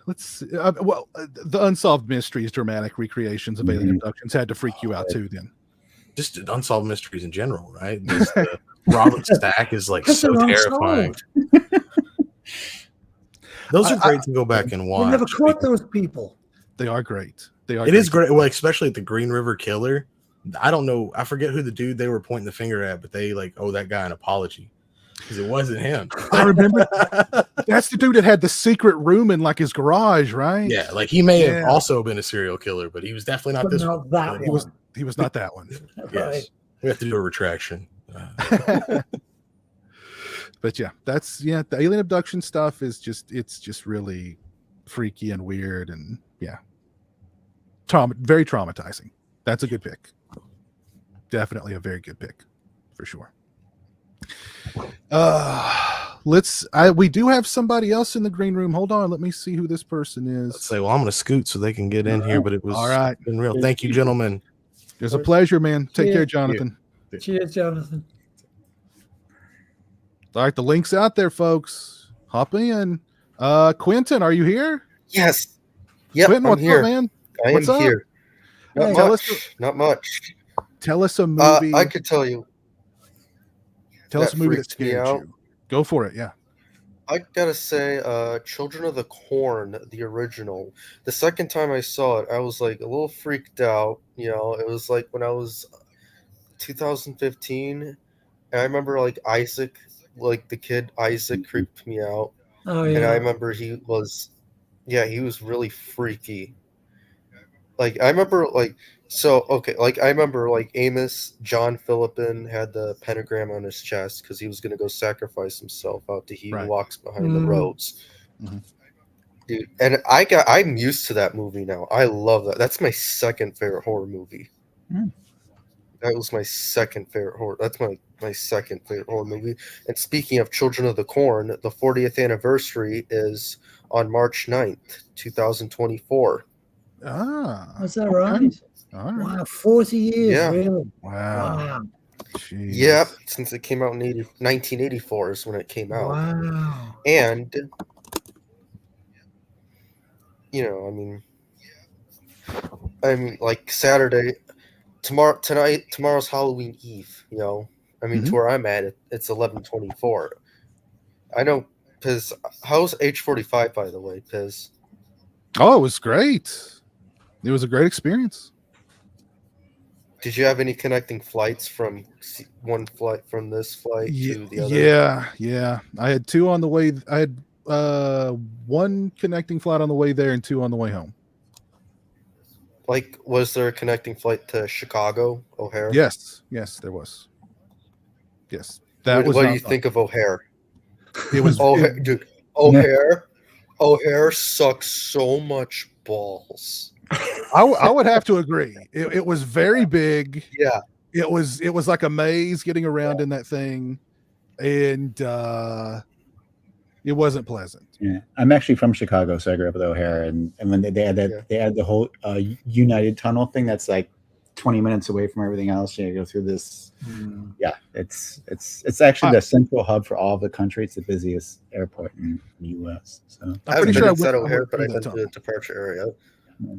Let's see. The Unsolved Mysteries dramatic recreations of alien abductions had to freak you out too. Then, just unsolved mysteries in general, right? Robert Stack is so terrifying. Those are great to go back and watch. We never caught those people. They are great. It is great. Well, especially at the Green River Killer. I don't know. I forget who the dude they were pointing the finger at, but they owe that guy an apology because it wasn't him. I remember that's the dude that had the secret room in his garage, right? Yeah, he may have also been a serial killer, but he was definitely not this one. That he was not that one. Yes, right. We have to do a retraction. But the alien abduction stuff is just really freaky and weird and very traumatizing. That's a good pick. Definitely a very good pick for sure. We do have somebody else in the green room. Hold on, let me see who this person is. Let's say, well, I'm gonna scoot so they can get in here, but it was all right. Been real. Thank you, gentlemen. It was a pleasure, man. Take care, Jonathan. Cheers, Jonathan. All right, the link's out there, folks. Hop in. Quentin, are you here? Yes. Yep, Quentin, I'm what's here. up, man? I What's am up? here. Not Tell much. Not much. Tell us a movie. I could tell you. Tell us a movie that freaked me scared out. you. Go for it. Yeah. I gotta say, Children of the Corn, the original. The second time I saw it, I was a little freaked out. It was when I was 2015, and I remember Isaac, the kid Isaac, creeped me out. Oh yeah. And I remember he was really freaky. I remember I remember Amos John Philippin had the pentagram on his chest because he was gonna go sacrifice himself out to He Who Walks Behind the Roads. Dude, and I'm used to that movie now. I love that. That's my second favorite horror movie. That was my second favorite horror. That's my second favorite horror movie. And speaking of Children of the Corn, the 40th anniversary is on March 9th, 2024. Is that right? All right. Wow, 40 years, Yeah. really? Wow. Wow. Jeez. Yep, since it came out in 1984 is when it came out. Wow. And, I mean, like Saturday, tomorrow's Halloween Eve, to where I'm at, it's 11:24. I know, Piz, how's H45, by the way, Piz? Oh, it was great. It was a great experience. Did you have any connecting flights from one flight from this flight to the other? Yeah. I had two on the way. I had one connecting flight on the way there and two on the way home. Like, was there a connecting flight to Chicago, O'Hare? Yes, there was. Yes, that was. What do you think of O'Hare? It was O'Hare, dude. O'Hare sucks so much balls. I would have to agree. It was very big. Yeah. It was like a maze getting around in that thing, and it wasn't pleasant. Yeah, I'm actually from Chicago, so I grew up with O'Hare, and when they had that, they had the whole United Tunnel thing that's like 20 minutes away from everything else. You go through this. Yeah, it's actually the central hub for all of the country. It's the busiest airport in the U.S. So I'm pretty sure I went O'Hare, but I've been to the departure area. Yeah.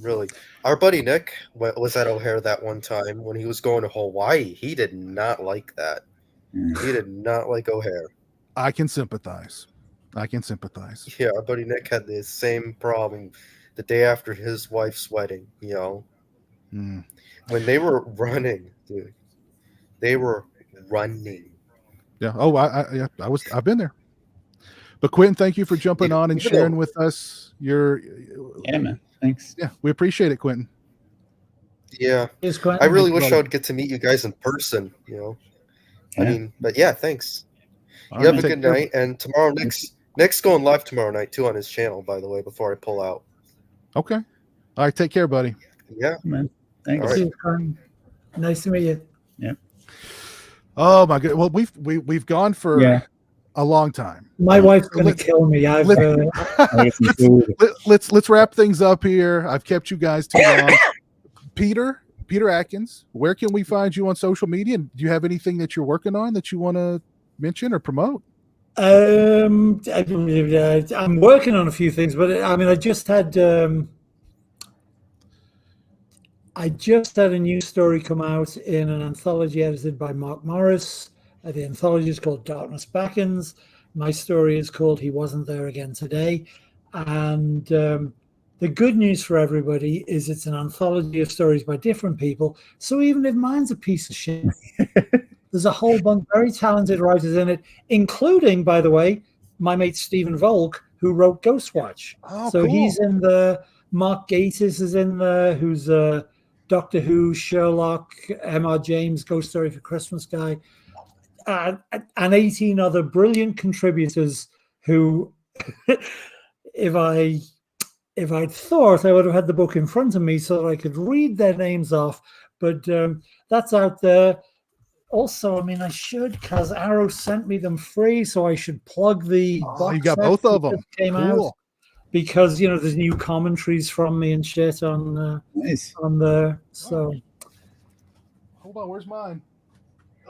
Really, our buddy Nick was at O'Hare that one time when he was going to Hawaii. He did not like that. He did not like O'Hare. I can sympathize. Yeah, our buddy Nick had the same problem the day after his wife's wedding. When they were running, dude, they were running. Yeah. Oh, I've been there. But Quentin, thank you for jumping on and sharing with us your. Yeah, man. Thanks. Yeah, we appreciate it, Quentin. Yeah, I really wish I would get to meet you guys in person. I mean, but yeah, thanks. You have a good night, and tomorrow Nick's going live tomorrow night too on his channel. By the way, before I pull out. Okay. All right. Take care, buddy. Yeah, man. Thanks. Right. Nice to meet you. Yeah. Oh my God. Well, we've gone for a long time. My wife's going to kill me. Let's wrap things up here. I've kept you guys too long. Peter Atkins, where can we find you on social media? And do you have anything that you're working on that you want to mention or promote? I'm working on a few things, but I mean, I just had a new story come out in an anthology edited by Mark Morris. The anthology is called Darkness Beckons. My story is called He Wasn't There Again Today. And the good news for everybody is it's an anthology of stories by different people. So even if mine's a piece of shit, there's a whole bunch of very talented writers in it, including, by the way, my mate Stephen Volk, who wrote Ghostwatch. So cool. He's in the Mark Gatiss is in there, who's Doctor Who, Sherlock, M.R. James, Ghost Story for Christmas guy. And 18 other brilliant contributors who, if I'd thought, I would have had the book in front of me so that I could read their names off. But that's out there. Also, I mean, I should, because Arrow sent me them free, so I should plug the box you got both of them. Came out because there's new commentaries from me and shit on nice. On there. So hold on, where's mine?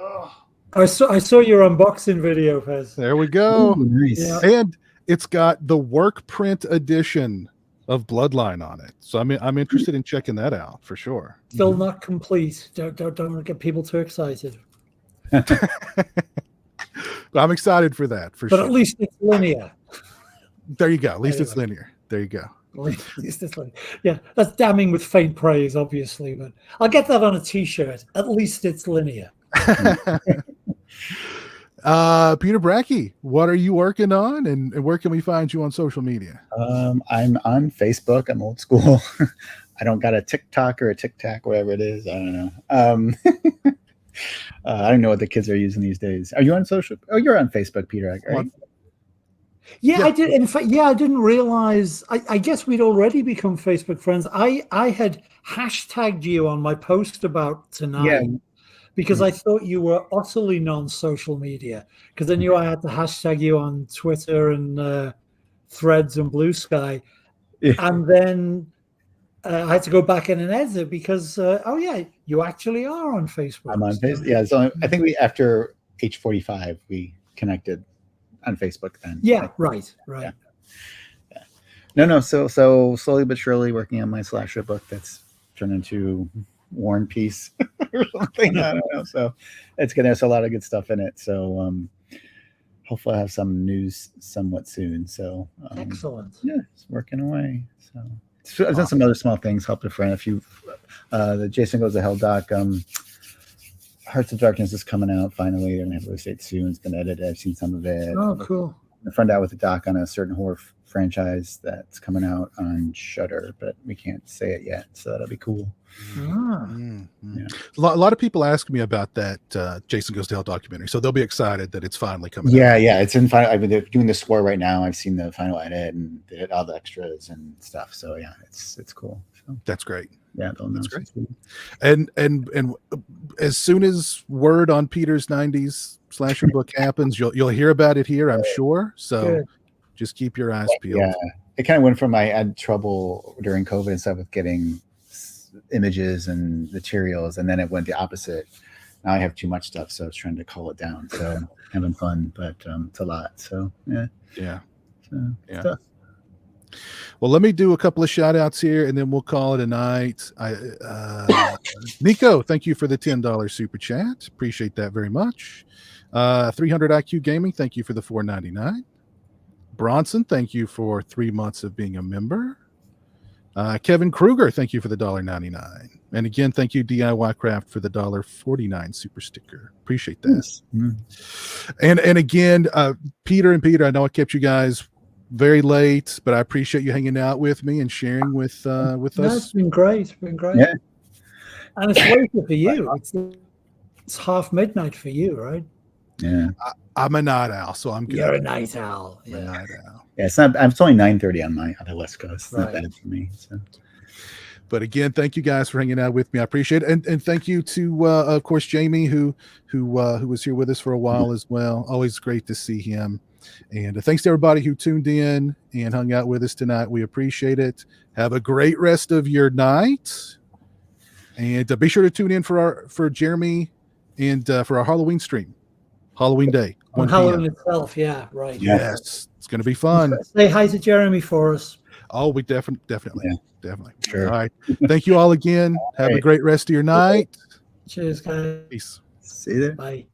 Ugh. I saw your unboxing video, Pez. There we go. Ooh, nice. Yeah. And it's got the work print edition of Bloodline on it. So I'm interested in checking that out for sure. Still not complete. Don't get people too excited. I'm excited for that for sure. But at least it's linear. There you go. At least it's linear. There you go. Yeah, that's damning with faint praise, obviously, but I'll get that on a t-shirt. At least it's linear. Peter Bracke, what are you working on, and where can we find you on social media? I'm on Facebook. I'm old school. I don't got a TikTok or a TikTok, whatever it is. I don't know. I don't know what the kids are using these days. Are you on social? Oh, you're on Facebook, Peter, right? Yeah, Yeah. I did. In fact, yeah, I didn't realize. I guess we'd already become Facebook friends. I had hashtagged you on my post about tonight because I thought you were utterly non-social media. Because I knew I had to hashtag you on Twitter and Threads and Blue Sky, and then I had to go back in and edit because oh yeah, you actually are on Facebook. I'm on Facebook. Yeah, so I think we after H45 we connected on Facebook then. Yeah, right. Yeah. No. So slowly but surely working on my slasher book that's turned into War and Peace or something. I don't know. So it's gonna have a lot of good stuff in it. So hopefully I'll have some news somewhat soon. So Excellent. Yeah, it's working away. So I've done some other small things, helped a friend. A few the Jason Goes to Hell doc. Hearts of Darkness is coming out finally. They're gonna have release date soon. It's been edited. I've seen some of it. Oh, cool. A friend out with a doc on a certain horror franchise that's coming out on Shudder, but we can't say it yet, so that'll be cool. Yeah. A lot of people ask me about that Jason Goes to Hell documentary, so they'll be excited that it's finally coming out. Yeah, it's in final. I've been doing the score right now. I've seen the final edit and all the extras and stuff. So yeah, it's cool. So, that's great. Yeah, that's great. And as soon as word on Peter's 90s slasher book happens, you'll hear about it here, I'm sure. So just keep your eyes peeled. Yeah, it kind of went from I had trouble during COVID and stuff with getting images and materials, and then it went the opposite. Now I have too much stuff, so I was trying to cull it down. So having fun, but it's a lot. So yeah. Well, let me do a couple of shout outs here and then we'll call it a night. Nico, thank you for the $10 super chat. Appreciate that very much. 300 IQ Gaming, thank you for the $4.99. Bronson, thank you for 3 months of being a member. Kevin Kruger, thank you for the $1.99. And again, thank you DIY Craft for the $1.49 super sticker. Appreciate that. Yes. And again, Peter, I know I kept you guys very late, but I appreciate you hanging out with me and sharing with us. It's been great. It's been great. Yeah. And it's later for you. It's half midnight for you, right? Yeah. I'm a night owl, so I'm good. You're a night owl. I'm a night owl. Yeah, it's not. It's only 9:30 on the West Coast. It's not bad for me. So. But again, thank you guys for hanging out with me. I appreciate it, and thank you to of course Jamie who was here with us for a while as well. Always great to see him. And thanks to everybody who tuned in and hung out with us tonight. We appreciate it. Have a great rest of your night, and be sure to tune in for Jeremy and for our Halloween stream, Halloween Day. On Halloween itself, yeah, right. Yes, it's going to be fun. Say hi to Jeremy for us. Oh, we definitely. Sure. All right. Thank you all again. Have a great rest of your night. Cheers, guys. Peace. See you there. Bye.